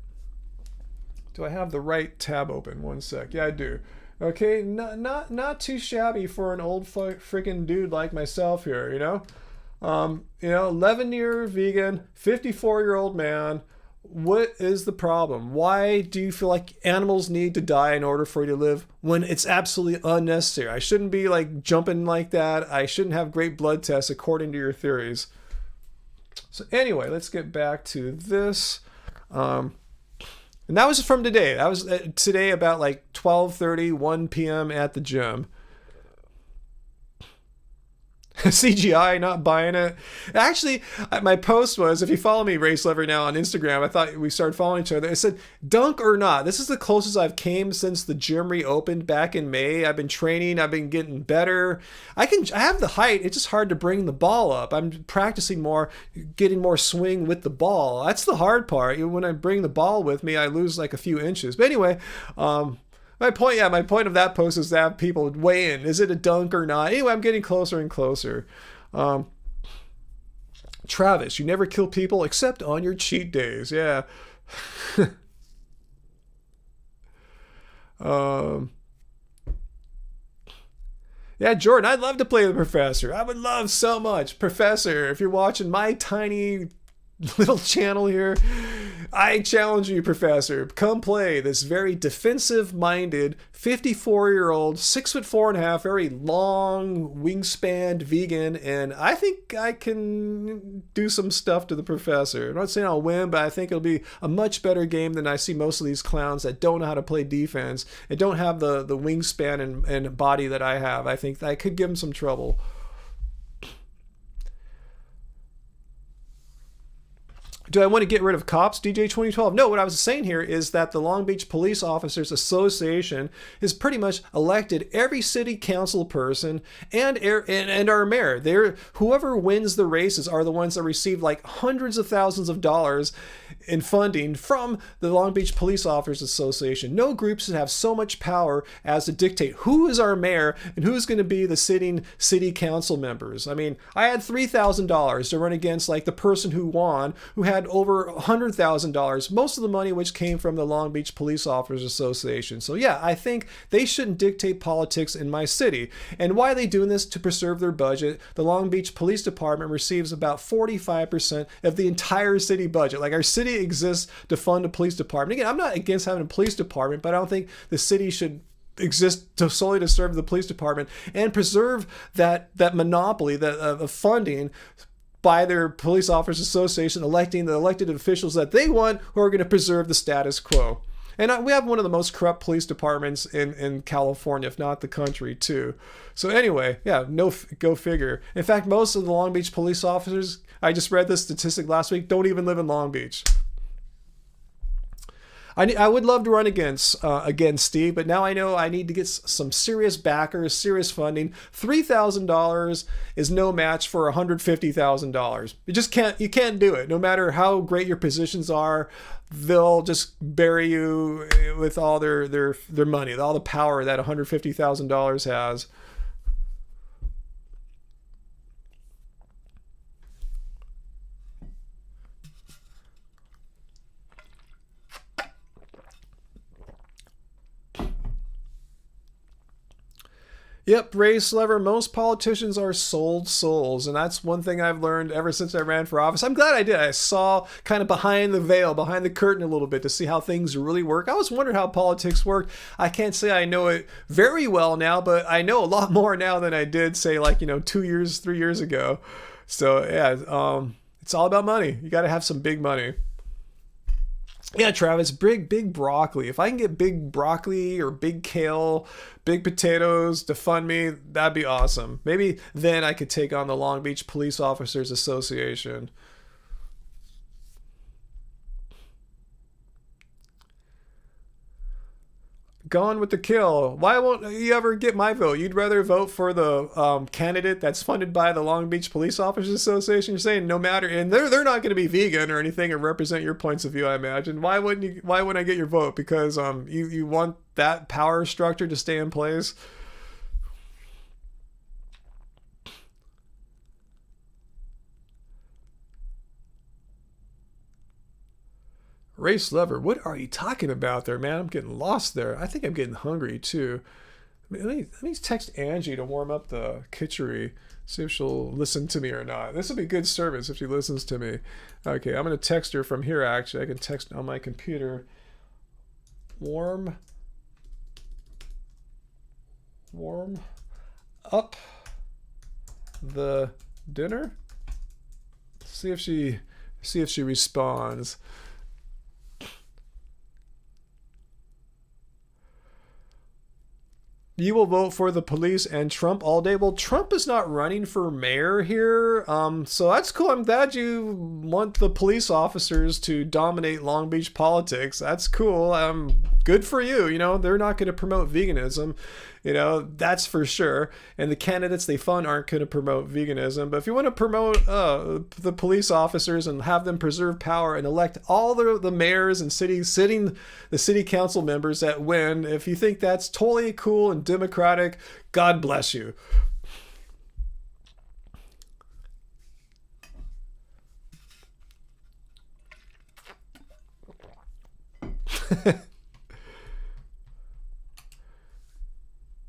Do I have the right tab open? One sec. Yeah, I do. Okay, not too shabby for an old freaking dude like myself here, 11-year vegan, 54-year-old man. What is the problem? Why do you feel like animals need to die in order for you to live when it's absolutely unnecessary? I shouldn't be like jumping like that. I shouldn't have great blood tests according to your theories. So anyway, let's get back to this. And that was from today. That was today about like 12:30, 1 p.m. at the gym. CGI, not buying it. Actually, my post was, if you follow me, Race Lover, now on Instagram, I thought we started following each other. I said, dunk or not. This is the closest I've came since the gym reopened back in May. I've been training. I've been getting better. I have the height. It's just hard to bring the ball up. I'm practicing more, getting more swing with the ball. That's the hard part. When I bring the ball with me, I lose like a few inches. But anyway, my point of that post is to have people weigh in. Is it a dunk or not? Anyway, I'm getting closer and closer. Travis, you never kill people except on your cheat days. Yeah. Yeah, Jordan, I'd love to play the Professor. I would love so much. Professor, if you're watching my tiny little channel here, I challenge you, Professor, come play this very defensive-minded 54-year-old, 6'4.5", very long wingspan vegan, and I think I can do some stuff to the Professor. I'm not saying I'll win, but I think it'll be a much better game than I see most of these clowns that don't know how to play defense and don't have the wingspan and body that I have. I think I could give them some trouble. Do I want to get rid of cops, DJ 2012? No, what I was saying here is that the Long Beach Police Officers Association has pretty much elected every city council person and our mayor. Whoever wins the races are the ones that receive like hundreds of thousands of dollars in funding from the Long Beach Police Officers Association. No group should have so much power as to dictate who is our mayor and who's going to be the sitting city council members. I mean, I had $3,000 to run against like the person who won, who had over $100,000, most of the money which came from the Long Beach Police Officers Association. So yeah, I think they shouldn't dictate politics in my city. And why are they doing this? To preserve their budget. The Long Beach Police Department receives about 45% of the entire city budget. Like, our city exists to fund a police department. Again, I'm not against having a police department, but I don't think the city should exist solely to serve the police department and preserve that monopoly of funding by their police officers association, electing the elected officials that they want, who are going to preserve the status quo. And we have one of the most corrupt police departments in California, if not the country, too. So anyway, yeah, go figure. In fact, most of the Long Beach police officers, I just read this statistic last week, don't even live in Long Beach. I would love to run against Steve, but now I know I need to get some serious backers, serious funding. $3,000 is no match for $150,000. You can't do it. No matter how great your positions are, they'll just bury you with all their money, all the power that $150,000 has. Yep, Race Lover, most politicians are sold souls, and that's one thing I've learned ever since I ran for office. I'm glad I did. I saw kind of behind the veil, behind the curtain a little bit to see how things really work. I was wondering how politics worked. I can't say I know it very well now, but I know a lot more now than I did, say, 3 years ago. So, yeah, it's all about money. You got to have some big money. Yeah, Travis, big broccoli. If I can get big broccoli or big kale, big potatoes to fund me, that'd be awesome. Maybe then I could take on the Long Beach Police Officers Association. Gone with the kill. Why won't you ever get my vote? You'd rather vote for the candidate that's funded by the Long Beach Police Officers Association? You're saying no matter, and they're not going to be vegan or anything or represent your points of view, I imagine. Why wouldn't I get your vote? Because you want that power structure to stay in place? Race Lover, what are you talking about there, man? I'm getting lost there. I think I'm getting hungry too. Let me text Angie to warm up the kitchery. See if she'll listen to me or not. This will be good service if she listens to me. Okay, I'm going to text her from here, actually. I can text on my computer. Warm up the dinner. See if she responds. you will vote for the police and Trump all day. Well, Trump is not running for mayor here, so that's cool. I'm glad you want the police officers to dominate Long Beach politics. That's cool. Good for you. You know, they're not going to promote veganism. You know, that's for sure. And the candidates they fund aren't going to promote veganism. But if you want to promote the police officers and have them preserve power and elect all the mayors and the city council members that win, if you think that's totally cool and democratic, God bless you.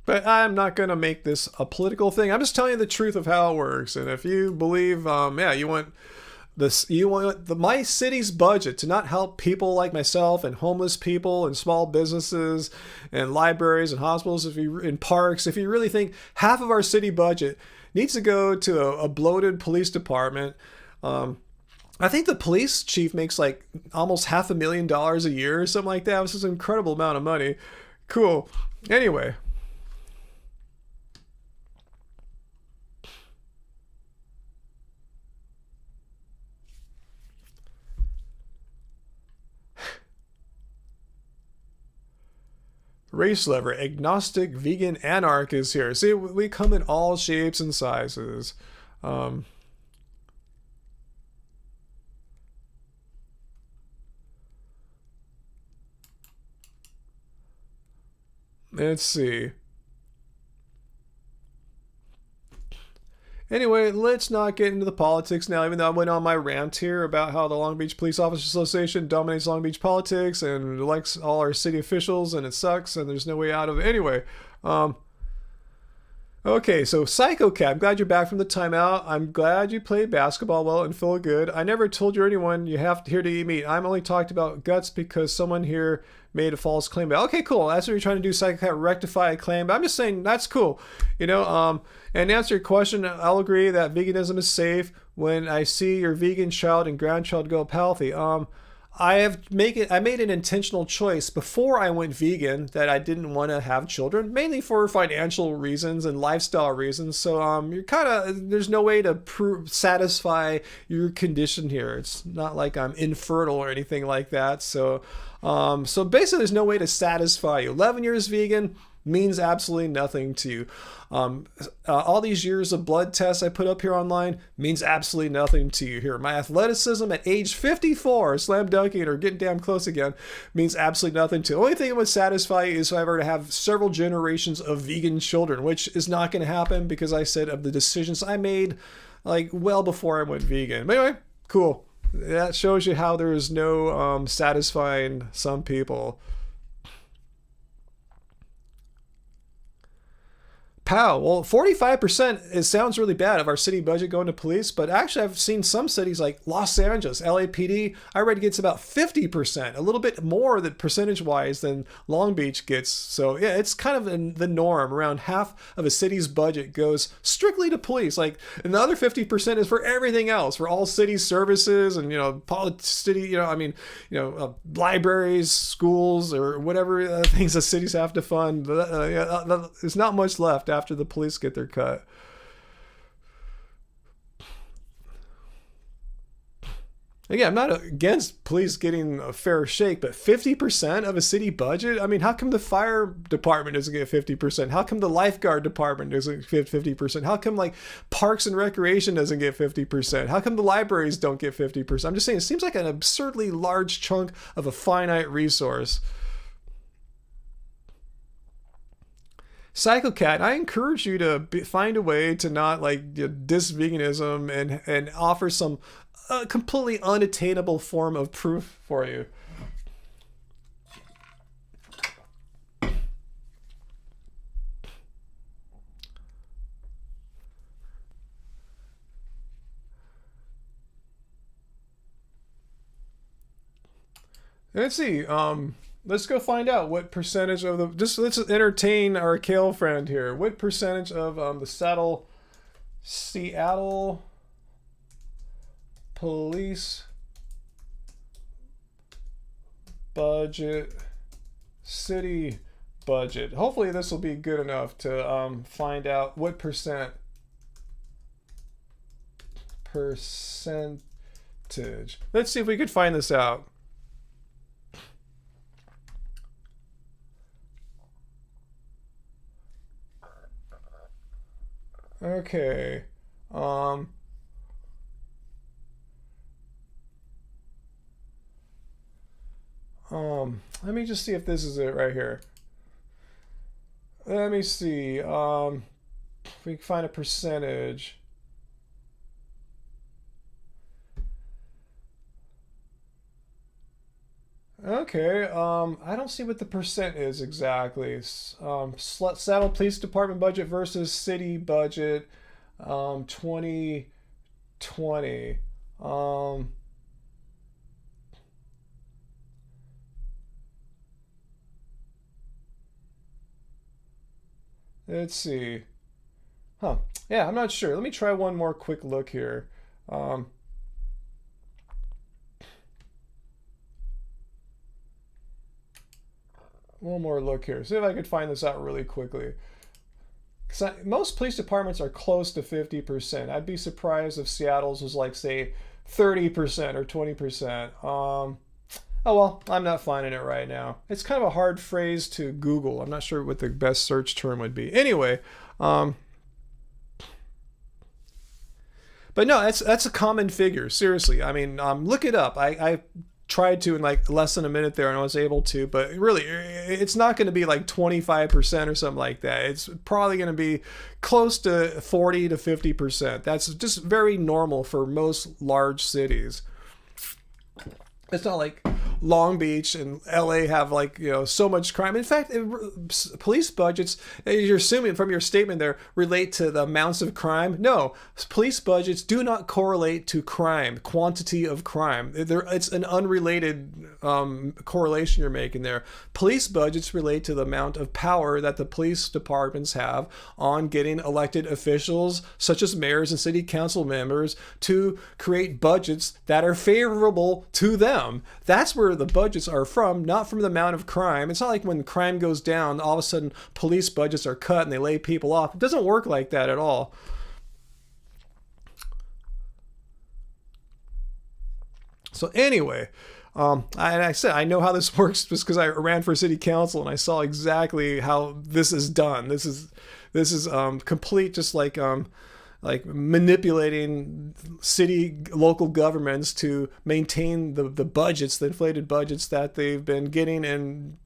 But I'm not going to make this a political thing. I'm just telling you the truth of how it works. And if you believe, you want my city's budget to not help people like myself and homeless people and small businesses and libraries and hospitals, in parks, if you really think half of our city budget needs to go to a bloated police department, I think the police chief makes like almost $500,000 a year or something like that. This is an incredible amount of money. Cool. Anyway. Race lever, agnostic, vegan, anarch is here. See, we come in all shapes and sizes. Let's see. Anyway, let's not get into the politics now, even though I went on my rant here about how the Long Beach Police Officers Association dominates Long Beach politics and elects all our city officials, and it sucks, and there's no way out of it. Anyway, okay, so Psycho Cat, I'm glad you're back from the timeout. I'm glad you played basketball well and feel good. I never told you or anyone you have to here to eat meat. I'm only talked about guts because someone here made a false claim. But okay, cool. That's what you're trying to do, Psycho Cat, rectify a claim. But I'm just saying that's cool. You know, and to answer your question, I'll agree that veganism is safe when I see your vegan child and grandchild go up healthy. I made an intentional choice before I went vegan that I didn't want to have children, mainly for financial reasons and lifestyle reasons. So you're kind of, there's no way to satisfy your condition here. It's not like I'm infertile or anything like that. So basically there's no way to satisfy you. 11 years vegan means absolutely nothing to you. All these years of blood tests I put up here online means absolutely nothing to you here. My athleticism at age 54, slam dunking or getting damn close again, means absolutely nothing to you. The only thing that would satisfy you is if I were to have several generations of vegan children, which is not going to happen because I said of the decisions I made like well before I went vegan. But anyway, cool. That shows you how there is no satisfying some people. Pow. Well, 45%, it sounds really bad of our city budget going to police, but actually I've seen some cities like Los Angeles, LAPD, I read gets about 50%, a little bit more than percentage-wise than Long Beach gets. So yeah, it's kind of in the norm. Around half of a city's budget goes strictly to police. Like, and the other 50% is for everything else, for all city services and, libraries, schools, or whatever things the cities have to fund. There's not much left after the police get their cut. Again, I'm not against police getting a fair shake, but 50% of a city budget? I mean, how come the fire department doesn't get 50%? How come the lifeguard department doesn't get 50%? How come like parks and recreation doesn't get 50%? How come the libraries don't get 50%? I'm just saying, it seems like an absurdly large chunk of a finite resource. Psycho Cat, I encourage you to find a way to not like diss veganism and offer some completely unattainable form of proof for you. Let's see. Let's go find out what percentage of let's entertain our kale friend here. What percentage of the Seattle police budget, city budget. Hopefully this will be good enough to find out what percentage. Let's see if we could find this out. Okay. Let me just see if this is it right here. Let me see. If we can find a percentage. Okay, I don't see what the percent is exactly. Seattle Police Department budget versus city budget, 2020. Let's see. Huh. Yeah, I'm not sure. Let me try one more quick look here. Um, one more look here. See if I could find this out really quickly. Most police departments are close to 50%. I'd be surprised if Seattle's was like, say, 30% or 20%. Oh well, I'm not finding it right now. It's kind of a hard phrase to Google. I'm not sure what the best search term would be. Anyway, but no, that's a common figure. Seriously, I mean, look it up. I tried to in like less than a minute there, and I was able to. But really, it's not going to be like 25% or something like that. It's probably going to be close to 40 to 50%. That's just very normal for most large cities. It's not like Long Beach and LA have like, so much crime. In fact, police budgets, you're assuming from your statement there, relate to the amounts of crime. No, police budgets do not correlate to crime, quantity of crime. It's an unrelated correlation you're making there. Police budgets relate to the amount of power that the police departments have on getting elected officials, such as mayors and city council members, to create budgets that are favorable to them. That's where the budgets are from, not from the amount of crime. It's not like when crime goes down, all of a sudden police budgets are cut and they lay people off. It doesn't work like that at all. So anyway, and I said I know how this works just because I ran for city council and I saw exactly how this is done. This is complete, just like manipulating local governments to maintain the budgets, the inflated budgets that they've been getting, and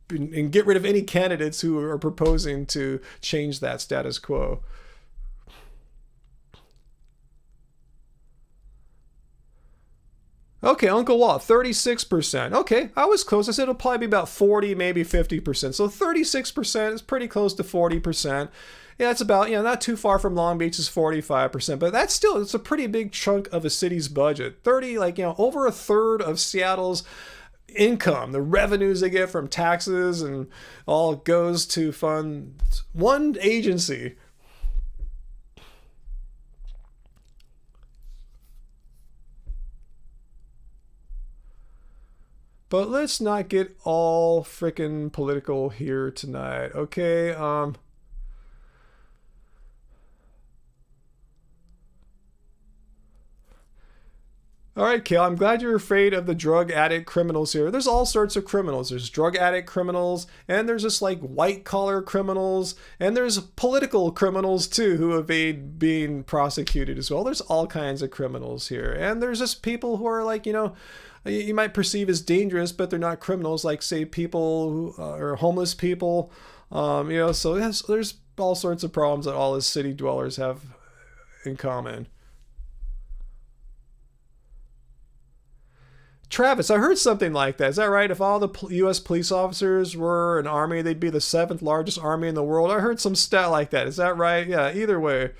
get rid of any candidates who are proposing to change that status quo. Okay, Uncle Walt, 36%. Okay, I was close. I said it'll probably be about 40, maybe 50%. So 36% is pretty close to 40%. Yeah, it's about, not too far from Long Beach's 45%, but it's a pretty big chunk of a city's budget. Over a third of Seattle's income, the revenues they get from taxes and all goes to fund one agency. But let's not get all frickin' political here tonight, okay? All right, Kale, I'm glad you're afraid of the drug addict criminals here. There's all sorts of criminals. There's drug addict criminals, and there's just like white collar criminals, and there's political criminals too who evade being prosecuted as well. There's all kinds of criminals here. And there's just people who are like, you might perceive as dangerous, but they're not criminals, like say people who are homeless people. So there's all sorts of problems that all the city dwellers have in common. Travis, I heard something like that. Is that right? If all the U.S. police officers were an army, they'd be the 7th largest army in the world. I heard some stat like that. Is that right? Yeah, either way.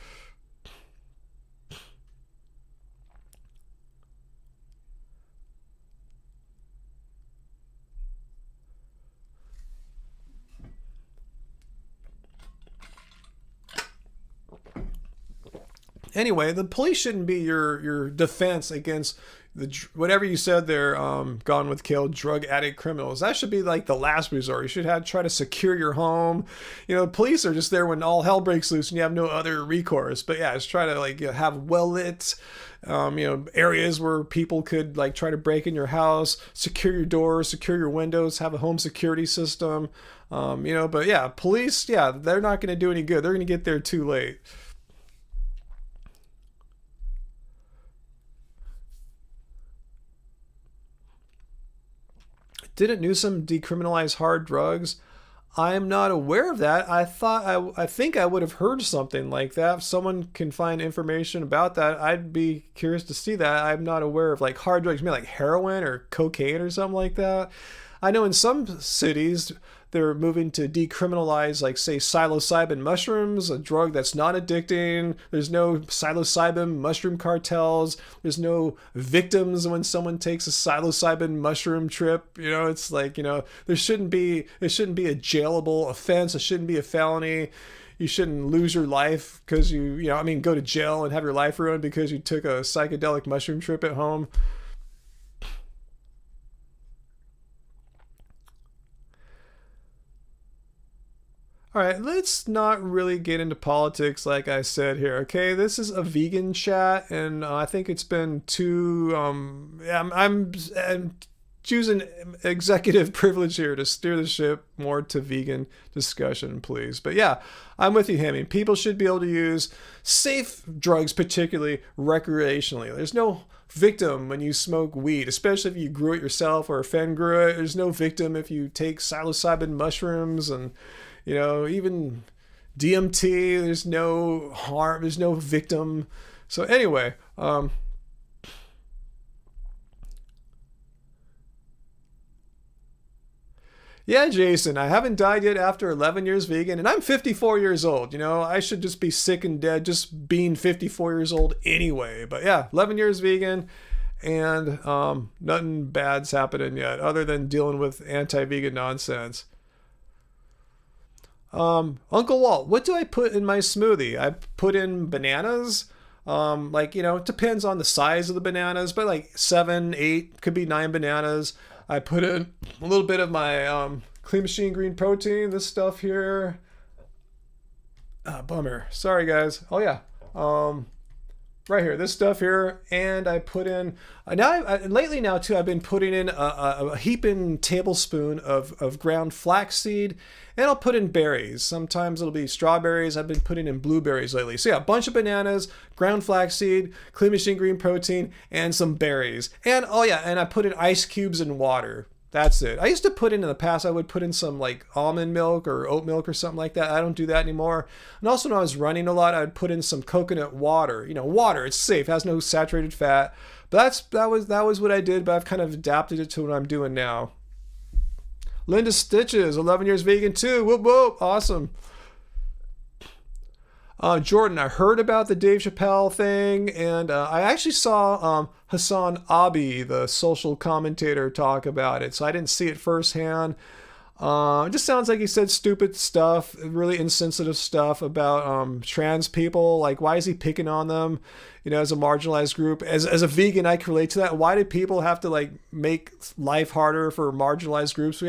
Anyway, the police shouldn't be your defense against whatever you said there, Gone with Kill, drug addict criminals. That should be like the last resort. You should have try to secure your home. You know, police are just there when all hell breaks loose and you have no other recourse. But yeah, just try to like have well lit, areas where people could like try to break in your house, secure your doors, secure your windows, have a home security system. But yeah, police, yeah, they're not going to do any good. They're going to get there too late. Didn't Newsom decriminalize hard drugs? I'm not aware of that. I think I would have heard something like that. If someone can find information about that, I'd be curious to see that. I'm not aware of like hard drugs, maybe like heroin or cocaine or something like that. I know in some cities they're moving to decriminalize, like, say, psilocybin mushrooms, a drug that's not addicting. There's no psilocybin mushroom cartels. There's no victims when someone takes a psilocybin mushroom trip. It's like, it shouldn't be a jailable offense. It shouldn't be a felony. You shouldn't lose your life because go to jail and have your life ruined because you took a psychedelic mushroom trip at home. All right, let's not really get into politics like I said here, okay? This is a vegan chat, and I think it's been too. I'm choosing executive privilege here to steer the ship more to vegan discussion, please. But yeah, I'm with you, Hammy. People should be able to use safe drugs, particularly recreationally. There's no victim when you smoke weed, especially if you grew it yourself or a friend grew it. There's no victim if you take psilocybin mushrooms and even DMT. There's no harm. There's no victim. So anyway, yeah, Jason, I haven't died yet after 11 years vegan, and I'm 54 years old. I should just be sick and dead just being 54 years old anyway. But yeah, 11 years vegan, and nothing bad's happening yet other than dealing with anti-vegan nonsense. Uncle Walt, what do I put in my smoothie? I put in bananas. It depends on the size of the bananas, but like 7, 8, could be 9 bananas. I put in a little bit of my Clean Machine Green Protein, this stuff here. Bummer. Sorry, guys. Oh, yeah. Right here, this stuff here, and I put in lately now too. I've been putting in a heaping tablespoon of ground flaxseed, and I'll put in berries. Sometimes it'll be strawberries. I've been putting in blueberries lately. So yeah, a bunch of bananas, ground flaxseed, Clean Machine Green Protein, and some berries. And and I put in ice cubes and water. That's it. I used to put in the past, I would put in some like almond milk or oat milk or something like that. I don't do that anymore. And also when I was running a lot, I would put in some coconut water. Water, it's safe, has no saturated fat. But that was what I did, but I've kind of adapted it to what I'm doing now. Linda Stitches, 11 years vegan too. Whoop whoop, awesome. Jordan, I heard about the Dave Chappelle thing, and I actually saw Hassan Abi, the social commentator, talk about it. So I didn't see it firsthand. It just sounds like he said stupid stuff, really insensitive stuff about trans people. Like, why is he picking on them? As a marginalized group. As a vegan, I can relate to that. Why do people have to like make life harder for marginalized groups?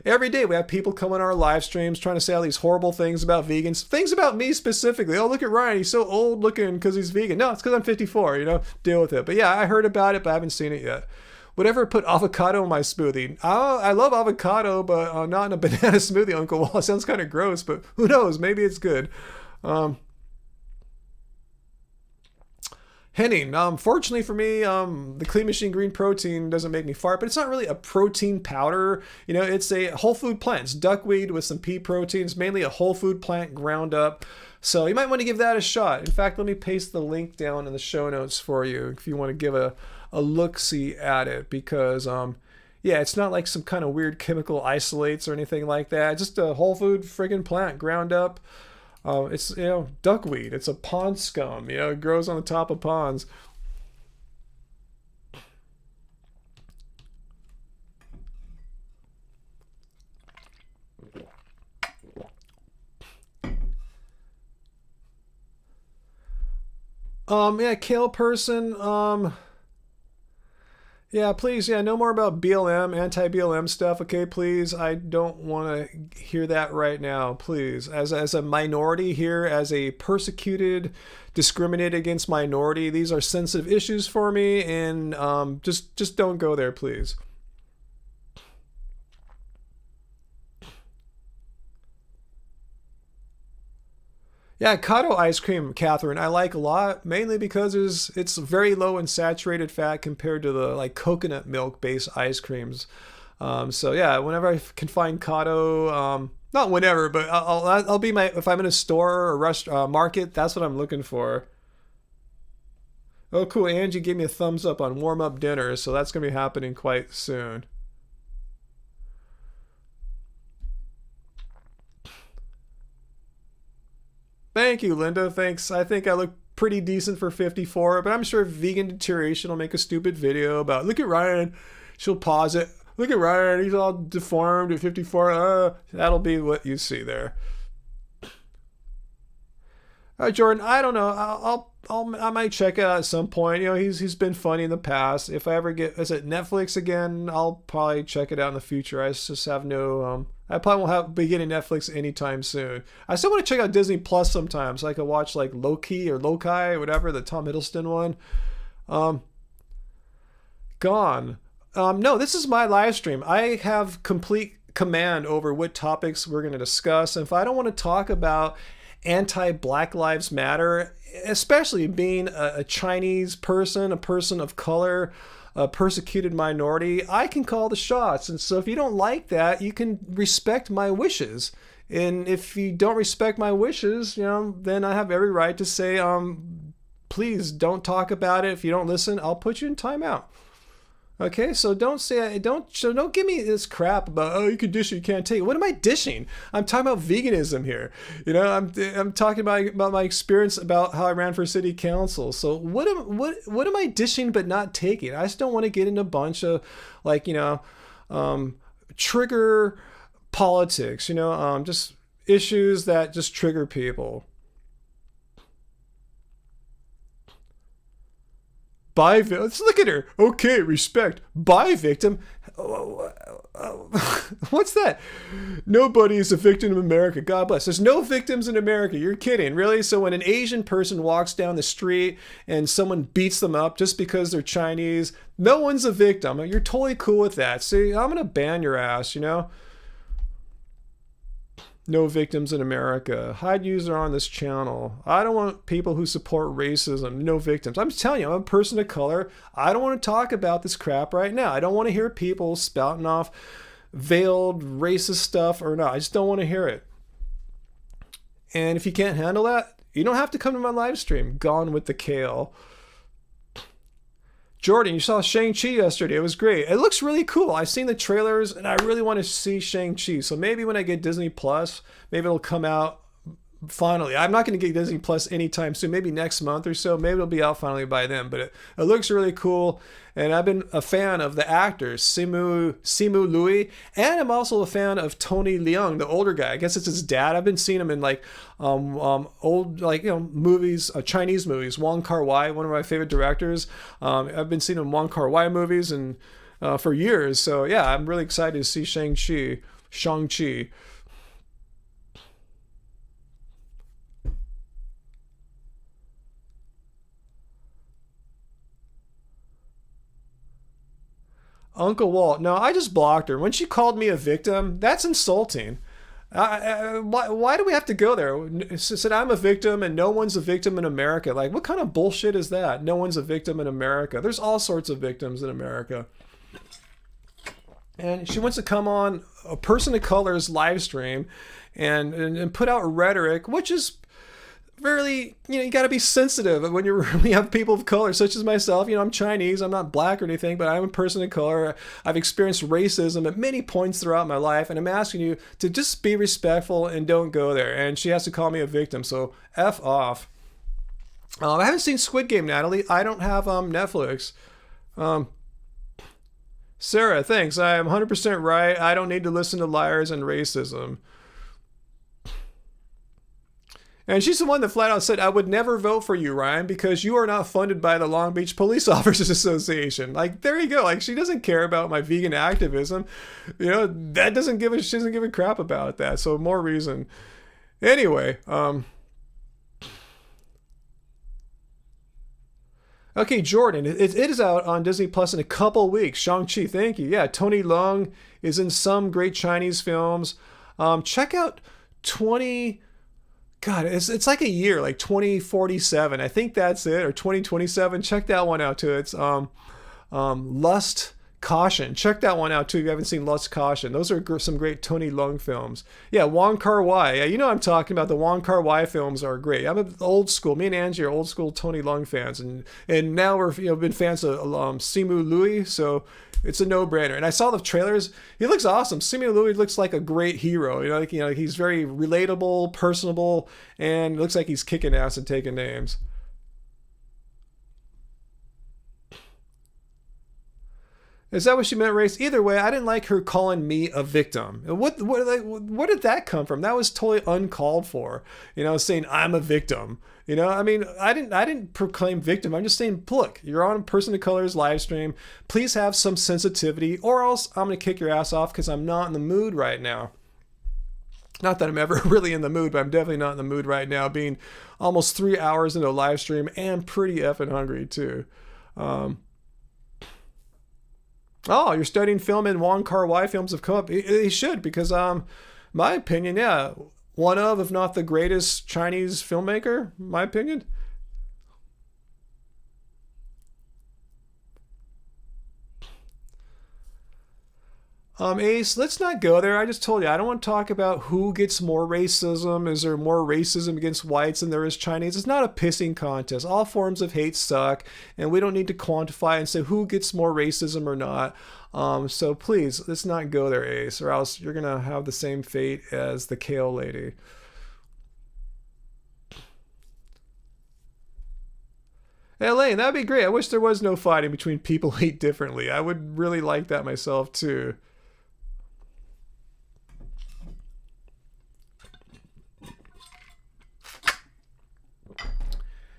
Every day we have people come on our live streams trying to say all these horrible things about vegans, things about me specifically. Oh, look at Ryan, he's so old looking because he's vegan. No, it's because I'm 54. Deal with it. But yeah, I heard about it, but I haven't seen it yet. Whatever, put avocado in my smoothie. I love avocado, but not in a banana smoothie, Uncle Wall. It sounds kind of gross, but who knows? Maybe it's good. Henning, fortunately for me, the Clean Machine Green Protein doesn't make me fart, but it's not really a protein powder. It's a whole food plant. It's duckweed with some pea proteins, mainly a whole food plant ground up. So you might want to give that a shot. In fact, let me paste the link down in the show notes for you if you want to give a look-see at it, because it's not like some kind of weird chemical isolates or anything like that. Just a whole food friggin' plant ground up. It's duckweed. It's a pond scum. It grows on the top of ponds. Kale person. Yeah, please. Yeah, no more about BLM, anti-BLM stuff. Okay, please. I don't want to hear that right now. Please, as a minority here, as a persecuted, discriminated against minority, these are sensitive issues for me, and just don't go there, please. Yeah, Kato ice cream, Catherine, I like a lot, mainly because it's very low in saturated fat compared to the like coconut milk based ice creams. So yeah, whenever I can find Kato, not whenever, but I'll be my if I'm in a store or a market, that's what I'm looking for. Oh, cool. Angie gave me a thumbs up on warm up dinner, so that's gonna be happening quite soon. Thank you, Linda. Thanks. I think I look pretty decent for 54, but I'm sure Vegan Deterioration will make a stupid video about look at Ryan. She'll pause it. Look at Ryan. He's all deformed at 54. That'll be what you see there. Jordan, I don't know. I might check it out at some point. You know, he's been funny in the past. If I ever get is it Netflix again, I'll probably check it out in the future. I just have no I probably won't be getting Netflix anytime soon. I still want to check out Disney Plus sometimes, so I could watch like Loki or Loki, whatever, the Tom Hiddleston one. Um, Gone. No, this is my live stream. I have complete command over what topics we're going to discuss. And if I don't want to talk about anti Black Lives Matter, especially being a Chinese person, a person of color, a persecuted minority, I can call the shots. And so if you don't like that, you can respect my wishes. And if you don't respect my wishes, you know, then I have every right to say, please don't talk about it. If you don't listen, I'll put you in timeout. Okay, so don't give me this crap about you can dish it, you can't take it. What am I dishing? I'm talking about veganism here. You know, I'm talking about my experience about how I ran for city council. So what am I dishing but not taking? I just don't want to get into a bunch of like trigger politics. Just issues that just trigger people. By let's look at her. Okay, respect. By victim. What's that? Nobody is a victim in America. God bless. There's no victims in America. You're kidding, really? So when an Asian person walks down the street and someone beats them up just because they're Chinese, no one's a victim. You're totally cool with that. See, I'm gonna ban your ass. No victims in America. Hide user on this channel. I don't want people who support racism. No victims. I'm telling you, I'm a person of color. I don't want to talk about this crap right now. I don't want to hear people spouting off veiled racist stuff or not. I just don't want to hear it. And if you can't handle that, you don't have to come to my live stream. Gone with the kale. Jordan, you saw Shang-Chi yesterday. It was great. It looks really cool. I've seen the trailers and I really want to see Shang-Chi. So maybe when I get Disney Plus, maybe it'll come out finally. I'm not going to get Disney Plus anytime soon. Maybe next month or so. Maybe it'll be out finally by then. But it looks really cool. And I've been a fan of the actors, Simu Liu, and I'm also a fan of Tony Leung, the older guy. I guess it's his dad. I've been seeing him in like old movies, Chinese movies. Wong Kar-wai, one of my favorite directors. I've been seeing him in Wong Kar-wai movies and for years. So yeah, I'm really excited to see Shang-Chi. Uncle Walt. No, I just blocked her. When she called me a victim, that's insulting. Why do we have to go there? She said I'm a victim and no one's a victim in America. Like, what kind of bullshit is that? No one's a victim in America. There's all sorts of victims in America. And she wants to come on a person of color's live stream and put out rhetoric, which is really, you got to be sensitive when when you have people of color, such as myself. I'm Chinese, I'm not black or anything, but I'm a person of color. I've experienced racism at many points throughout my life, and I'm asking you to just be respectful and don't go there. And she has to call me a victim, so F off. I haven't seen Squid Game, Natalie. I don't have Netflix. Sarah, thanks. I am 100% right. I don't need to listen to liars and racism. And she's the one that flat out said, I would never vote for you, Ryan, because you are not funded by the Long Beach Police Officers Association. Like, there you go. Like, she doesn't care about my vegan activism. You know, she doesn't give a crap about that. So more reason. Anyway, okay, Jordan, it is out on Disney Plus in a couple weeks. Shang-Chi, thank you. Yeah, Tony Leung is in some great Chinese films. Check out it's like a year, like 2047. I think that's it, or 2027. Check that one out too. It's Lust Caution. Check that one out too if you haven't seen Lust Caution. Those are some great Tony Leung films. Yeah, Wong Kar-wai. Yeah, you know what I'm talking about. The Wong Kar-wai films are great. I'm old school. Me and Angie are old school Tony Leung fans, and now we're been fans of Simu Liu, so it's a no-brainer. And I saw the trailers. He looks awesome. Simu Liu looks like a great hero. He's very relatable, personable, and looks like he's kicking ass and taking names. Is that what she meant, Race? Either way, I didn't like her calling me a victim. What did that come from? That was totally uncalled for. Saying I'm a victim. I mean, I didn't proclaim victim. I'm just saying, look, you're on Person of Color's live stream. Please have some sensitivity, or else I'm gonna kick your ass off because I'm not in the mood right now. Not that I'm ever really in the mood, but I'm definitely not in the mood right now. Being almost 3 hours into a live stream and pretty effing hungry too. Oh, you're studying film, and Wong Kar-wai films have come up. He should, because my opinion, yeah, one of, if not the greatest Chinese filmmaker, my opinion. Ace, let's not go there. I just told you, I don't want to talk about who gets more racism. Is there more racism against whites than there is Chinese? It's not a pissing contest. All forms of hate suck, and we don't need to quantify and say who gets more racism or not. So please, let's not go there, Ace, or else you're going to have the same fate as the kale lady. Elaine, that'd be great. I wish there was no fighting between people who eat differently. I would really like that myself, too.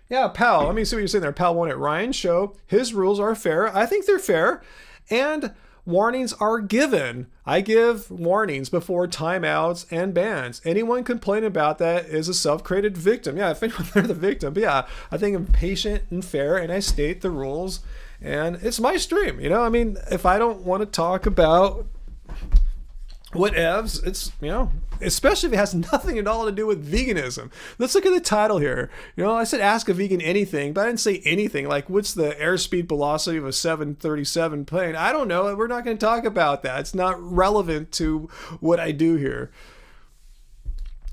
Yeah, Pal, let me see what you're saying there. Pal won at Ryan's show. His rules are fair. I think they're fair. And warnings are given. I give warnings before timeouts and bans. Anyone complaining about that is a self-created victim. Yeah, if anyone, they're the victim. But yeah, I think I'm patient and fair, and I state the rules. And it's my stream, I mean, if I don't want to talk about whatevs, it's, especially if it has nothing at all to do with veganism. Let's look at the title here. I said ask a vegan anything, but I didn't say anything like what's the airspeed velocity of a 737 plane. I don't know. We're not going to talk about that. It's not relevant to what I do here.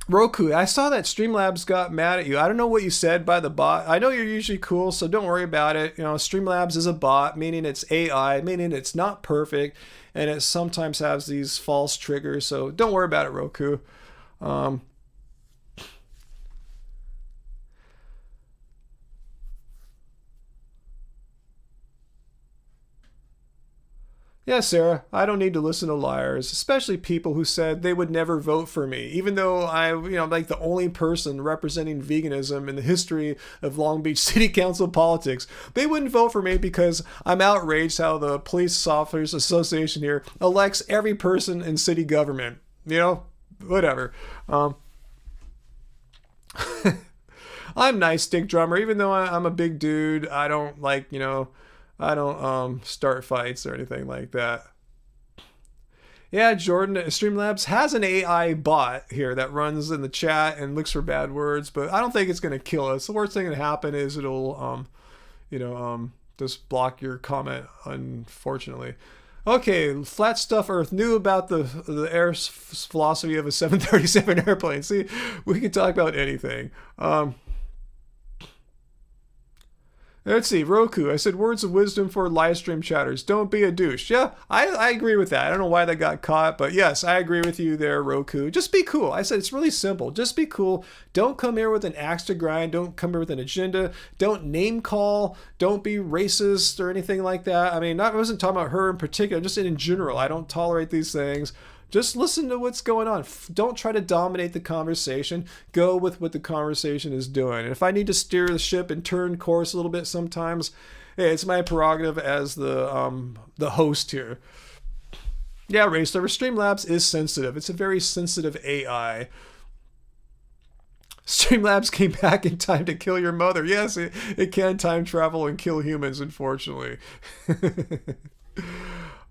Roku, I saw that Streamlabs got mad at you. I don't know what you said by the bot. I know you're usually cool, so don't worry about it. Streamlabs is a bot, meaning it's AI, meaning it's not perfect, and it sometimes has these false triggers, so don't worry about it, Roku. Yeah, Sarah, I don't need to listen to liars, especially people who said they would never vote for me, even though I'm like the only person representing veganism in the history of Long Beach City Council politics. They wouldn't vote for me because I'm outraged how the Police Officers Association here elects every person in city government. Whatever. I'm nice, Stick Drummer, even though I'm a big dude. I don't I don't start fights or anything like that. Yeah, Jordan, Streamlabs has an AI bot here that runs in the chat and looks for bad words, but I don't think it's going to kill us. The worst thing that can happen is it'll, just block your comment, unfortunately. Okay, Flat Stuff Earth knew about the air philosophy of a 737 airplane. See, we can talk about anything. Let's see, Roku. I said words of wisdom for live stream chatters. Don't be a douche. Yeah, I agree with that. I don't know why that got caught, but yes, I agree with you there, Roku. Just be cool. I said it's really simple. Just be cool. Don't come here with an axe to grind. Don't come here with an agenda. Don't name call. Don't be racist or anything like that. I mean, I wasn't talking about her in particular, just in general. I don't tolerate these things. Just listen to what's going on. Don't try to dominate the conversation. Go with what the conversation is doing. And if I need to steer the ship and turn course a little bit sometimes, hey, it's my prerogative as the host here. Yeah, Racelover, Streamlabs is sensitive. It's a very sensitive AI. Streamlabs came back in time to kill your mother. Yes, it can time travel and kill humans, unfortunately.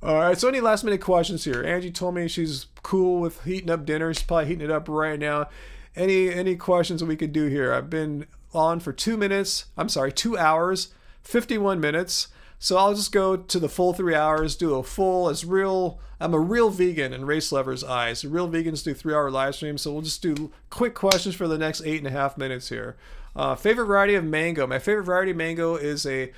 All right, so any last minute questions here? Angie told me she's cool with heating up dinner. She's probably heating it up right now. Any questions that we could do here? I've been on for 2 hours, 51 minutes. So I'll just go to the full 3 hours, do a full, I'm a real vegan in Race Lover's eyes. Real vegans do 3-hour live streams, so we'll just do quick questions for the next 8.5 minutes here. Favorite variety of mango. My favorite variety of mango is a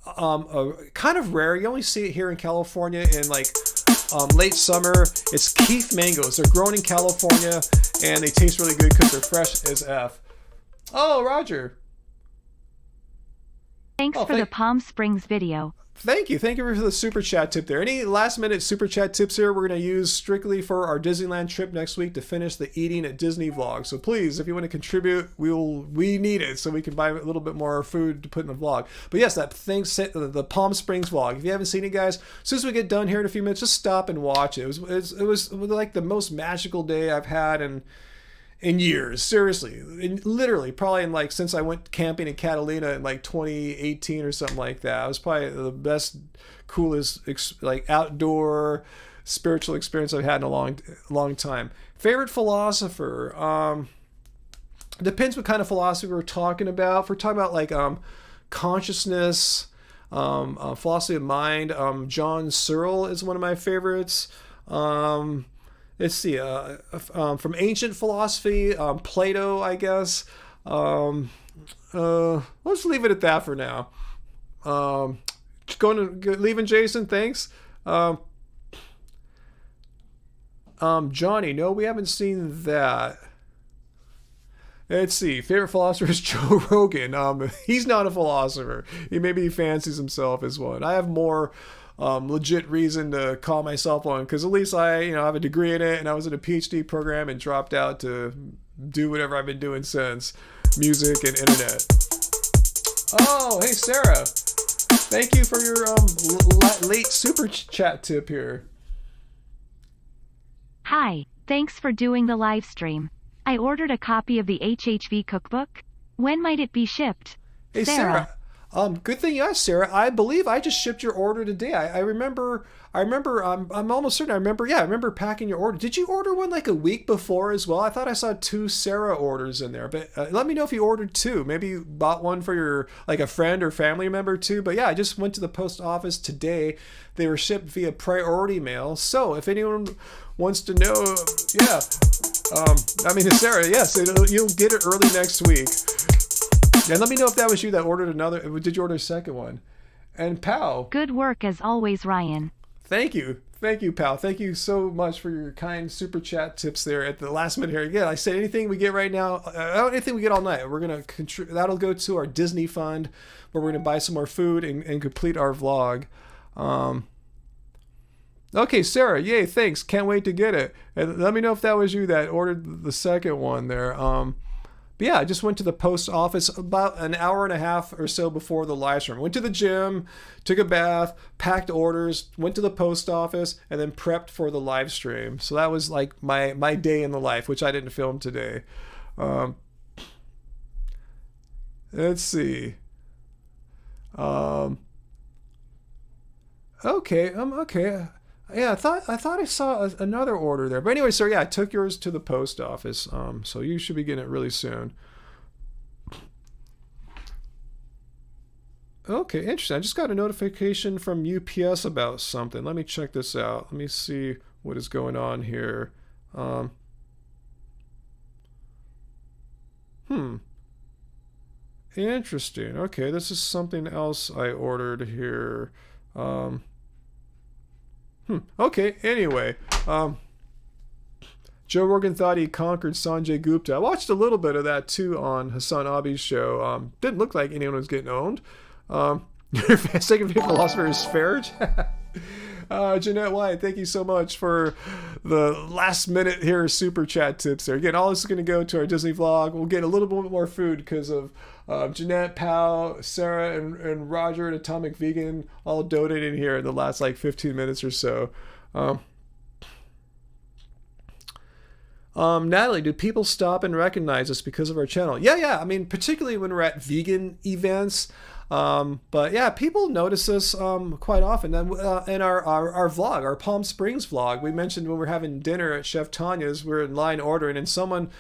kind of rare. You only see it here in California in late summer. It's Keith mangoes. They're grown in California, and they taste really good because they're fresh as F. Oh, Roger.
Thanks for the Palm Springs video.
Thank you for the super chat tip there. Any last minute super chat tips here we're going to use strictly for our Disneyland trip next week to finish the eating at Disney vlog. So please, if you want to contribute, we need it so we can buy a little bit more food to put in the vlog. But yes, the Palm Springs vlog. If you haven't seen it, guys, as soon as we get done here in a few minutes, just stop and watch it. It was like the most magical day I've had in years, seriously, literally, probably since I went camping in Catalina in 2018 or something like that. It was probably the best, coolest, outdoor spiritual experience I've had in a long time. Favorite philosopher? Depends what kind of philosophy we're talking about. If we're talking about consciousness, philosophy of mind, John Searle is one of my favorites. Let's see, from ancient philosophy, Plato, I guess. Let's leave it at that for now. Leaving Jason, thanks. Johnny, no, we haven't seen that. Let's see, favorite philosopher is Joe Rogan. He's not a philosopher. Maybe he fancies himself as one. I have more legit reason to call myself one, because at least I have a degree in it, and I was in a PhD program and dropped out to do whatever I've been doing since, music and internet. Oh, hey Sarah, thank you for your late super chat tip here.
Hi, thanks for doing the live stream. I ordered a copy of the HHV cookbook. When might it be shipped?
Hey Sarah. Good thing you asked, Sarah. I believe I just shipped your order today. I remember, I'm almost certain I remember packing your order. Did you order one a week before as well? I thought I saw 2 Sarah orders in there, but let me know if you ordered 2. Maybe you bought one for your, a friend or family member too. But yeah, I just went to the post office today. They were shipped via priority mail. So if anyone wants to know, Sarah, yes, you'll get it early next week. Yeah, let me know if that was you that ordered another. Did you order a second one? And Pal.
Good work as always, Ryan.
Thank you, Pal. Thank you so much for your kind super chat tips there at the last minute here. Again, I said anything we get right now, anything we get all night, we're gonna that'll go to our Disney fund, where we're gonna buy some more food and complete our vlog. Okay, Sarah, yay, thanks. Can't wait to get it. And let me know if that was you that ordered the second one there. But yeah, I just went to the post office about an hour and a half or so before the live stream. Went to the gym, took a bath, packed orders, went to the post office, and then prepped for the live stream. So that was my day in the life, which I didn't film today. Let's see. Okay. Yeah, I thought I saw another order there. But anyway, so yeah, I took yours to the post office. So you should be getting it really soon. Okay, interesting. I just got a notification from UPS about something. Let me check this out. Let me see what is going on here. Interesting. Okay, this is something else I ordered here. Okay, anyway. Joe Rogan thought he conquered Sanjay Gupta. I watched a little bit of that too on Hassan Abi's show. Didn't look like anyone was getting owned. Your second favorite philosopher is Farage. Jeanette White, thank you so much for the last minute here super chat tips there. Again, all this is going to go to our Disney vlog. We'll get a little bit more food because of Jeanette, Pal, Sarah, and Roger at Atomic Vegan all donated here in the last like 15 minutes or so. Natalie, do people stop and recognize us because of our channel? Yeah. I mean, particularly when we're at vegan events. But yeah, people notice us quite often. And in our vlog, our Palm Springs vlog, we mentioned when we're having dinner at Chef Tanya's, we're in line ordering, and someone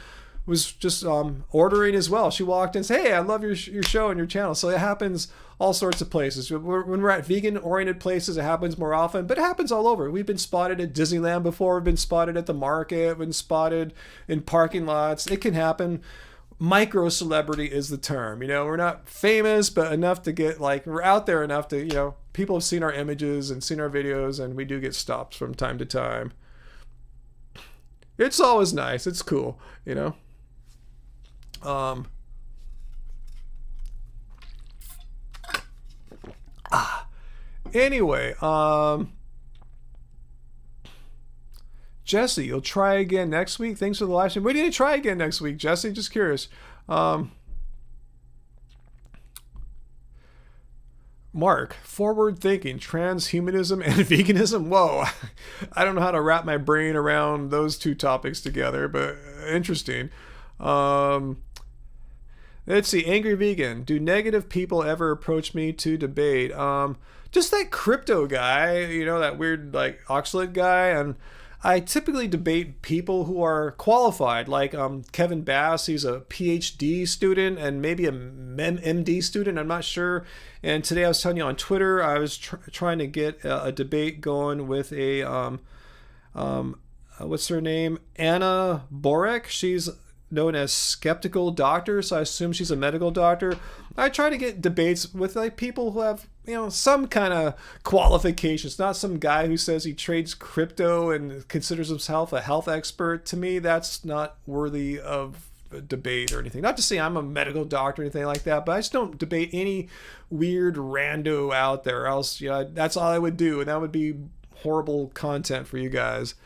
was just ordering as well. She walked in and said, "Hey, I love your show and your channel." So it happens all sorts of places. When we're at vegan-oriented places, it happens more often, but it happens all over. We've been spotted at Disneyland before. We've been spotted at the market. We've been spotted in parking lots. It can happen. Micro celebrity is the term. We're not famous, but enough to get we're out there enough to, people have seen our images and seen our videos, and we do get stops from time to time. It's always nice. It's cool, Anyway, Jesse, you'll try again next week. Thanks for the live stream. We need to try again next week, Jesse. Just curious. Mark, forward thinking, transhumanism and veganism. Whoa, I don't know how to wrap my brain around those two topics together, but interesting. Let's see, Angry Vegan. Do negative people ever approach me to debate? Just that crypto guy, that weird Oxlade guy, and I typically debate people who are qualified, like Kevin Bass. He's a PhD student and maybe a MD student. I'm not sure. And today I was telling you on Twitter, I was trying to get a debate going with a what's her name? Anna Borek. She's known as Skeptical Doctor, so I assume she's a medical doctor. I try to get debates with people who have some kind of qualifications, not some guy who says he trades crypto and considers himself a health expert. To me, that's not worthy of a debate or anything. Not to say I'm a medical doctor or anything like that, but I just don't debate any weird rando out there, or else that's all I would do, and that would be horrible content for you guys.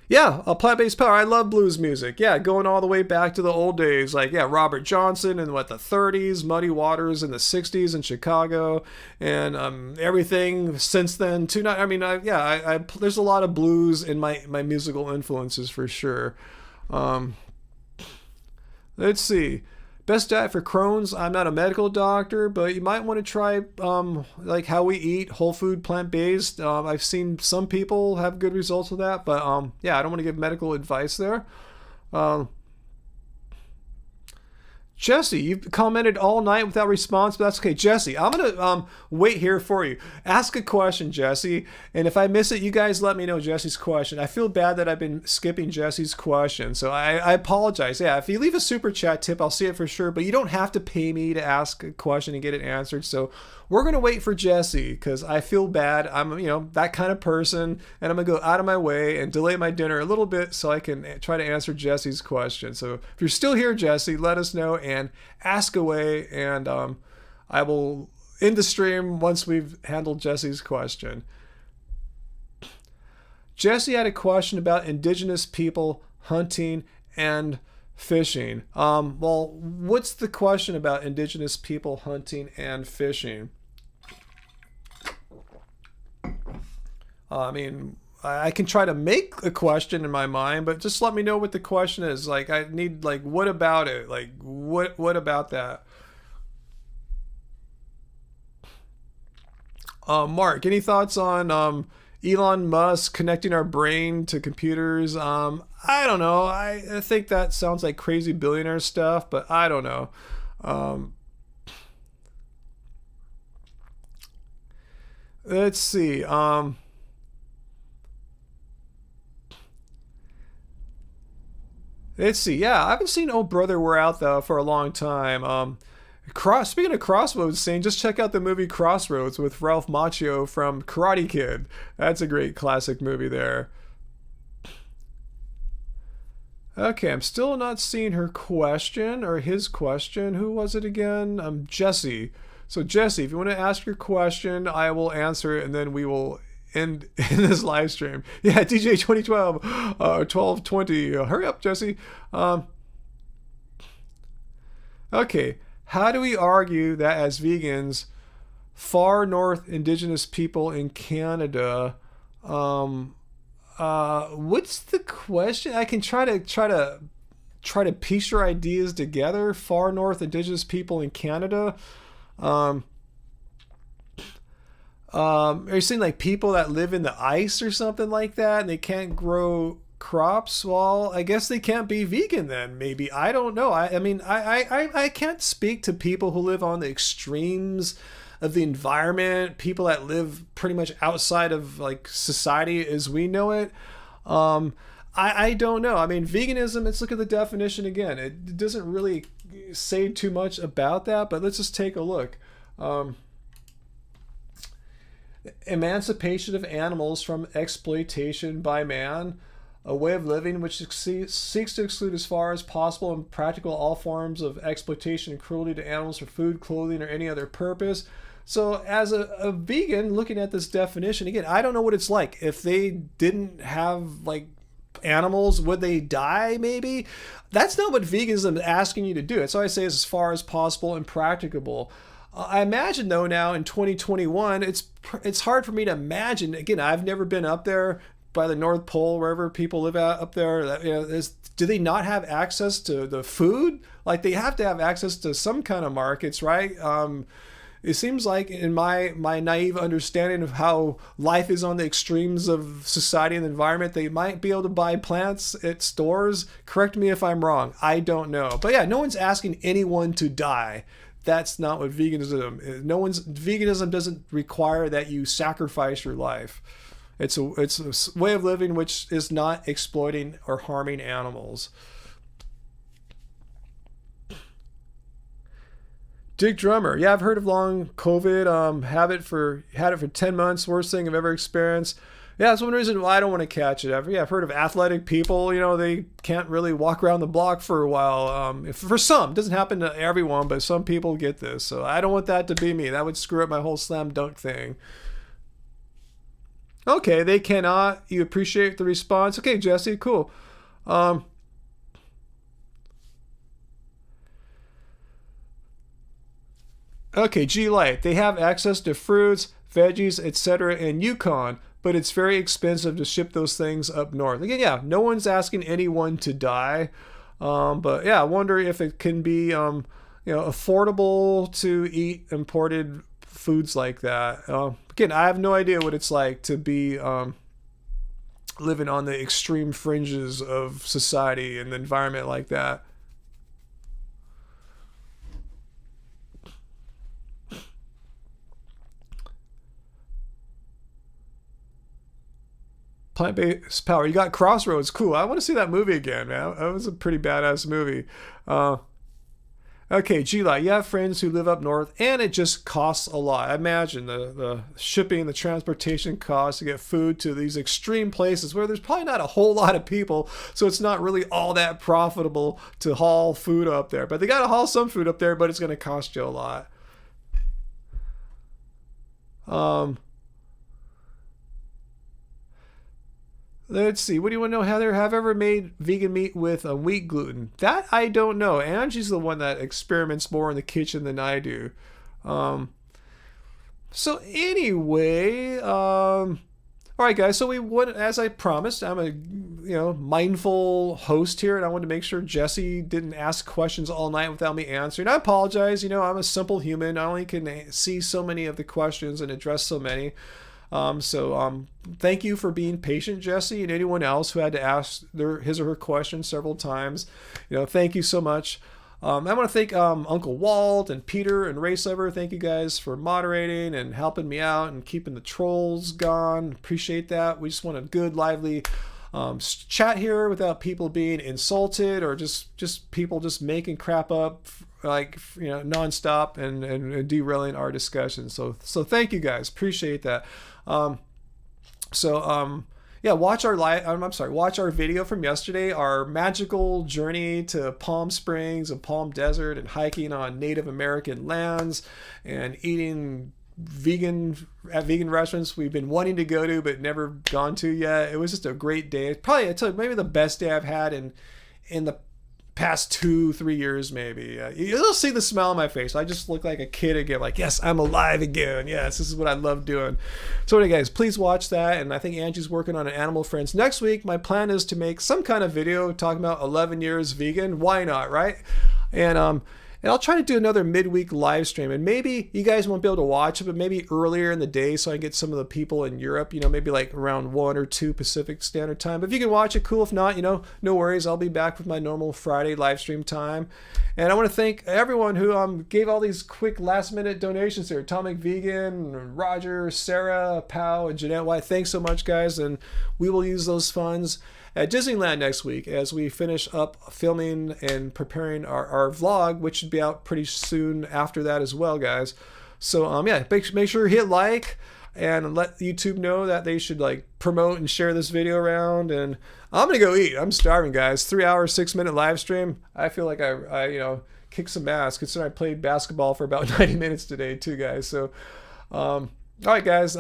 Yeah, plant-based power. I love blues music. Yeah, going all the way back to the old days. Robert Johnson in the 30s, Muddy Waters in the 60s in Chicago, and everything since then too. There's a lot of blues in my musical influences for sure. Let's see. Best diet for Crohn's. I'm not a medical doctor, but you might want to try how we eat, whole food, plant-based. I've seen some people have good results with that, but I don't want to give medical advice there. Jesse, you've commented all night without response, but that's okay. Jesse, I'm going to wait here for you. Ask a question, Jesse, and if I miss it, you guys let me know Jesse's question. I feel bad that I've been skipping Jesse's question, so I apologize. Yeah, if you leave a super chat tip, I'll see it for sure, but you don't have to pay me to ask a question and get it answered, so we're going to wait for Jesse, because I feel bad. I'm, that kind of person, and I'm going to go out of my way and delay my dinner a little bit so I can try to answer Jesse's question. So if you're still here, Jesse, let us know and ask away, and I will end the stream once we've handled Jesse's question. Jesse had a question about indigenous people hunting and fishing. Well, what's the question about indigenous people hunting and fishing? I can try to make a question in my mind, but just let me know what the question is. I need, what about it? What about that? Mark, any thoughts on Elon Musk connecting our brain to computers? I don't know. I think that sounds like crazy billionaire stuff, but I don't know. Let's see. Let's see. Yeah, I haven't seen Oh Brother We're Out though for a long time. Speaking of Crossroads scene, just check out the movie Crossroads with Ralph Macchio from Karate Kid. That's a great classic movie there. Okay, I'm still not seeing her question or his question. Who was it again? Jesse. So Jesse, if you want to ask your question, I will answer it, and then we will end in this live stream. Yeah, DJ 2012, 1220. Hurry up, Jesse. Okay, how do we argue that as vegans, far north indigenous people in Canada, what's the question? I can try to piece your ideas together. Far north indigenous people in Canada. Are you saying like people that live in the ice or something like that and they can't grow crops? Well, I guess they can't be vegan then, maybe. I don't know. I mean, I can't speak to people who live on the extremes of the environment, people that live pretty much outside of like society as we know it. I don't know. I mean, veganism, let's look at the definition again. It doesn't really say too much about that, but let's just take a look. Emancipation of animals from exploitation by man, a way of living which seeks to exclude as far as possible and practical all forms of exploitation and cruelty to animals for food, clothing, or any other purpose. So as a vegan, looking at this definition, again, I don't know what it's like. If they didn't have like animals, would they die maybe? That's not what veganism is asking you to do. That's why I say as far as possible and practicable. I imagine though now in 2021, it's hard for me to imagine. Again, I've never been up there by the North Pole, wherever people live at up there. You know, do they not have access to the food? Like they have to have access to some kind of markets, right? It seems like in my naive understanding of how life is on the extremes of society and the environment, they might be able to buy plants at stores. Correct me if I'm wrong. I don't know. But yeah, no one's asking anyone to die. That's not what veganism is. Veganism doesn't require that you sacrifice your life. It's a way of living which is not exploiting or harming animals. Dick Drummer, yeah, I've heard of long COVID. Had it for 10 months. Worst thing I've ever experienced. Yeah, that's one reason why I don't want to catch it ever. Yeah, I've heard of athletic people. You know, they can't really walk around the block for a while. For some, it doesn't happen to everyone, but some people get this. So I don't want that to be me. That would screw up my whole slam dunk thing. Okay, they cannot. You appreciate the response. Okay, Jesse, cool. Okay, G Light. They have access to fruits, veggies, etc. in Yukon, but it's very expensive to ship those things up north. Again, yeah, no one's asking anyone to die. But yeah, I wonder if it can be affordable to eat imported foods like that. Again, I have no idea what it's like to be living on the extreme fringes of society and the environment like that. Plant-Based Power. You got Crossroads. Cool. I want to see that movie again, man. That was a pretty badass movie. Okay, G-Light, you have friends who live up north, and it just costs a lot. I imagine the shipping, the transportation costs to get food to these extreme places where there's probably not a whole lot of people, so it's not really all that profitable to haul food up there. But they got to haul some food up there, but it's going to cost you a lot. Let's see. What do you want to know, Heather? Have I ever made vegan meat with wheat gluten? That I don't know. Angie's the one that experiments more in the kitchen than I do. So anyway, all right, guys. So as I promised, I'm a mindful host here, and I wanted to make sure Jesse didn't ask questions all night without me answering. I apologize. I'm a simple human. I only can see so many of the questions and address so many. Thank you for being patient, Jesse, and anyone else who had to ask his or her question several times. Thank you so much. I want to thank Uncle Walt and Peter and Racelover. Thank you guys for moderating and helping me out and keeping the trolls gone. Appreciate that. We just want a good, lively chat here without people being insulted or just people just making crap up nonstop and derailing our discussion. So thank you guys. Appreciate that. yeah, watch our watch our video from yesterday, our magical journey to Palm Springs and Palm Desert and hiking on Native American lands and eating vegan at vegan restaurants we've been wanting to go to but never gone to yet. It was just a great day. Probably it's maybe the best day I've had in the past 2-3 years maybe. You'll see the smile on my face. I just look like a kid again, like, yes, I'm alive again. Yes, this is what I love doing. So anyway, guys, please watch that. And I think Angie's working on an Animal Friends. Next week, my plan is to make some kind of video talking about 11 years vegan. Why not, right? And I'll try to do another midweek live stream. And maybe you guys won't be able to watch it, but maybe earlier in the day so I can get some of the people in Europe, maybe like around 1 or 2 Pacific Standard Time. But if you can watch it, cool. If not, no worries. I'll be back with my normal Friday live stream time. And I want to thank everyone who gave all these quick last-minute donations here. Atomic Vegan, Roger, Sarah, Pau, and Jeanette White. Thanks so much, guys. And we will use those funds at Disneyland next week as we finish up filming and preparing our vlog, which should be out pretty soon after that as well, guys. So yeah, make sure you hit like and let YouTube know that they should like promote and share this video around. And I'm gonna go eat. I'm starving, guys. 3 hour 6-minute live stream. I feel like I kicked some ass considering I played basketball for about 90 minutes today too, guys. So all right, guys.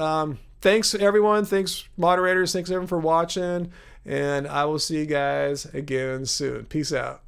Thanks everyone. Thanks moderators. Thanks everyone for watching. And I will see you guys again soon. Peace out.